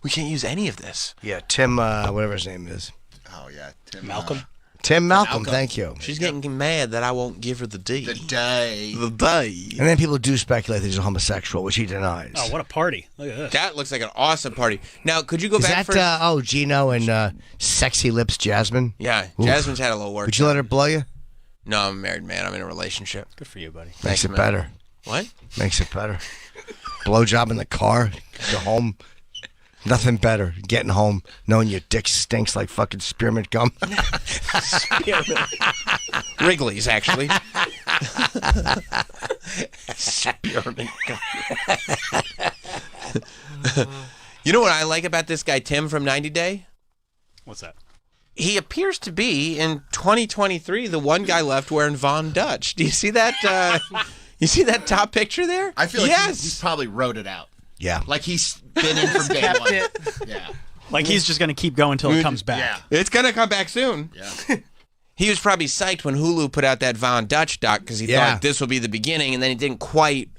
We can't use any of this. Yeah, Tim, whatever his name is. Oh yeah, Tim Malcolm. Tim Malcolm. Thank you. She's getting mad that I won't give her the D. The day. The day. And then people do speculate that he's a homosexual, which he denies. Oh, what a party. Look at this. That looks like an awesome party. Now, could you go Is back that, for... Gino and Sexy Lips Jasmine? Yeah, Oof. Jasmine's had a little work. Would you let her blow you? No, I'm a married man. I'm in a relationship. Good for you, buddy. Makes it man. better. What? Makes it better. Blowjob in the car. Go home. Nothing better. Getting home, knowing your dick stinks like fucking spearmint gum. Wrigley's, actually. Spearmint gum. You know what I like about this guy, Tim, from 90 Day? What's that? He appears to be, in 2023, the one guy left wearing Von Dutch. Do you see that? You see that top picture there? I feel like yes. he probably wrote it out. Yeah. Like he's been in from day Kept one. it. Yeah. Like he's just going to keep going until it comes back. Yeah. It's going to come back soon. Yeah. He was probably psyched when Hulu put out that Von Dutch doc because he thought this will be the beginning, and then he didn't quite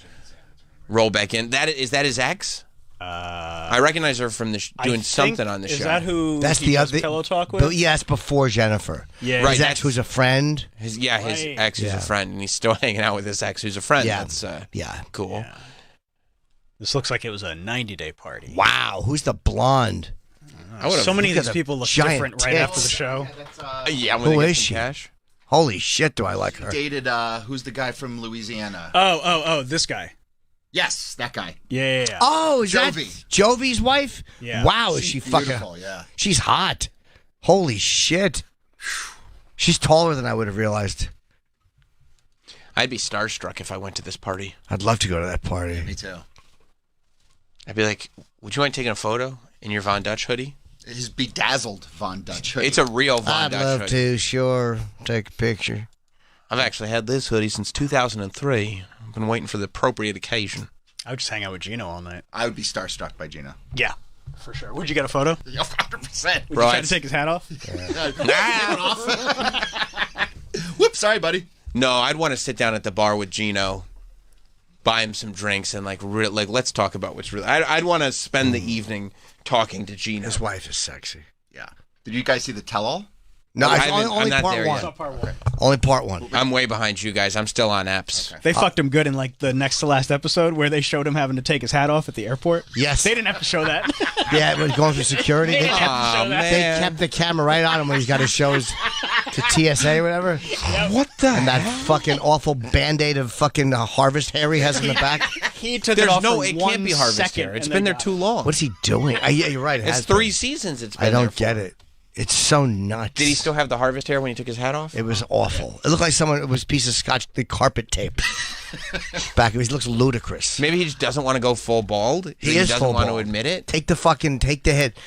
roll back in. Is that his ex? I recognize her from doing something on the show. Is that who That's he the does other pillow talk with? Yeah, it's before Jennifer. Yeah. Right, His ex that's- who's a friend. His Right. ex who's a friend, and he's still hanging out with his ex who's a friend. Yeah. That's Yeah. cool. Yeah. This looks like it was a 90-day party. Wow, who's the blonde? So many of look these at the people look giant different right after the tits. show. Yeah, I'm Who gonna get is some she? cash. Holy shit, do I like her? Dated who's the guy from Louisiana? Oh, this guy. Yes, that guy. Yeah. Oh, is Jovi. that Jovi's wife? Yeah. Wow, is she fucking... Beautiful, yeah. She's hot. Holy shit. She's taller than I would have realized. I'd be starstruck if I went to this party. I'd love to go to that party. Me too. I'd be like, would you mind taking a photo in your Von Dutch hoodie? His bedazzled Von Dutch hoodie. It's a real Von I'd Dutch love hoodie. to, sure. Take a picture. I've actually had this hoodie since 2003. I've been waiting for the appropriate occasion. I would just hang out with Gino all night. I would be starstruck by Gina. Yeah. For sure. Would you get a photo? 100%. Would you try to take his hat off? Whoops, sorry, buddy. No, I'd want to sit down at the bar with Gino, buy him some drinks, and let's talk about what's really. I'd want to spend the evening talking to Gino. His wife is sexy. Yeah. Did you guys see the tell-all? No, I'm only not part there one. yet. Only part one. I'm way behind you guys. I'm still on apps. They fucked him good in like the next to last episode where they showed him having to take his hat off at the airport. Yes. They didn't have to show that. Yeah, when going through security, they man. kept the camera right on him when he's got to show his to TSA or whatever. What the And that fucking awful Band-Aid of fucking harvest hair he has in the back. He took it off for it 1 can't be harvest second hair. It's and been then there too long. What's he doing? Yeah, you're right. It's 3 seasons it's been I don't there for. get it. It's so nuts. Did he still have the harvest hair when he took his hat off? It was awful. It looked like it was a piece of Scotch, the carpet tape. Back, he looks ludicrous. Maybe he just doesn't want to go full bald. He is doesn't full want to bald. admit it. Take the hit.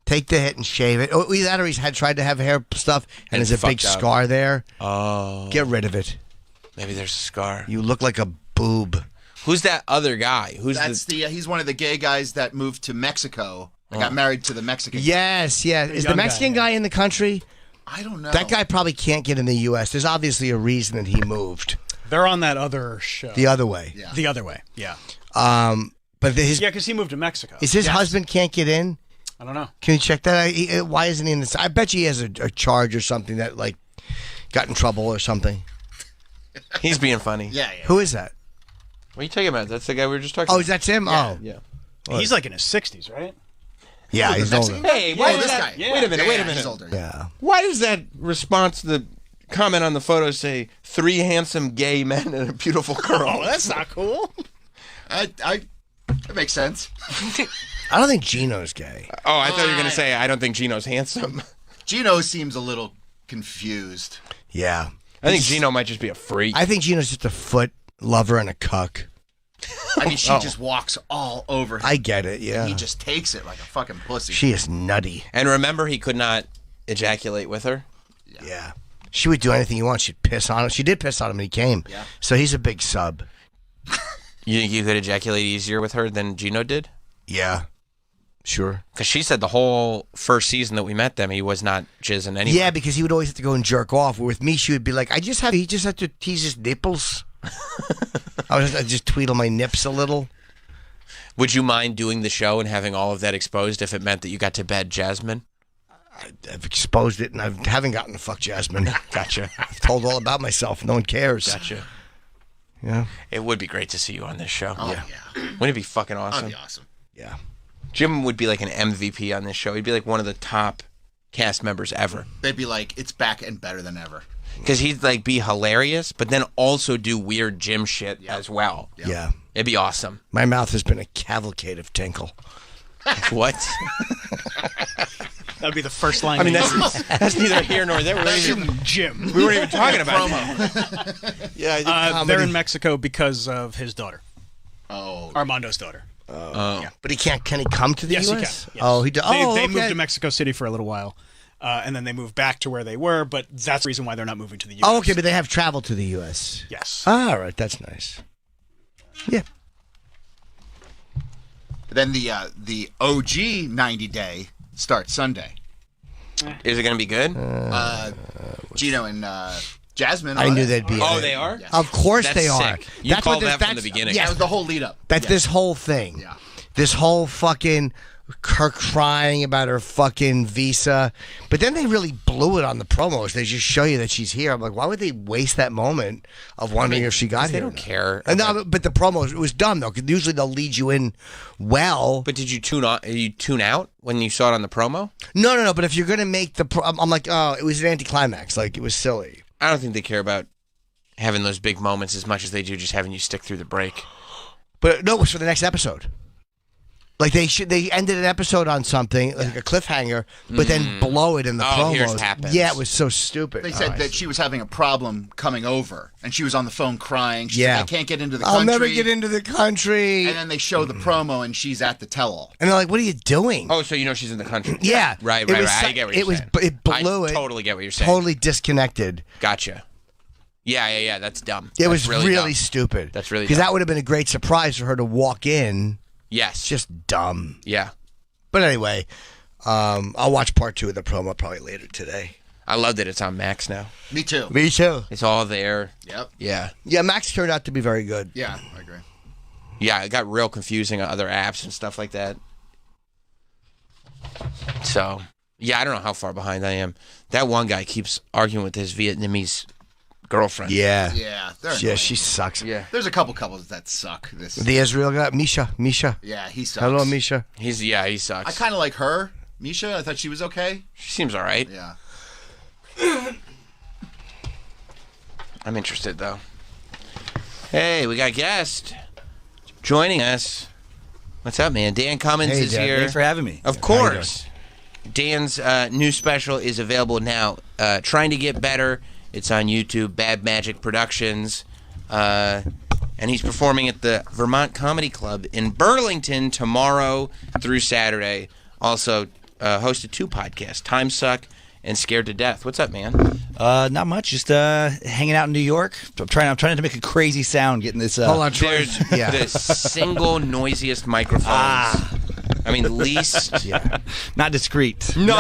Take the hit and shave it. Either that or he's tried to have hair stuff and there's a big fucked up. scar there. Oh. Get rid of it. Maybe there's a scar. You look like a boob. Who's that other guy? He's one of the gay guys that moved to Mexico. I got married to the Mexican. Yes. Is the Mexican guy in the country? I don't know. That guy probably can't get in the U.S. There's obviously a reason that he moved. They're on that other show. The Other Way. Yeah. The Other Way, yeah. But because he moved to Mexico. Is his husband can't get in? I don't know. Can you check that? Why isn't he in this? I bet you he has a charge or something that got in trouble or something. He's being funny. Yeah. Who is that? What are you talking about? That's the guy we were just talking about. Oh, that's him? Yeah. Oh. Yeah. He's like in his 60s, right? Yeah, he's older. Hey, why does this that? guy. Wait a minute. He's older. Yeah. Why does that response to the comment on the photo say 3 handsome gay men and a beautiful girl? Oh, that's not cool. That makes sense. I don't think Gino's gay. Oh, I thought you were going to say I don't think Gino's handsome. Gino seems a little confused. Yeah. I think Gino might just be a freak. I think Gino's just a foot lover and a cuck. I mean, she just walks all over him. I get it, yeah. He just takes it like a fucking pussy. She is nutty. And remember, he could not ejaculate with her? Yeah. She would do anything you want. She'd piss on him. She did piss on him when he came. Yeah. So he's a big sub. You think you could ejaculate easier with her than Gino did? Yeah. Sure. Because she said the whole first season that we met them, he was not jizzing anyway. Yeah, because he would always have to go and jerk off. Where with me, she would be like, he just had to tease his nipples. I'd just tweedle my nips a little. Would you mind doing the show and having all of that exposed if it meant that you got to bed Jasmine? I've exposed it, and I haven't gotten to fuck Jasmine. Gotcha. I've told all about myself. No one cares. Gotcha. Yeah. It would be great to see you on this show. Oh, yeah. Wouldn't it be fucking awesome? That'd be awesome. Yeah. Jim would be like an MVP on this show. He'd be like one of the top cast members ever. They'd be like, it's back and better than ever. Because he'd like be hilarious, but then also do weird Jim shit as well. Yeah. It'd be awesome. My mouth has been a cavalcade of tinkle. What? That'd be the first line. I mean, that's neither here nor there. Jim. We weren't even talking about that. Yeah, they're in Mexico because of his daughter. Oh. Armando's daughter. Yeah. But can he come to the Yes, U.S.? he can. Yes. Oh, he does. They moved to Mexico City for a little while, and then they moved back to where they were. But that's the reason why they're not moving to the U.S. Oh, okay, but they have traveled to the U.S. Yes. All right, that's nice. Yeah. Then the OG 90 day starts Sunday. Is it going to be good? Gino and Jasmine. I knew they'd be. Oh, in it. they are? Yes. Of course That's they are. sick. You called that from the beginning. Yeah, the whole lead up. That's this whole thing. Yeah. This whole fucking Kirk crying about her fucking visa. But then they really blew it on the promos. They just show you that she's here. I'm like, why would they waste that moment of wondering if she got They here? don't care. No, but the promos, it was dumb though, because usually they'll lead you in well. But did you tune out when you saw it on the promo? No. But if you're gonna make I'm like, oh, it was an anticlimax. Like it was silly. I don't think they care about having those big moments as much as they do just having you stick through the break. But no, it was for the next episode. Like they ended an episode on something like a cliffhanger, but then blow it in the promos. Here's happens. Yeah, it was so stupid. They said that she was having a problem coming over, and she was on the phone crying. She said, I can't get into the country. I'll never get into the country. And then they show the promo, and she's at the tell-all. And they're like, what are you doing? Oh, so you know she's in the country. Yeah. Right. It was I get what you're saying. It blew it. Totally get what you're saying. Totally disconnected. Gotcha. Yeah. That's dumb. It That's was really dumb. stupid. That's really Because dumb. that would have been a great surprise for her to walk in. Yes. It's just dumb. Yeah. But anyway, I'll watch part 2 of the promo probably later today. I love that it's on Max now. Me too. Me too. It's all there. Yep. Yeah. Yeah, Max turned out to be very good. Yeah, I agree. Yeah, it got real confusing on other apps and stuff like that. So, yeah, I don't know how far behind I am. That one guy keeps arguing with his Vietnamese girlfriend. Yeah. Yeah. Yeah, she sucks. Yeah. There's a couple couples that suck. The Israel guy, Misha. Yeah, he sucks. Hello, Misha. He sucks. I kind of like her, Misha. I thought she was okay. She seems all right. Yeah. I'm interested, though. Hey, we got a guest joining us. What's up, man? Dan Cummins is Dan. here. Thanks for having me. Of course. Dan's new special is available now. Trying to Get Better. It's on YouTube, Bad Magic Productions. And he's performing at the Vermont Comedy Club in Burlington tomorrow through Saturday. Also hosted 2 podcasts, Time Suck and Scared to Death. What's up, man? Not much. Just hanging out in New York. I'm trying to make a crazy sound getting this. Hold on, there's the single noisiest microphones. I mean, least. Yeah. Not discreet. No.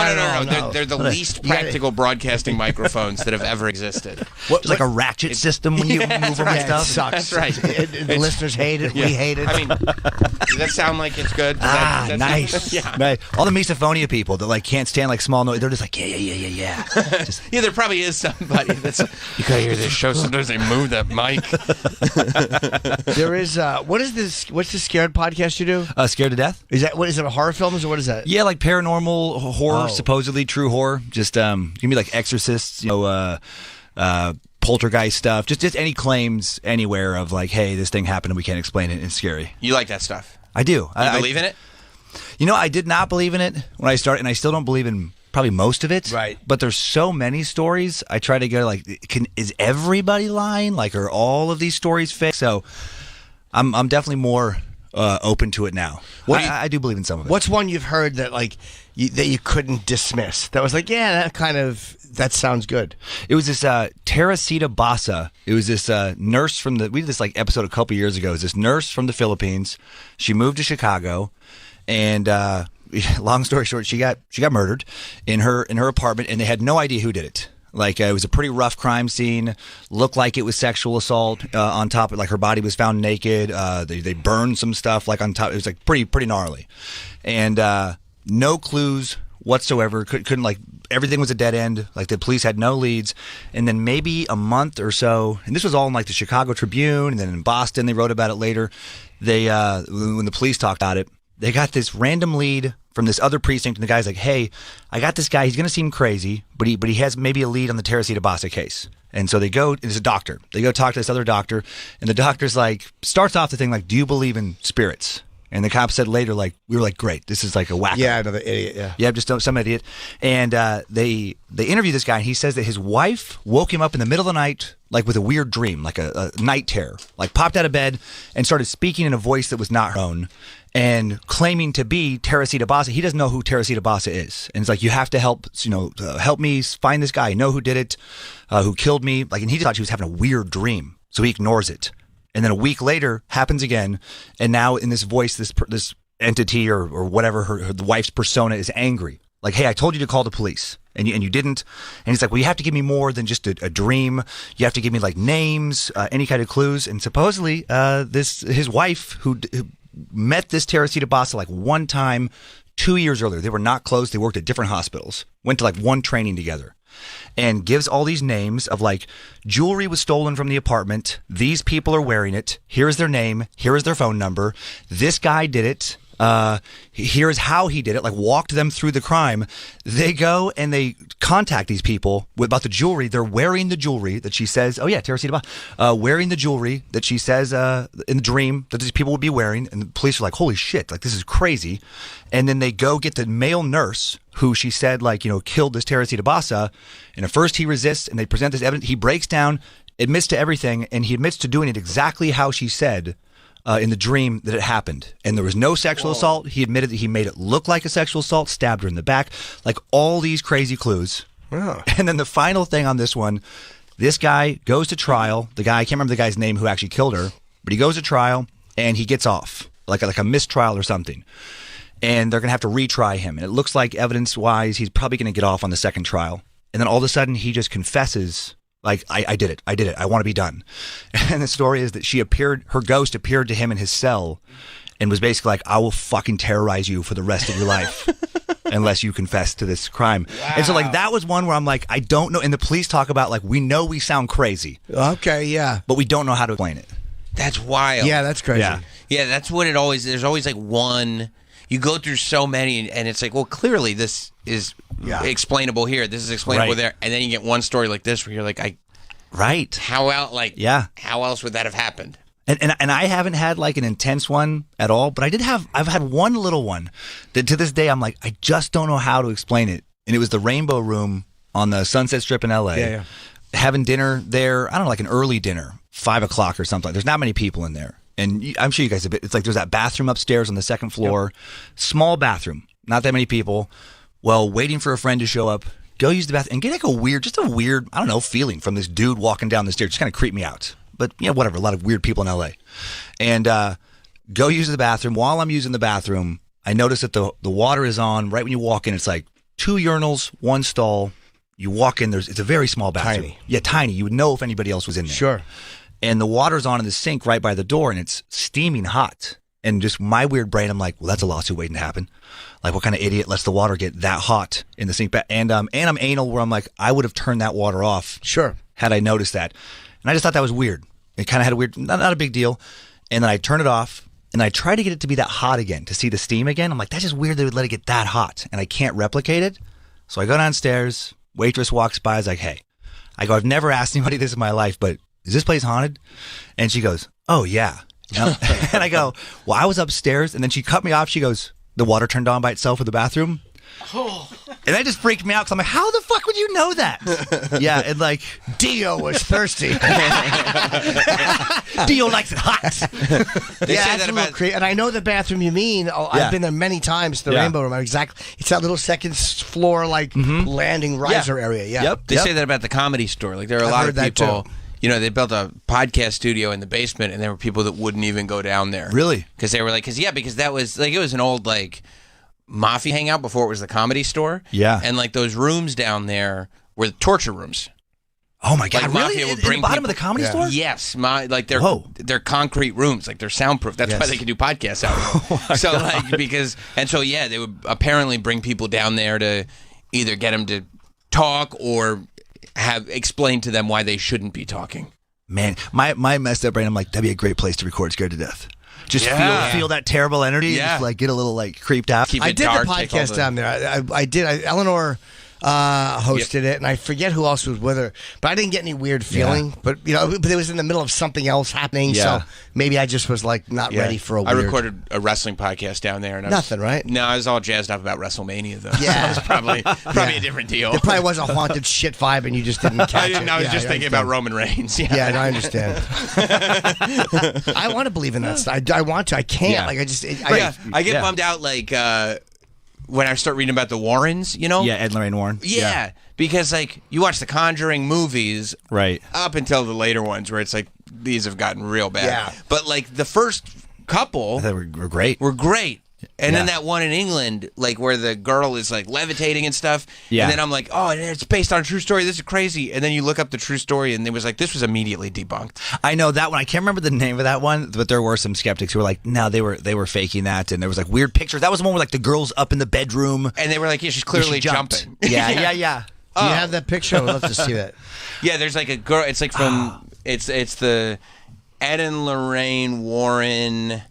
They're the least practical broadcasting microphones that have ever existed. What, like a ratchet system when you move them and stuff? It sucks. That's right. The listeners hate it. Yeah. We hate it. I mean, does that sound like it's good? Nice. Yeah. Nice. All the misophonia people that like can't stand like small noise, they're just like, yeah. Just, Yeah, there probably is somebody that's. You gotta hear this show. Sometimes they move that mic. There is. What is this? What's the Scared podcast you do? Scared to Death? Is that what is it? Horror films or what is that? Yeah, like paranormal horror, Oh. supposedly true horror. Just you can be like exorcists, poltergeist stuff. Just any claims anywhere of like, hey, this thing happened and we can't explain it. It's scary. You like that stuff? I do. You believe in it? You know, I did not believe in it when I started, and I still don't believe in probably most of it. Right. But there's so many stories. I try to go like, is everybody lying? Like, are all of these stories fake? So, I'm definitely more open to it now. I do believe in some of it. What's one you've heard that like that you couldn't dismiss? That was like, yeah, that sounds good. It was this Teresita Basa. It was this nurse from we did this like episode a couple years ago. It was this nurse from the Philippines. She moved to Chicago, and long story short, she got murdered in her apartment, and they had no idea who did it. Like it was a pretty rough crime scene. Looked like it was sexual assault. On top of like her body was found naked. They burned some stuff like on top. It was like pretty gnarly, and no clues whatsoever. Couldn't like everything was a dead end. Like the police had no leads. And then maybe a month or so, and this was all in like the Chicago Tribune, and then in Boston they wrote about it later. They when the police talked about it, they got this random lead from this other precinct, and the guy's like, hey, I got this guy. He's going to seem crazy, but he has maybe a lead on the Teresita Basa case. And so they go, it's a doctor. They go talk to this other doctor, and the doctor's like, starts off the thing like, do you believe in spirits? And the cop said later, like, we were like, great, this is like a whack. Yeah, another idiot, yeah. Yeah, just some idiot. And they interview this guy, and he says that his wife woke him up in the middle of the night, like with a weird dream, like a night terror, like popped out of bed and started speaking in a voice that was not her own, and claiming to be Teresita Basa. He doesn't know who Teresita Basa is. And it's like, you have to help me find this guy, know who did it, who killed me. Like, and he just thought she was having a weird dream, so he ignores it. And then a week later, happens again, and now in this voice, this entity or whatever, the wife's persona is angry. Like, hey, I told you to call the police, and you didn't. And he's like, well, you have to give me more than just a dream. You have to give me like names, any kind of clues. And supposedly, his wife who met this Teresita Basa like one time 2 years earlier. They were not close. They worked at different hospitals. Went to like one training together. And gives all these names of like, jewelry was stolen from the apartment. These people are wearing it. Here's their name. Here is their phone number. This guy did it. Here's how he did it. Like, walked them through the crime. They go and they contact these people about the jewelry. They're wearing the jewelry that she says, oh yeah, Teresita Basa, wearing the jewelry that she says in the dream that these people would be wearing. And the police are like, holy shit, like this is crazy. And then they go get the male nurse who she said killed this Teresita Basa. And at first he resists, and they present this evidence. He breaks down, admits to everything, and he admits to doing it exactly how she said in the dream that it happened. And there was no sexual assault. He admitted that he made it look like a sexual assault, stabbed her in the back, like all these crazy clues. Oh. And then the final thing on this one, this guy goes to trial. The guy, I can't remember the guy's name who actually killed her, but he goes to trial and he gets off, like a mistrial or something. and they're going to have to retry him. And it looks like evidence-wise, he's probably going to get off on the second trial. And then all of a sudden, he just confesses, like, I did it. I want to be done. And the story is that her ghost appeared to him in his cell and was basically like, I will fucking terrorize you for the rest of your life unless you confess to this crime. Wow. And so, like, that was one where I'm like, I don't know. And the police talk about, like, we know we sound crazy. Okay, yeah. But we don't know how to explain it. That's wild. Yeah, that's crazy. Yeah, that's what it always, there's always like one, you go through so many and it's like, well, clearly this is explainable here. This is explainable there. And then you get one story like this where you're like, how else would that have happened? And I haven't had like an intense one at all, but I've had one little one that to this day I'm like, I just don't know how to explain it. And it was the Rainbow Room on the Sunset Strip in LA. Yeah. Having dinner there, I don't know, like an early dinner, 5 o'clock or something. There's not many people in there. And I'm sure you guys have been, it's like there's that bathroom upstairs on the second floor, small bathroom, not that many people. Well, waiting for a friend to show up, go use the bathroom and get like a weird, I don't know, feeling from this dude walking down the stairs. Just kind of creeped me out. But yeah, whatever. A lot of weird people in LA. And go use the bathroom. While I'm using the bathroom, I notice that the water is on right when you walk in. It's like 2 urinals, 1 stall. You walk in, it's a very small bathroom. Tiny. Yeah, tiny. You would know if anybody else was in there. Sure. And the water's on in the sink right by the door, and it's steaming hot. And just my weird brain, I'm like, well, that's a lawsuit waiting to happen. Like, what kind of idiot lets the water get that hot in the sink? And I'm anal where I'm like, I would have turned that water off. Sure. Had I noticed that. And I just thought that was weird. It kind of had a weird, not a big deal. And then I turn it off, and I try to get it to be that hot again, to see the steam again. I'm like, that's just weird they would let it get that hot. And I can't replicate it. So I go downstairs. Waitress walks by. I was like, hey. I go, I've never asked anybody this in my life, but is this place haunted? And she goes, oh, yeah. And I go, well, I was upstairs. And then she cut me off. She goes, the water turned on by itself in the bathroom. And that just freaked me out because I'm like, how the fuck would you know that? Yeah, and like Dio was thirsty. Dio likes it hot. They say that about, and I know the bathroom you mean. I've been there many times. The Rainbow Room. Exactly. It's that little second floor like landing riser area. Yeah. Yep. They say that about the Comedy Store. Like there are a lot of people. You know, they built a podcast studio in the basement, and there were people that wouldn't even go down there. Really? Because they were like, because that was like it was an old like Mafia hangout before it was the Comedy Store. Yeah. And like those rooms down there were torture rooms. Oh my God! Like, really? Mafia would In bring the bottom people, of the Comedy Store? Yes, they're concrete rooms, like they're soundproof. That's why they can do podcasts out there. So like they would apparently bring people down there to either get them to talk or have explained to them why they shouldn't be talking. Man, my messed up brain. I'm like, that'd be a great place to record Scared to Death. Just feel that terrible energy. Yeah. Just like get a little like creeped out. I did the podcast down there. I did. Eleanor hosted it, and I forget who else was with her, but I didn't get any weird feeling. But but it was in the middle of something else happening, so maybe I just was like not ready for a weird. I recorded a wrestling podcast down there, and nothing, right? No, I was all jazzed up about WrestleMania though. Yeah, so it was probably a different deal. It probably was a haunted shit vibe, and you just didn't catch it. I was just thinking about Roman Reigns. Yeah, I understand. I want to believe in that stuff. I want to. I can't. Yeah. Like I just. I get bummed out like when I start reading about the Warrens. You know? Yeah, Ed and Lorraine Warren. Yeah, because like you watch the Conjuring movies, right? Up until the later ones, where it's like these have gotten real bad. Yeah. But like the first couple, I thought were great. Were great. And then that one in England, like where the girl is like levitating and stuff. Yeah. And then I'm like, oh, it's based on a true story. This is crazy. And then you look up the true story, and it was like this was immediately debunked. I know that one. I can't remember the name of that one, but there were some skeptics who were like, no, they were faking that, and there was like weird pictures. That was the one where like the girl's up in the bedroom, and they were like, yeah, she's clearly jumping. Yeah. Do you have that picture? I'd love to see that. Yeah, there's like a girl. It's like from it's the Ed and Lorraine Warren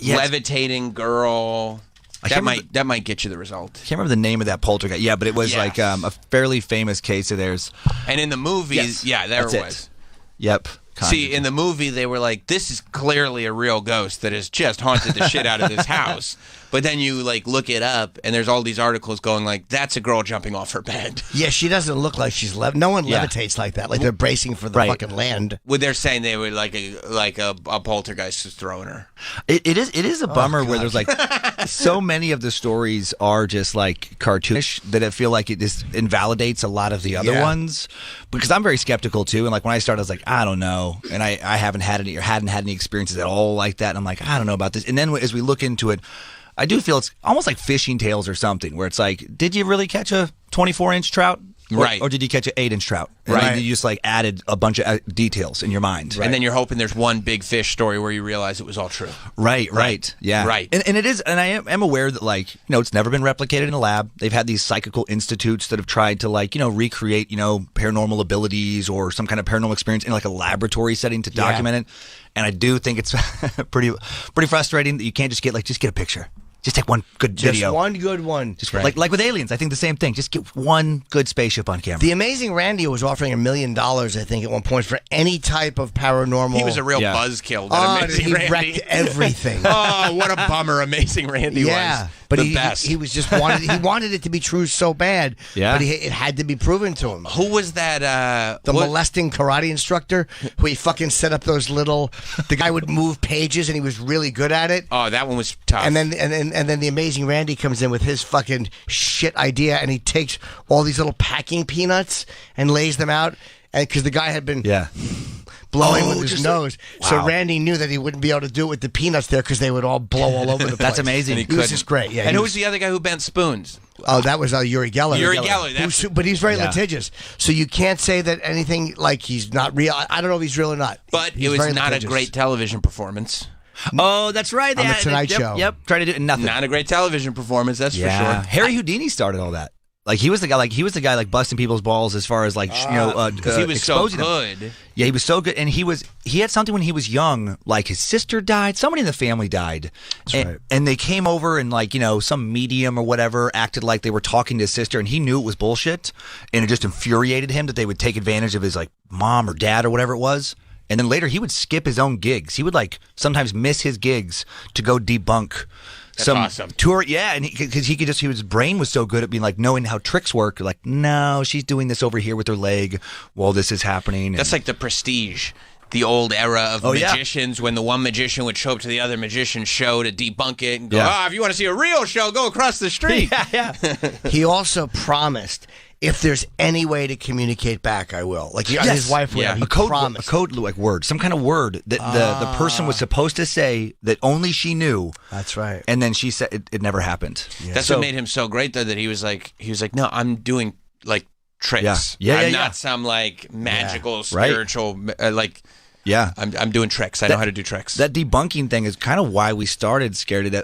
levitating girl. That might get you the result. I can't remember the name of that poltergeist. Yeah, but it was like a fairly famous case of theirs. And in the movies, there it was. Yep. See, in the movie, they were like, this is clearly a real ghost that has just haunted the shit out of this house. But then you like look it up, and there's all these articles going like, that's a girl jumping off her bed. Yeah, she doesn't look like she's no one levitates like that. Like they're bracing for the fucking land. Well, they're saying they were like a poltergeist is throwing her. It is a bummer where there's like so many of the stories are just like cartoonish that I feel like it just invalidates a lot of the other ones. Because I'm very skeptical too, and like when I started, I was like, I don't know, and I hadn't had any experiences at all like that, and I'm like, I don't know about this. And then as we look into it, I do feel it's almost like fishing tails or something, where it's like, did you really catch a 24-inch trout? Right. Or did you catch an 8-inch trout? And Right. then you just like added a bunch of details in your mind. And then you're hoping there's one big fish story where you realize it was all true. Right. Yeah. Right. And it is, and I am aware that, like, it's never been replicated in a lab. They've had these psychical institutes that have tried to, like, recreate, paranormal abilities or some kind of paranormal experience in like a laboratory setting to document it. And I do think it's pretty frustrating that you can't just get a picture. Just take one good video. Just one good one. Just like with aliens, I think the same thing. Just get one good spaceship on camera. The Amazing Randy was offering $1 million, I think, at one point for any type of paranormal. He was a real buzzkill. That Amazing he Randy. wrecked everything. Oh, what a bummer Amazing Randy was. But the best. He was just wanted it to be true so bad. Yeah. But it had to be proven to him. Who was that? The molesting karate instructor who he fucking set up those little. The guy would move pages and he was really good at it. Oh, that one was tough. And then the Amazing Randy comes in with his fucking shit idea, and he takes all these little packing peanuts and lays them out, and because the guy had been blowing with his nose, so Randy knew that he wouldn't be able to do it with the peanuts there because they would all blow all over the place. That's amazing. He was just great. Yeah. And who was the other guy who bent spoons? Oh, that was Uri Geller. Uri Geller. But he's very litigious, so you can't say that anything like he's not real. I don't know if he's real or not. But He's it was very not litigious. a great television performance. Oh, that's right. On the Tonight Show. Yep. Tried to do nothing. Not a great television performance, that's for sure. Harry Houdini started all that. Like he was the guy like busting people's balls as far as like because he was so exposing them. good. Yeah, he was so good, and he had something when he was young. Like his sister died, somebody in the family died, and they came over and like some medium or whatever acted like they were talking to his sister, and he knew it was bullshit, and it just infuriated him that they would take advantage of his like mom or dad or whatever it was. And then later he would skip his own gigs. He would like sometimes miss his gigs to go debunk some awesome. tour. Yeah, and because his brain was so good at being like knowing how tricks work. Like, no, she's doing this over here with her leg while this is happening. That's like the Prestige. The old era of magicians when the one magician would show up to the other magician's show to debunk it and go, if you want to see a real show, go across the street. He also promised, if there's any way to communicate back, I will. Like his wife would. He promised. A code like word, some kind of word that the person was supposed to say that only she knew. That's right. And then she said it never happened. Yeah. That's what made him so great, though, that he was like, no, I'm doing like tricks. I'm not some like magical, spiritual, like. Yeah, I'm doing tricks. I know how to do tricks. That debunking thing is kind of why we started Scared to Death.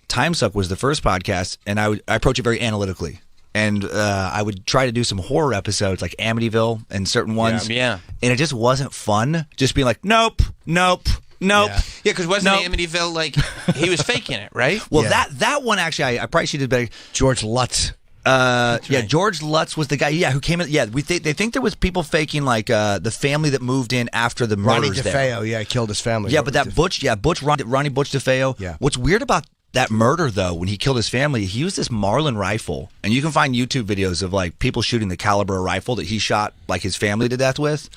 Timesuck was the first podcast, and I approach it very analytically. And I would try to do some horror episodes like Amityville and certain ones. Yeah. And it just wasn't fun. Just being like, nope. Yeah, because wasn't Amityville like he was faking it, right? Well, that one actually, I probably should have better. George Lutz. George Lutz was the guy. Yeah, who came in. Yeah, they think there was people faking like the family that moved in after the murders. Ronnie DeFeo, killed his family. Yeah, but that Ronnie Butch DeFeo. Yeah. What's weird about that murder though, when he killed his family, he used this Marlin rifle, and you can find YouTube videos of like people shooting the caliber rifle that he shot like his family to death with.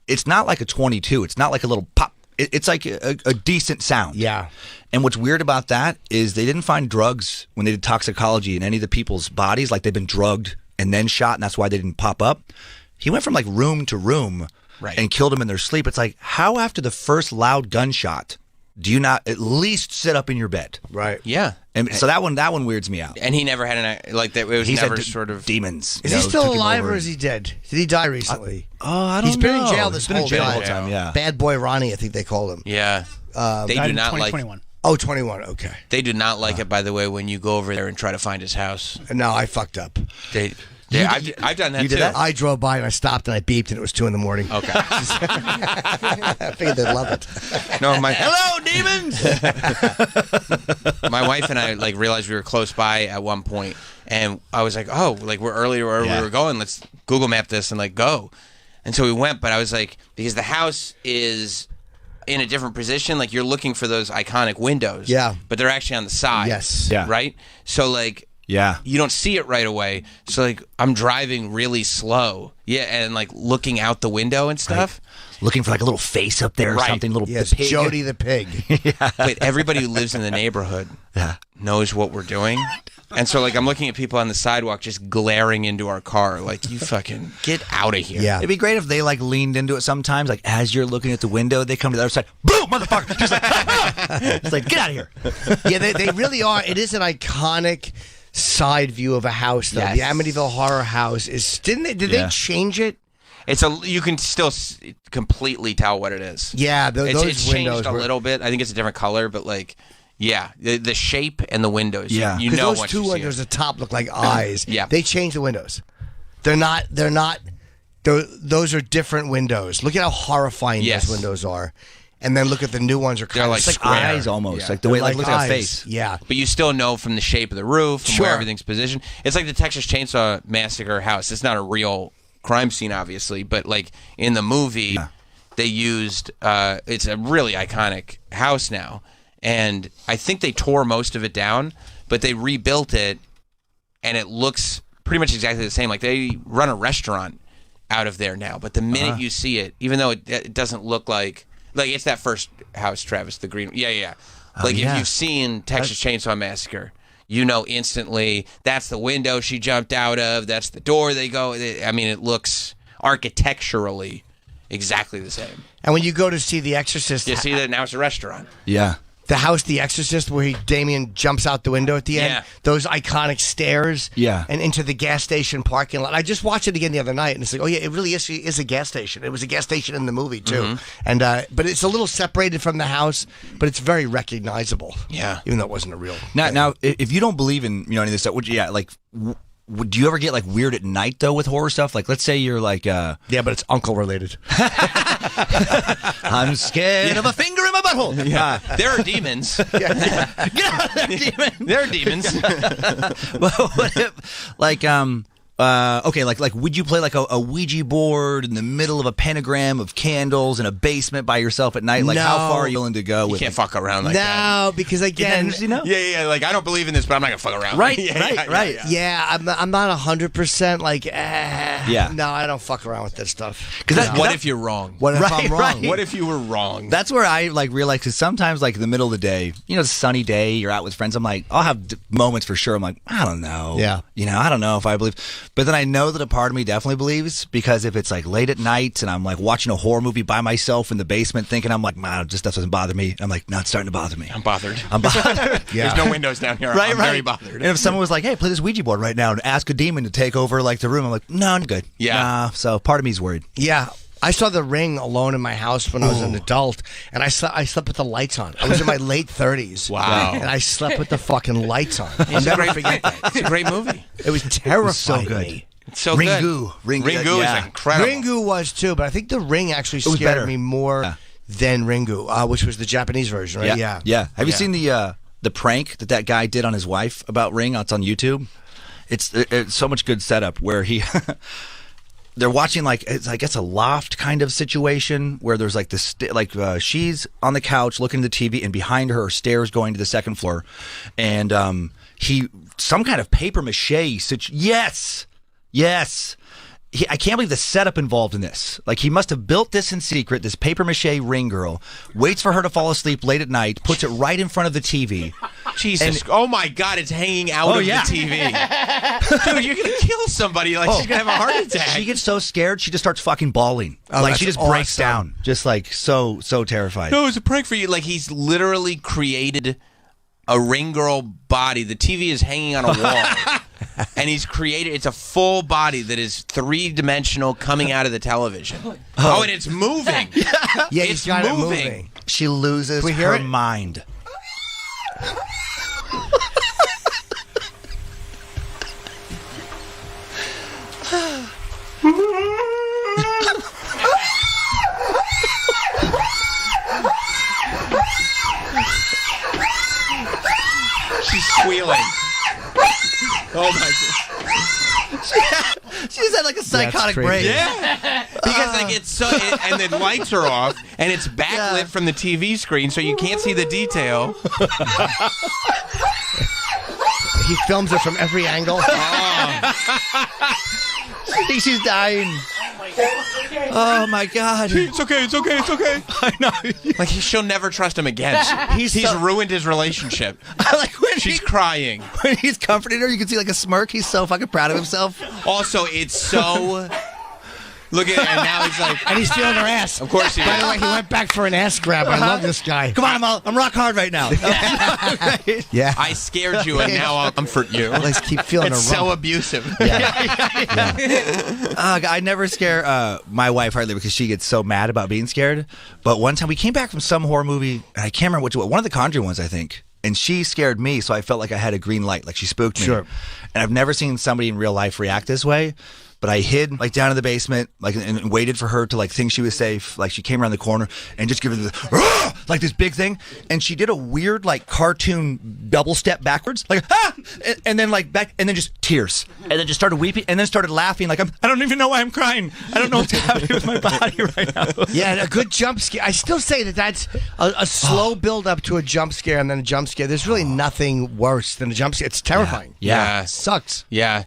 It's not like a .22. It's not like a little pop. It's like a decent sound. Yeah. And what's weird about that is they didn't find drugs when they did toxicology in any of the people's bodies. Like they've been drugged and then shot, and that's why they didn't pop up. He went from like room to room and killed them in their sleep. It's like, how after the first loud gunshot do you not at least sit up in your bed? Right. Yeah. And so that one weirds me out. And he never had that. It was never sort of demons. Is he still alive or is he dead? Did he die recently? I don't know. He's been in jail this He's been whole in jail time. the whole time. Yeah. Bad Boy Ronnie, I think they called him. Yeah. They do not like. 2021. Oh, 21. Okay. They do not like it, by the way, when you go over there and try to find his house. No, I fucked up. I've done that you too. Did that? I drove by and I stopped and I beeped and it was 2 a.m. Okay. I figured they'd love it. No, hello, demons. My wife and I like realized we were close by at one point, and I was like, "Oh, like we're early where we were going. Let's Google Map this and like go." And so we went, but I was like, because the house is in a different position, like you're looking for those iconic windows. Yeah. But they're actually on the side. Yes. Yeah. Right. So like. Yeah. You don't see it right away. So like I'm driving really slow. Yeah, and like looking out the window and stuff. Right. Looking for like a little face up there or something, little yes, the pig. Jody the pig. Wait, everybody who lives in the neighborhood knows what we're doing. And so, like, I'm looking at people on the sidewalk just glaring into our car, like, you fucking get out of here. Yeah. It'd be great if they, like, leaned into it sometimes. Like, as you're looking at the window, they come to the other side. Boom, motherfucker! Just like, it's like, get out of here. Yeah, they really are. It is an iconic side view of a house, though. Yes. The Amityville Horror House is. Did they change it? You can still completely tell what it is. Yeah, those it's changed windows a were- little bit. I think it's a different color, but like, yeah, the shape and the windows. Yeah, you know those what two you see windows it. at the top look like eyes. Yeah. They changed the windows. They're not. Those are different windows. Look at how horrifying Yes. those windows are, and then look at the new ones. Are kind They're of like it's square. eyes almost, Yeah. like the way They're like looks like a eyes. face. Yeah, But you still know from the shape of the roof, from Sure. where everything's positioned. It's like the Texas Chainsaw Massacre house. It's not a real crime scene, obviously, but like in the movie, they used. It's a really iconic house now, and I think they tore most of it down, but they rebuilt it, and it looks pretty much exactly the same. Like they run a restaurant out of there now, but the minute you see it, even though it doesn't look like it's that first house, Travis, the green. Yeah. Like if you've seen Texas Chainsaw Massacre, you know instantly that's the window she jumped out of. That's the door they go. I mean, it looks architecturally exactly the same. and when you go to see The Exorcist, You see that now it's a restaurant. Yeah. the house, The Exorcist, where Damien jumps out the window at the end. Yeah. Those iconic stairs. Yeah. And into the gas station parking lot. I just watched it again the other night, and it's like, oh yeah, it really is a gas station. It was a gas station in the movie too. Mm-hmm. And but it's a little separated from the house, but it's very recognizable. Yeah. Even though it wasn't a real. Now, if you don't believe in any of this stuff, would you? Yeah, like. Would you ever get like weird at night though with horror stuff? Like, let's say you're like, yeah, but it's uncle related. I'm scared of a finger in my butthole. Yeah, there are demons. Get out of there, demon. There are demons. Well, what if, like, okay, like, would you play like a Ouija board in the middle of a pentagram of candles in a basement by yourself at night? Like, how No. far are you willing to go? You with can't fuck around like that. No, because again, Yeah. Like I don't believe in this, but I'm not gonna fuck around. Right, Yeah. Yeah, I'm not 100% like. Yeah. No, I don't fuck around with that stuff. Because What if you're wrong? What if I'm wrong? right. What if you were wrong? That's where I like realize, because sometimes like in the middle of the day, you know, it's a sunny day, you're out with friends. I'm like, I'll have moments for sure. I'm like, I don't know. Yeah. You know, I don't know if I believe, but then I know that a part of me definitely believes, because if it's like late at night and I'm like watching a horror movie by myself in the basement, thinking I'm like, man, just that doesn't bother me. I'm like, no, it's starting to bother me. I'm bothered. I'm bothered. Yeah. There's no windows down here. Right, I'm very bothered. And if someone was like, hey, play this Ouija board right now and ask a demon to take over like the room, I'm like, no, I'm good. Yeah. Nah, so part of me's worried. Yeah. I saw The Ring alone in my house when I was an adult, and I slept with the lights on. I was in my late 30s. Wow. And I slept with the fucking lights on. I'll It's a never great- forget that. It's a great movie. It was terrifying. so good. me. It's so Ringu. good. Ringu, Ringu yeah. is incredible. Ringu was too, but I think The Ring actually was scared better. me more than Ringu, which was the Japanese version, right? Yeah. Have you seen the prank that guy did on his wife about Ring? It's on YouTube. It's so much good setup where he they're watching like it's I guess a loft kind of situation where there's like this she's on the couch looking at the TV, and behind her are stairs going to the second floor, and he some kind of paper mache yes. I can't believe the setup involved in this. Like, he must have built this in secret, this paper mache ring girl, waits for her to fall asleep late at night, puts it right in front of the TV. Jesus. Oh, my God. It's hanging out of the TV. Dude, you're going to kill somebody. Like, she's going to have a heart attack. She gets so scared, she just starts fucking bawling. Like, she just breaks down. Just, like, so terrified. No, it was a prank for you. Like, he's literally created a ring girl body. The TV is hanging on a wall. And he's created, it's a full body that is three-dimensional coming out of the television. Oh, and it's moving. Yeah, it's he's got moving. it moving. She loses Can we hear her it? mind. She's squealing. Oh, my God. She's had like a psychotic break. Yeah, because like it's so, and the lights are off, and it's backlit from the TV screen, so you can't see the detail. He films it from every angle. I think she's dying. Oh my God! It's okay. It's okay. It's okay. I know. Like she'll never trust him again. He's ruined his relationship. I like when She's crying. When he's comforting her, you can see like a smirk. He's so fucking proud of himself. Also, it's so... Look at it, and now he's like... And he's feeling her ass. Of course he is. By the way, he went back for an ass grab. I love this guy. Come on, I'm rock hard right now. Yeah. I scared you, and now I'll comfort you. Let's keep feeling It's her so rump. abusive. I never scare my wife hardly because she gets so mad about being scared. But one time we came back from some horror movie, and I can't remember which one. One of the Conjuring ones, I think. And she scared me, so I felt like I had a green light, like she spooked me. Sure. And I've never seen somebody in real life react this way. But I hid like down in the basement, like and waited for her to like think she was safe. Like she came around the corner and just give her the like this big thing, and she did a weird like cartoon double step backwards, like and then like back, and then just tears, and then just started weeping, and then started laughing like I don't even know why I'm crying. I don't know what's happening with my body right now. Yeah, a good jump scare. I still say that's a slow build up to a jump scare and then a jump scare. There's really nothing worse than a jump scare. It's terrifying. Yeah. Sucks. Yeah.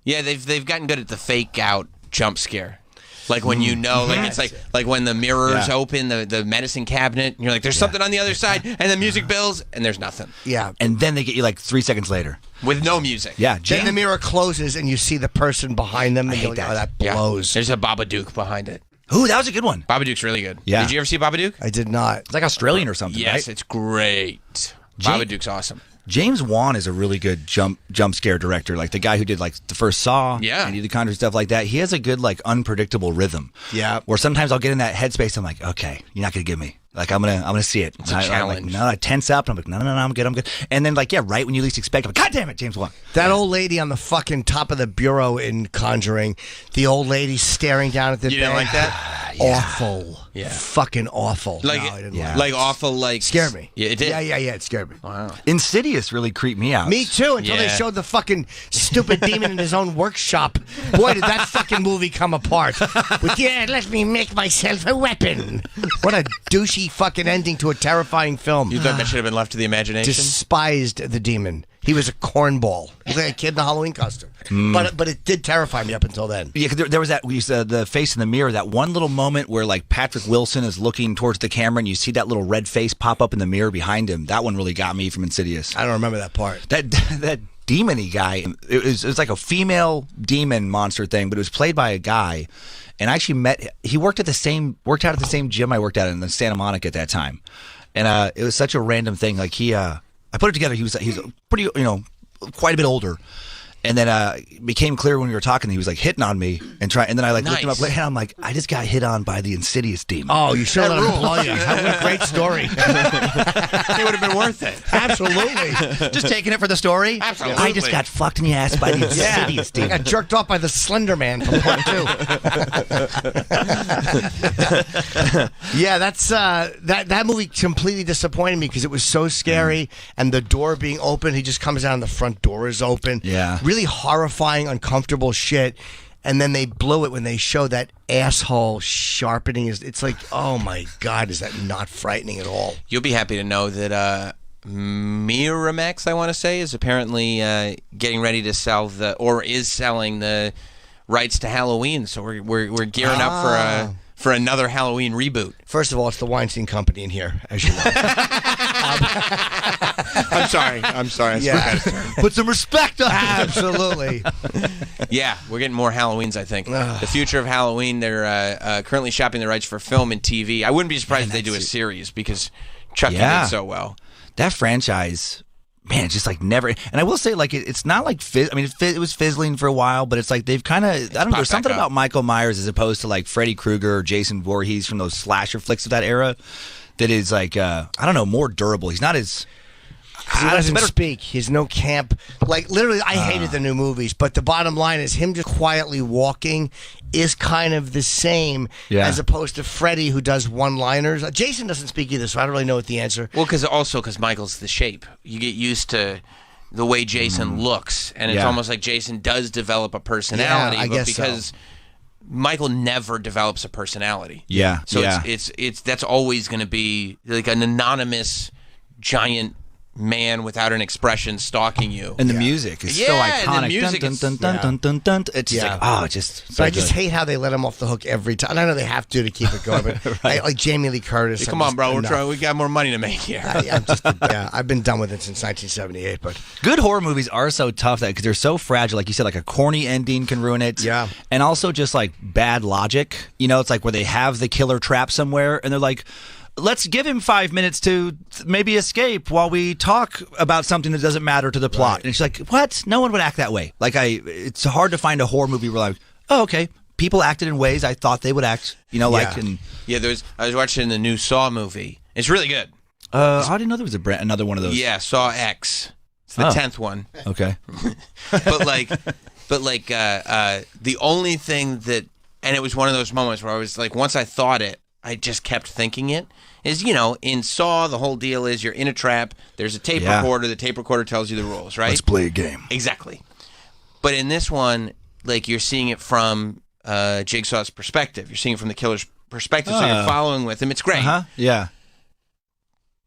Yeah, they've gotten good at the fake out jump scare. Like when you know, like it's like when the mirrors open, the medicine cabinet, and you're like, there's something on the other side, and the music builds, and there's nothing. Yeah. And then they get you like 3 seconds later. With no music. Yeah. Then the mirror closes and you see the person behind them. And you're like, oh, that blows. There's a Babadook behind it. Ooh, that was a good one. Babadook's really good. Yeah. Did you ever see Babadook? I did not. It's like Australian or something, Yes, right? it's great. Babadook's awesome. James Wan is a really good jump scare director, like the guy who did like the first Saw, and he did Conjuring stuff like that. He has a good like unpredictable rhythm. Yeah. Where sometimes I'll get in that headspace. I'm like, okay, you're not gonna give me. Like I'm gonna see it. It's a challenge. No, I tense up. And I'm like, no, I'm good. And then like right when you least expect, I'm like, God damn it, James Wan. That old lady on the fucking top of the bureau in Conjuring, the old lady staring down at the bed. You didn't like that? Awful. Yeah. Fucking awful. Like, no, I didn't like it. like awful, like Scared me. Yeah, it did. Yeah, it scared me. Wow. Insidious really creeped me out. Me too, until they showed the fucking stupid demon in his own workshop. Boy, did that fucking movie come apart. With, let me make myself a weapon. What a douchey fucking ending to a terrifying film. You thought that should have been left to the imagination? Despised the demon. He was a cornball. He was like a kid in a Halloween costume. But it did terrify me up until then. Yeah, 'cause there was that the face in the mirror. That one little moment where like Patrick Wilson is looking towards the camera, and you see that little red face pop up in the mirror behind him. That one really got me from Insidious. I don't remember that part. That demon-y guy. It was like a female demon monster thing, but it was played by a guy. And I actually he worked out at the same gym I worked at in Santa Monica at that time. And it was such a random thing. Like I put it together. He's pretty, quite a bit older. And then it became clear when we were talking, he was like hitting on me and then I like looked him up later, and I'm like, I just got hit on by the Insidious demon. Oh, you should let him blow you. What a great story. It would have been worth it. Absolutely. Just taking it for the story? Absolutely. I just got fucked in the ass by the Insidious demon. I got jerked off by the Slender Man from part 2. Yeah, that's that movie completely disappointed me because it was so scary, and the door being open, he just comes out and the front door is open. Yeah. Really horrifying, uncomfortable shit. And then they blew it when they show that asshole sharpening his. It's like, oh my God, is that not frightening at all? You'll be happy to know that Miramax, I want to say, is apparently getting ready to sell is selling the rights to Halloween. So we're gearing up for another Halloween reboot. First of all, it's the Weinstein Company in here, as you know. I'm sorry. Yeah. Put some respect on it. Absolutely. Yeah, we're getting more Halloweens, I think. The future of Halloween, they're currently shopping the rights for film and TV. I wouldn't be surprised if they do a series because Chucky did so well. That franchise, man, it's just like never. And I will say, like, it's not like it was fizzling for a while, but it's like they've kind of, I don't know, there's something about Michael Myers as opposed to like Freddy Krueger or Jason Voorhees from those slasher flicks of that era that is like, I don't know, more durable. He's not as... He doesn't speak. He's no camp. Like, literally, I hated the new movies, but the bottom line is him just quietly walking is kind of the same as opposed to Freddy, who does one-liners. Jason doesn't speak either, so I don't really know what the answer. Well, because Michael's the shape. You get used to the way Jason looks, and it's almost like Jason does develop a personality, I guess because Michael never develops a personality. Yeah. So it's that's always going to be like an anonymous giant man without an expression stalking you. And the music is so iconic. And the music dun, is, dun, dun, dun, dun, dun, dun. It's just like, just so But I just good. hate how they let him off the hook every time. And I know they have to keep it going, but I, like Jamie Lee Curtis. Hey, come on, bro. We got more money to make here. I've been done with it since 1978. But good horror movies are so tough because they're so fragile. Like you said, like a corny ending can ruin it. Yeah. And also just like bad logic. You know, it's like where they have the killer trap somewhere and they're like, let's give him 5 minutes to maybe escape while we talk about something that doesn't matter to the plot. And it's like, what? No one would act that way. Like it's hard to find a horror movie where like, oh, okay, people acted in ways I thought they would act. You know, like I was watching the new Saw movie. It's really good. I didn't know there was another one of those. Yeah, Saw X. It's the 10th one. Okay. but the only thing that, and it was one of those moments where I was like, once I thought it, I just kept thinking it. Is, you know, in Saw, the whole deal is you're in a trap, there's a tape recorder, the tape recorder tells you the rules, right? Let's play a game. Exactly. But in this one, like, you're seeing it from Jigsaw's perspective. You're seeing it from the killer's perspective, so you're following with him. It's great. Yeah.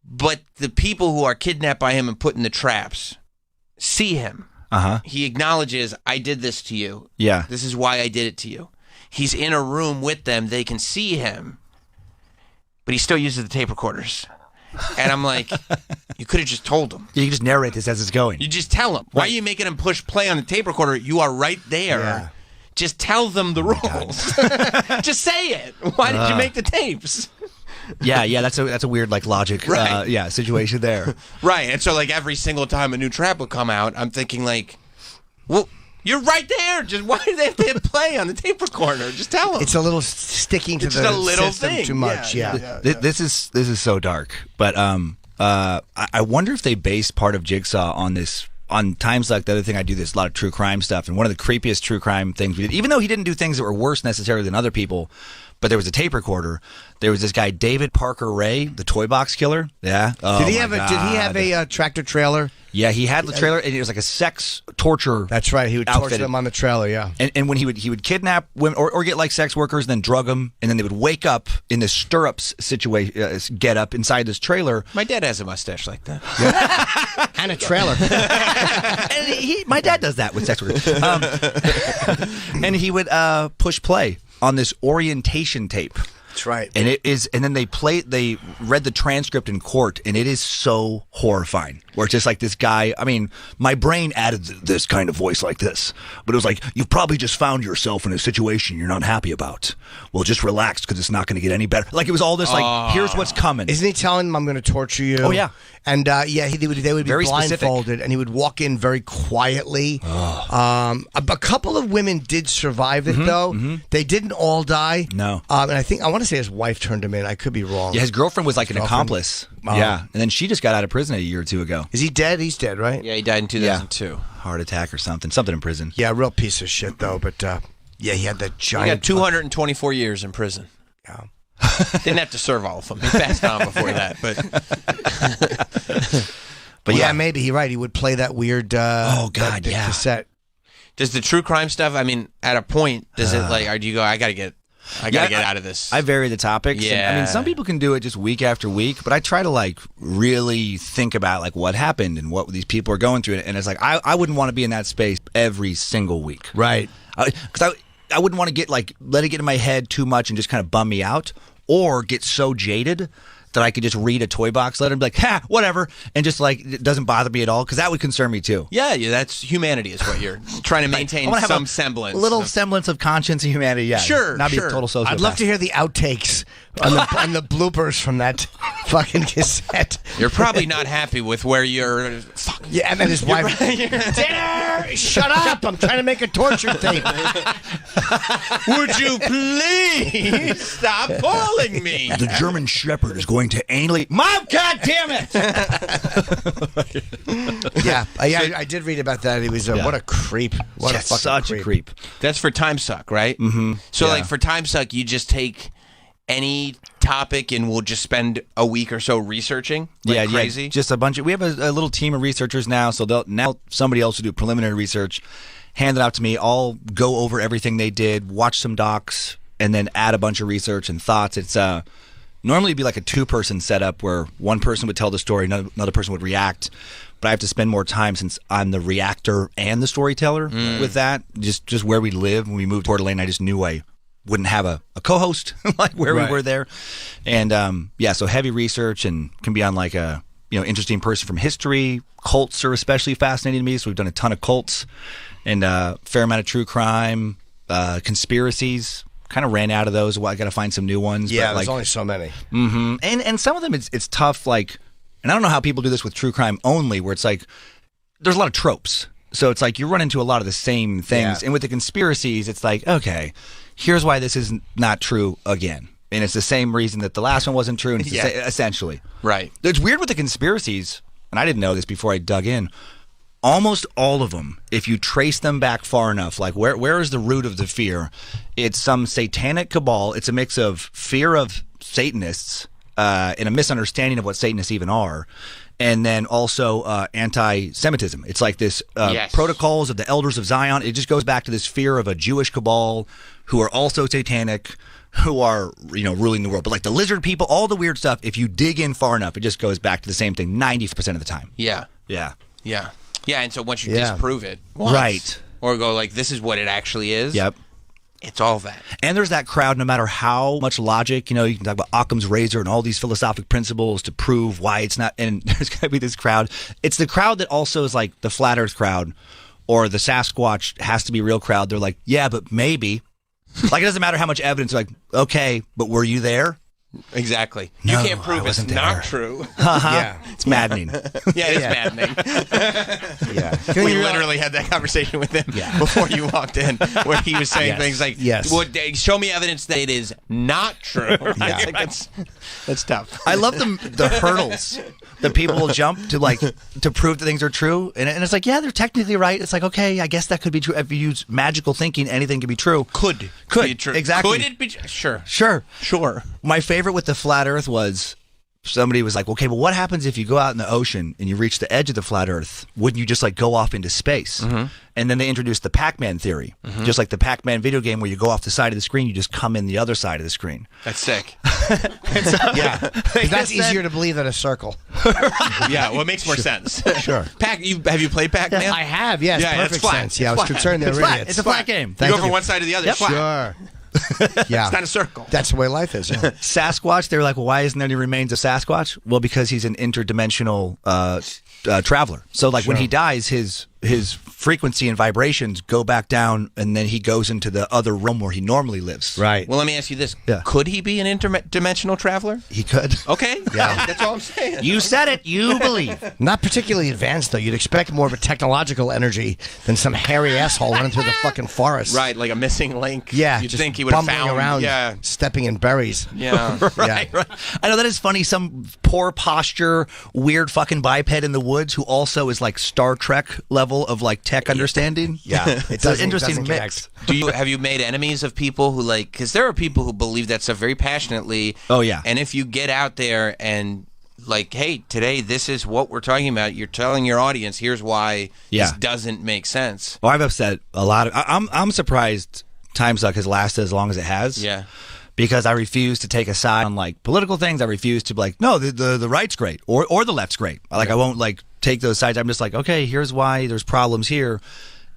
But the people who are kidnapped by him and put in the traps see him. He acknowledges, I did this to you. Yeah. This is why I did it to you. He's in a room with them. They can see him. But he still uses the tape recorders. And I'm like, you could have just told him. You can just narrate this as it's going. You just tell him. Why are you making him push play on the tape recorder? You are right there. Yeah. Just tell them the rules. Just say it. Why did you make the tapes? Yeah, that's a weird like logic situation there. Right. And so like every single time a new trap would come out, I'm thinking like, well, you're right there. Just why do they have to hit play on the tape recorder? Just tell them. it's a little sticking to It's the just a little system thing. too much. This is so dark. But I wonder if they based part of Jigsaw on Time Suck. The other thing I do, there's a lot of true crime stuff, and one of the creepiest true crime things we did, even though he didn't do things that were worse necessarily than other people, but there was a tape recorder. There was this guy David Parker Ray, the toy box killer. Yeah. Did he have a tractor trailer? Yeah, he had the trailer, and it was like a sex torture. That's right. He would torture them on the trailer. Yeah. And when he would kidnap women or get like sex workers, and then drug them, and then they would wake up in the stirrups situation, get up inside this trailer. My dad has a mustache like that. And a trailer. And my dad does that with sex workers. And he would push play on this orientation tape. That's right. And it is, and then they read the transcript in court, and it is so horrifying. Where it's just like this guy. I mean, my brain added this kind of voice like this, but it was like, you've probably just found yourself in a situation you're not happy about. Well, just relax because it's not going to get any better. Like it was all this like, here's what's coming. Isn't he telling them, I'm going to torture you? Oh yeah. And they would be Very blindfolded, specific. and he would walk in very quietly. A couple of women did survive it, though. They didn't all die. No. And I want to say his wife turned him in. I could be wrong. Yeah, his girlfriend was like an accomplice. Oh. Yeah, and then she just got out of prison a year or two ago. Is he dead? He's dead, right? Yeah, he died in 2002. Heart attack or something in prison. Yeah, real piece of shit, though. But he had that He giant. got 224 years in prison. Yeah. Didn't have to serve all of them. He passed on before that, But yeah, maybe he's right. He would play that weird. Cassette. Does the true crime stuff? I mean, at a point, does it like? Or do you go? I gotta get out of this. I vary the topics. Yeah. I mean, some people can do it just week after week, but I try to like really think about like what happened and what these people are going through. And it's like I wouldn't want to be in that space every single week. Right. Because I wouldn't want to let it get in my head too much and just kind of bum me out, or get so jaded that I could just read a toy box letter and be like, ha, whatever, and just like it doesn't bother me at all, because that would concern me too. Yeah, that's humanity is what you're trying to maintain. Some semblance, little semblance of conscience and humanity. Yeah, sure, not be a total sociopath. I'd love to hear the outtakes and the bloopers from that fucking cassette. You're probably not happy with where you're. Yeah, and then his wife. Dinner! Shut up! I'm trying to make a torture tape. Would you please stop calling me? The German Shepherd is going to anally. Mom, God damn it! Yeah, I did read about that. He was what a creep. What a fucking such creep. a creep. That's for Time Suck, right? Mm-hmm. So, like for Time Suck, you just take any topic and we'll just spend a week or so researching. Like crazy. Yeah, just a bunch of. We have a little team of researchers now, so now somebody else will do preliminary research, hand it out to me. I'll go over everything they did, watch some docs, and then add a bunch of research and thoughts. It's Normally, it'd be like a two-person setup where one person would tell the story, another person would react. But I have to spend more time since I'm the reactor and the storyteller with that. Just where we live. When we moved to Coeur d'Alene, I just knew I wouldn't have a co-host like where we were there. And so heavy research and can be on like a interesting person from history. Cults are especially fascinating to me, so we've done a ton of cults and fair amount of true crime, conspiracies. Kind of ran out of those. I got to find some new ones. Yeah, but there's only so many. Mm-hmm. And some of them it's tough. Like, and I don't know how people do this with true crime only, where it's like there's a lot of tropes. So it's like you run into a lot of the same things. Yeah. And with the conspiracies, it's like, okay, here's why this is not true again. And it's the same reason that the last one wasn't true, and it's essentially. Right. It's weird with the conspiracies, and I didn't know this before I dug in. Almost all of them, if you trace them back far enough, like where is the root of the fear? It's some satanic cabal. It's a mix of fear of Satanists and a misunderstanding of what Satanists even are. And then also anti-Semitism. It's like this protocols of the elders of Zion. It just goes back to this fear of a Jewish cabal who are also satanic, who are ruling the world. But like the lizard people, all the weird stuff, if you dig in far enough, it just goes back to the same thing 90% of the time. Yeah. Yeah. Yeah. Yeah, and so once you disprove it once, right, or go like, this is what it actually is. Yep. It's all that. And there's that crowd, no matter how much logic, you can talk about Occam's razor and all these philosophic principles to prove why it's not. And there's going to be this crowd. It's the crowd that also is like the flat earth crowd or the Sasquatch has to be real crowd. They're like, yeah, but maybe. Like, it doesn't matter how much evidence. They're like, okay, but were you there? Exactly. No, you can't prove it's not true. Yeah. It's maddening. Yeah, it is maddening. Yeah. We literally had that conversation with him before you walked in, where he was saying things like, show me evidence that it is not true. Yeah. Like, that's tough. I love the hurdles that people will jump to prove that things are true. And it's like, yeah, they're technically right. It's like, okay, I guess that could be true. If you use magical thinking, anything could be true. Could be true. Exactly. Could it be true? Sure. My favorite with the flat earth was somebody was like, okay, but what happens if you go out in the ocean and you reach the edge of the flat earth? Wouldn't you just like go off into space? Mm-hmm. And then they introduced the Pac-Man theory, just like the Pac-Man video game where you go off the side of the screen, you just come in the other side of the screen. That's sick. That's easier to believe than a circle. Yeah, well, it makes more sense. Sure. Have you played Pac-Man? I have, yes. Yeah, perfect it's flat. sense. Yeah, I It's was flat. concerned they were idiots. It's a flat game. You go from one side to the other. It's flat. Sure. Yeah. It's not a circle. That's the way life is. Yeah. Sasquatch, they were like, well, why isn't there any remains of Sasquatch? Well, because he's an interdimensional traveler. So like when he dies, his frequency and vibrations go back down, and then he goes into the other realm where he normally lives. Right. Well, let me ask you this. Yeah. Could he be an interdimensional traveler? He could. Okay. Yeah. That's all I'm saying. You said it. You believe. Not particularly advanced, though. You'd expect more of a technological energy than some hairy asshole running through the fucking forest. Right, like a missing link. Yeah. You'd just think he would have bumbling found. around, stepping in berries. Yeah. Right. I know that is funny. Some poor posture, weird fucking biped in the woods who also is like Star Trek level of like tech understanding. Yeah. It's an interesting mix. Have you made enemies of people who like? Because there are people who believe that stuff very passionately. Oh yeah. And if you get out there and like, hey, today this is what we're talking about. You're telling your audience, here's why this doesn't make sense. Well, I've upset a lot of. I'm surprised Time Suck has lasted as long as it has. Yeah. Because I refuse to take a side on like political things. I refuse to be like, no, the right's great or the left's great. Like I won't like take those sides. I'm just like, okay, here's why there's problems here.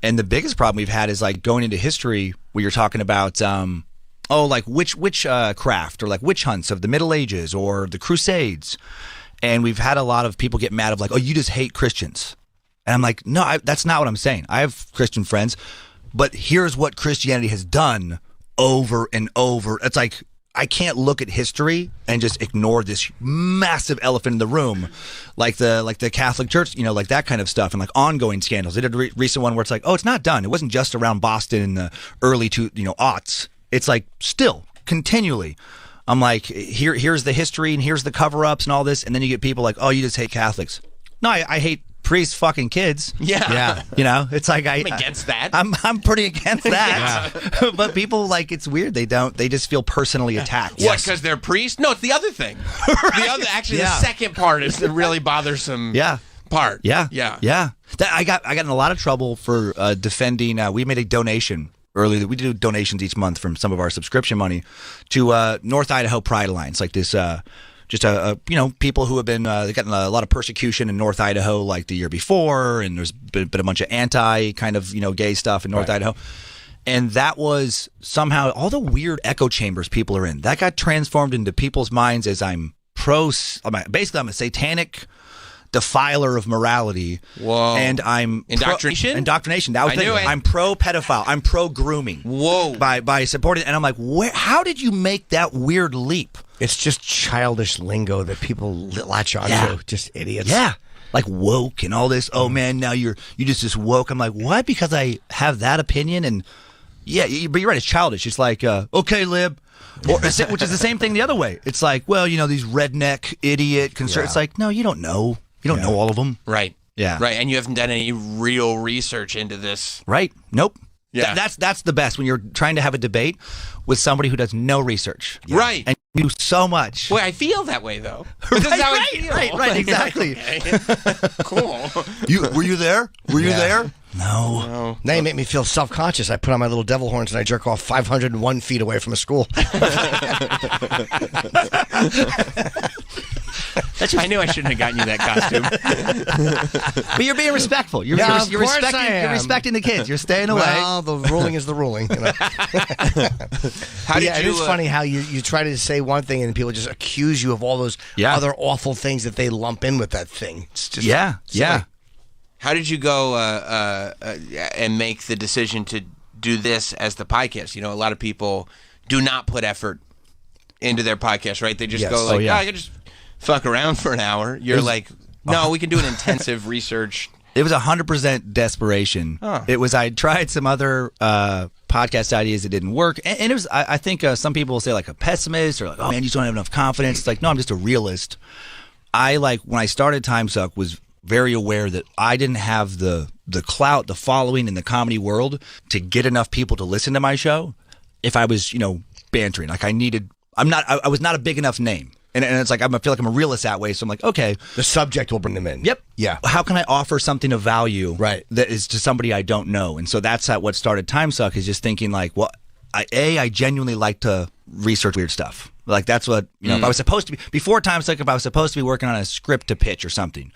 And the biggest problem we've had is like going into history where you're talking about like witch craft or like witch hunts of the Middle Ages or the Crusades. And we've had a lot of people get mad of like, oh, you just hate Christians. And I'm like, no, that's not what I'm saying. I have Christian friends, but here's what Christianity has done over and over. It's like I can't look at history and just ignore this massive elephant in the room, like the Catholic Church, like that kind of stuff, and like ongoing scandals. They did a recent one where it's like, oh, it's not done. It wasn't just around Boston in the early aughts. It's like still continually. I'm like, here's the history and here's the cover-ups and all this, and then you get people like, oh, you just hate Catholics. No, I hate priests fucking kids. Yeah. It's like I'm against that. I'm pretty against that. But people like it's weird. They just feel personally attacked. What? Because they're priests? No, it's the other thing. The second part is the really bothersome. Part. Yeah. I got in a lot of trouble for defending. We made a donation earlier. We do donations each month from some of our subscription money to North Idaho Pride Alliance, like this. Just people who have been they've gotten a lot of persecution in North Idaho, like the year before, and there's been a bunch of anti kind of gay stuff in North Idaho. And that was somehow all the weird echo chambers people are in. That got transformed into people's minds as I'm a satanic defiler of morality. Whoa. And I'm indoctrination. Indoctrination. That was the thing. I'm pro pedophile. I'm pro grooming. Whoa. By supporting, and I'm like, how did you make that weird leap? It's just childish lingo that people latch onto. Yeah. Just idiots. Yeah. Like woke and all this. Oh man, now you just woke. I'm like, what? Because I have that opinion and. Yeah, but you're right. It's childish. It's like, okay, lib, which is the same thing the other way. It's like, well, these redneck idiot conservatives. It's like, no, you don't know. You don't know all of them. Right. Yeah. Right. And you haven't done any real research into this. Right. Nope. Yeah. That's the best when you're trying to have a debate with somebody who does no research. Yeah. Right. And you do so much. Well, I feel that way though. This is how I feel. Right. Exactly. Cool. Were you there? Were you there? No. Now you make me feel self-conscious. I put on my little devil horns and I jerk off 501 feet away from a school. I knew I shouldn't have gotten you that costume. But you're being respectful. You're respecting the kids. You're staying away. Well, the ruling is the ruling. It is funny how you try to say one thing and people just accuse you of all those other awful things that they lump in with that thing. It's just silly. How did you go and make the decision to do this as the podcast? A lot of people do not put effort into their podcast, right? They just go like, I can just fuck around for an hour. You're like, no, we can do an intensive research. It was 100% desperation. Huh. It was, I tried some other podcast ideas that didn't work. And it was, I think some people will say like a pessimist or like, oh man, you just don't have enough confidence. It's like, no, I'm just a realist. When I started Time Suck was very aware that I didn't have the clout, the following in the comedy world to get enough people to listen to my show if I was, bantering. Like I was not a big enough name. And it's like, I feel like I'm a realist that way. So I'm like, okay. The subject will bring them in. Yep. Yeah. How can I offer something of value that is to somebody I don't know? And so that's what started Time Suck, is just thinking like, well, I genuinely like to research weird stuff. Like that's what, if I was supposed to be, before Time Suck, if I was supposed to be working on a script to pitch or something,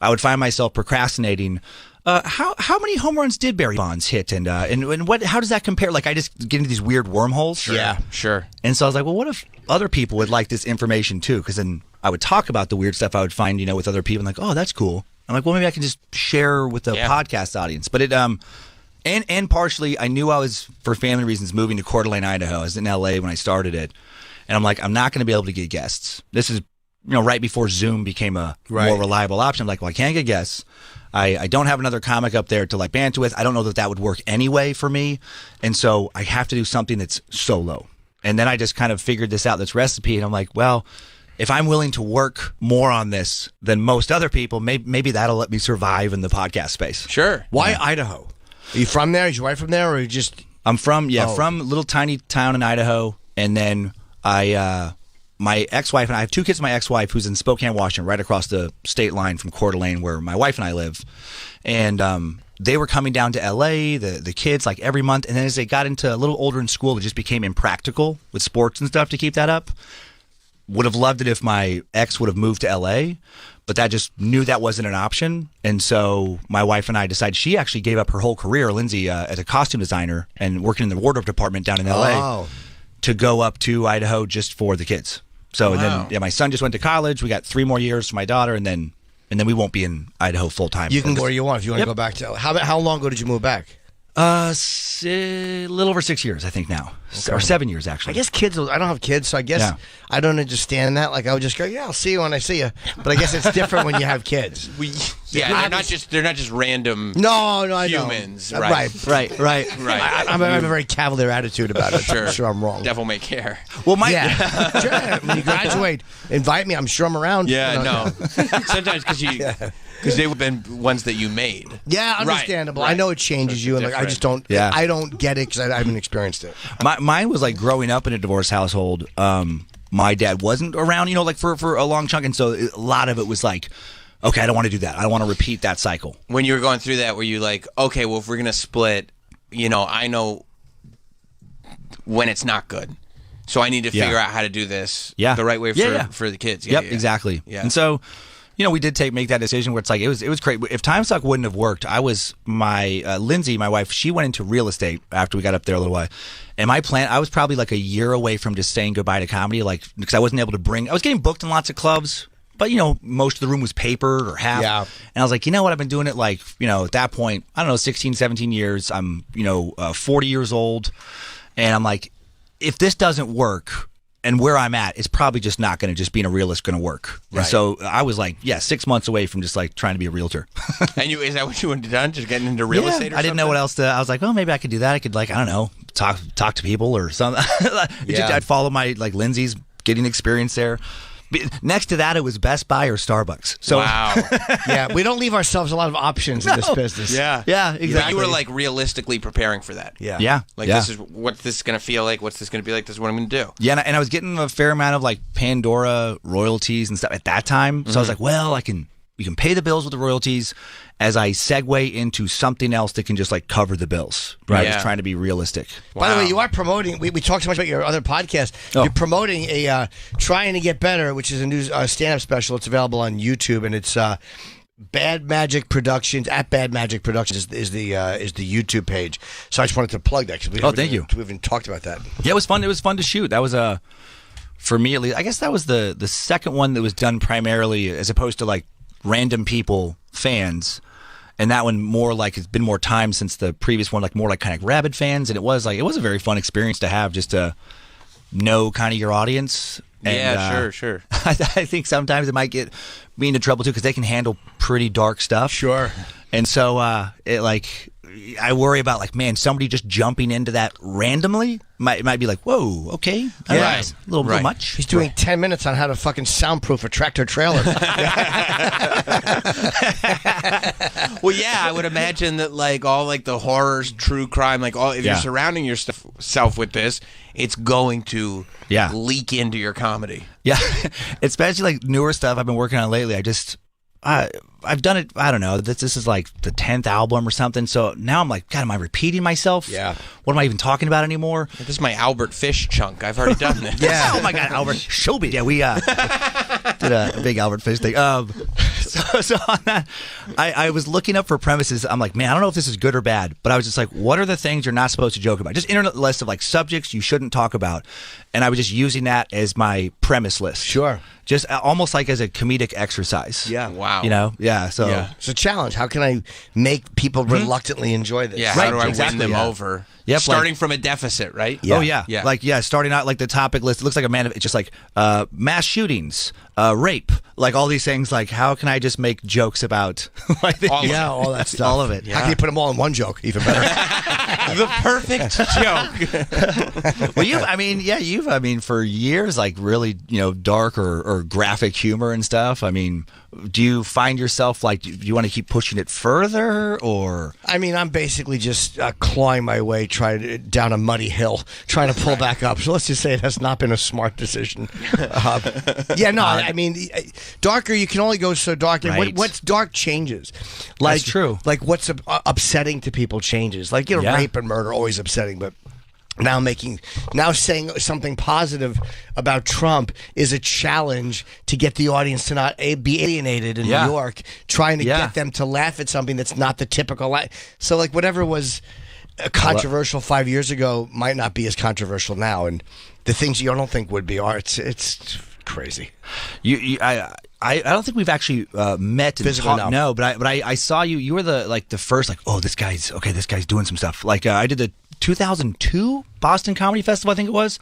I would find myself procrastinating. How many home runs did Barry Bonds hit, and what? How does that compare? Like I just get into these weird wormholes. Sure. Yeah, sure. And so I was like, well, what if other people would like this information too? Because then I would talk about the weird stuff I would find, with other people. And like, oh, that's cool. I'm like, well, maybe I can just share with the podcast audience. But it and partially, I knew I was, for family reasons, moving to Coeur d'Alene, Idaho. I was in LA when I started it, and I'm like, I'm not going to be able to get guests. This is right before Zoom became a more reliable option. I'm like, well, I can't get guests. I don't have another comic up there to like banter with. I don't know that would work anyway for me. And so I have to do something that's solo. And then I just kind of figured this out, this recipe. And I'm like, well, if I'm willing to work more on this than most other people, maybe that'll let me survive in the podcast space. Sure. Why Idaho? Are you from there? Is your wife from there? Or are you just... I'm from a little tiny town in Idaho. And then my ex-wife and I have two kids with my ex-wife who's in Spokane, Washington, right across the state line from Coeur d'Alene where my wife and I live. And they were coming down to LA, the kids, like every month. And then as they got into a little older in school, it just became impractical with sports and stuff to keep that up. Would have loved it if my ex would have moved to LA, but that just knew that wasn't an option. And so my wife and I decided, she actually gave up her whole career, Lindsay, as a costume designer and working in the wardrobe department down in LA to go up to Idaho just for the kids. So and then my son just went to college. We got 3 more years for my daughter, and then we won't be in Idaho full time. You can go where you want if you want to go back to. How long ago did you move back? A little over 6 years, I think now, or 7 years actually. I guess kids. I don't have kids, so I guess I don't understand that. Like I would just go, I'll see you when I see you. But I guess it's different when you have kids. They're not just random. No, I know. Humans. Right. I have a very cavalier attitude about it. Sure. I'm sure I'm wrong. Devil may care. Well, sure. When you graduate, invite me. I'm sure I'm around. Yeah, no. Sometimes because they would have been ones that you made. Yeah, understandable. Right. I know it changes you, and like I just don't. Yeah. I don't get it because I haven't experienced it. Mine was like growing up in a divorce household. My dad wasn't around, like for a long chunk, and so a lot of it was like, okay, I don't want to do that. I don't want to repeat that cycle. When you were going through that, were you like, okay, well, if we're gonna split, I know when it's not good. So I need to figure out how to do this the right way for the kids. Exactly. Yeah. And so, we did make that decision where it's like, it was great. If Time Suck wouldn't have worked, Lindsay, my wife, she went into real estate after we got up there a little while. And my plan, I was probably like a year away from just saying goodbye to comedy, because I wasn't able to I was getting booked in lots of clubs, but most of the room was paper or half. Yeah. And I was like, I've been doing it at that point, I don't know, 16, 17 years. I'm, 40 years old. And I'm like, if this doesn't work, and where I'm at, it's probably just not going to, just being a realist, going to work. Right. And so I was 6 months away from just trying to be a realtor. And is that what you wanted to do? Just getting into real estate or I didn't know what else to, I was like, oh, maybe I could do that. I could I don't know, talk to people or something. I'd follow my, Lindsay's getting experience there. Next to that, it was Best Buy or Starbucks. So, wow. Yeah, we don't leave ourselves a lot of options in this business. Yeah, exactly. But you were realistically preparing for that. Yeah. This is what this is going to feel like. What's this going to be like? This is what I'm going to do. Yeah, and I was getting a fair amount of Pandora royalties and stuff at that time. So I was like, well, we can pay the bills with the royalties as I segue into something else that can just cover the bills. Right. Yeah. I was trying to be realistic. By the way, you are promoting, we talked so much about your other podcast. You're promoting a Trying to Get Better, which is a new stand-up special. It's available on YouTube, and it's Bad Magic Productions, at Bad Magic Productions is the YouTube page. So I just wanted to plug that. Thank you. We haven't talked about that. Yeah, it was fun. It was fun to shoot. That was for me at least, I guess that was the second one that was done primarily as opposed to random people, fans, and that one more it's been more time since the previous one, more kind of rabid fans, and it was a very fun experience to have, just to know kind of your audience. And, sure. I think sometimes it might get me into trouble too, because they can handle pretty dark stuff. Sure. And so I worry about man, somebody just jumping into that randomly might be whoa, okay, right, a little bit much. He's doing 10 minutes on how to fucking soundproof a tractor trailer. Well, yeah, I would imagine that all the horrors, true crime, if you're surrounding yourself with this, it's going to leak into your comedy. Yeah, especially newer stuff I've been working on lately. I've done it, I don't know, this is the 10th album or something, so now I'm God, am I repeating myself? Yeah. What am I even talking about anymore? This is my Albert Fish chunk. I've already done this. Yeah. Oh my God, Albert. Showbiz. Yeah, we did a big Albert Fish thing. So on that, I was looking up for premises. I'm man, I don't know if this is good or bad, but I was just what are the things you're not supposed to joke about? Just internet list of subjects you shouldn't talk about. And I was just using that as my premise list. Sure. Just almost as a comedic exercise. Yeah. Wow. Yeah. So it's a challenge. How can I make people reluctantly enjoy this? Yeah. How do I win them over? Yep, starting from a deficit, right? Yeah. Oh yeah. Starting out the topic list. It looks like it's just mass shootings, rape, all these things. How can I just make jokes about all that stuff, all of it? Yeah. How can you put them all in one joke? Even better. The perfect joke. Well, you've for years really dark or graphic humor and stuff. Do you find yourself do you want to keep pushing it further, or? I'm basically just clawing my way down a muddy hill, trying to pull back up. So let's just say it has not been a smart decision. Darker, you can only go so dark. And right. What's dark changes. That's true. What's upsetting to people changes. Rape and murder, always upsetting, but now saying something positive about Trump is a challenge to get the audience to not be alienated in New York, trying to get them to laugh at something that's not the typical. So whatever was controversial 5 years ago might not be as controversial now, and the things you don't think would be are it's crazy. I don't think we've actually met and talked. No, but I saw you. You were the first this guy's doing some stuff. I did the 2002 Boston Comedy Festival, I think it was.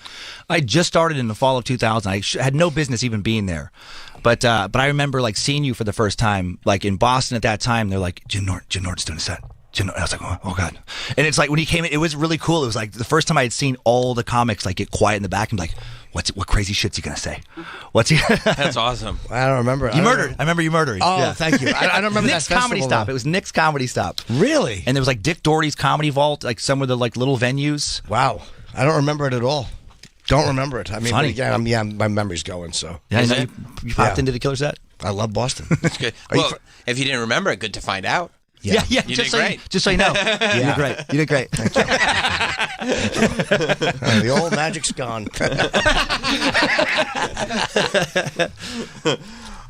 I just started in the fall of 2000. I had no business even being there, but I remember seeing you for the first time in Boston at that time. They're Jim Norton's doing a set. And I was oh God. And it's when he came in, it was really cool. It was the first time I had seen all the comics get quiet in the back and what crazy shit's he gonna say? What's he? That's awesome. I don't remember. I remember you murdering. Oh, yeah. Thank you. I don't remember Nick's that Comedy Stop. It was Nick's Comedy Stop. Really? And there was Dick Doherty's Comedy Vault, some of the little venues. Wow. I don't remember it at all. Don't remember it. Funny. Again, my memory's going. So you popped into the killer set. I love Boston. That's good. Well, if you didn't remember it, good to find out. Yeah. You Just did great. So you know, you did great. You did great. The old magic's gone.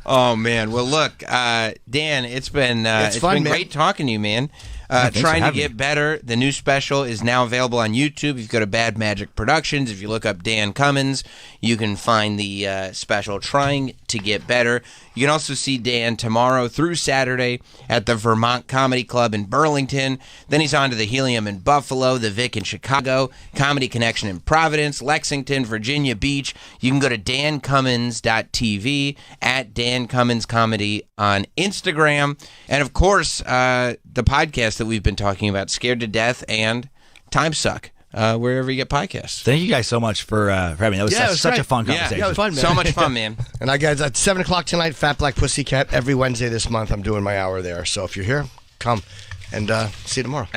Oh man. Well, look, Dan, it's been fun, been man. great talking to you, man. thanks for Trying to having get me. better. The new special is now available on YouTube. If you go to Bad Magic Productions, if you look up Dan Cummins, you can find the special Trying to Get Better. You can also see Dan tomorrow through Saturday at the Vermont Comedy Club in Burlington. Then he's on to the Helium in Buffalo, the Vic in Chicago, Comedy Connection in Providence, Lexington, Virginia Beach. You can go to dancummins.tv, at Dan Cummins Comedy on Instagram. And, of course, the podcast that we've been talking about, Scared to Death and Time Suck, wherever you get podcasts. Thank you guys so much for having me. That was such a fun Yeah, conversation. it was fun, man. So much fun, man. And I guys, at 7 o'clock tonight, Fat Black Pussycat. Every Wednesday this month, I'm doing my hour there. So if you're here, come and see you tomorrow.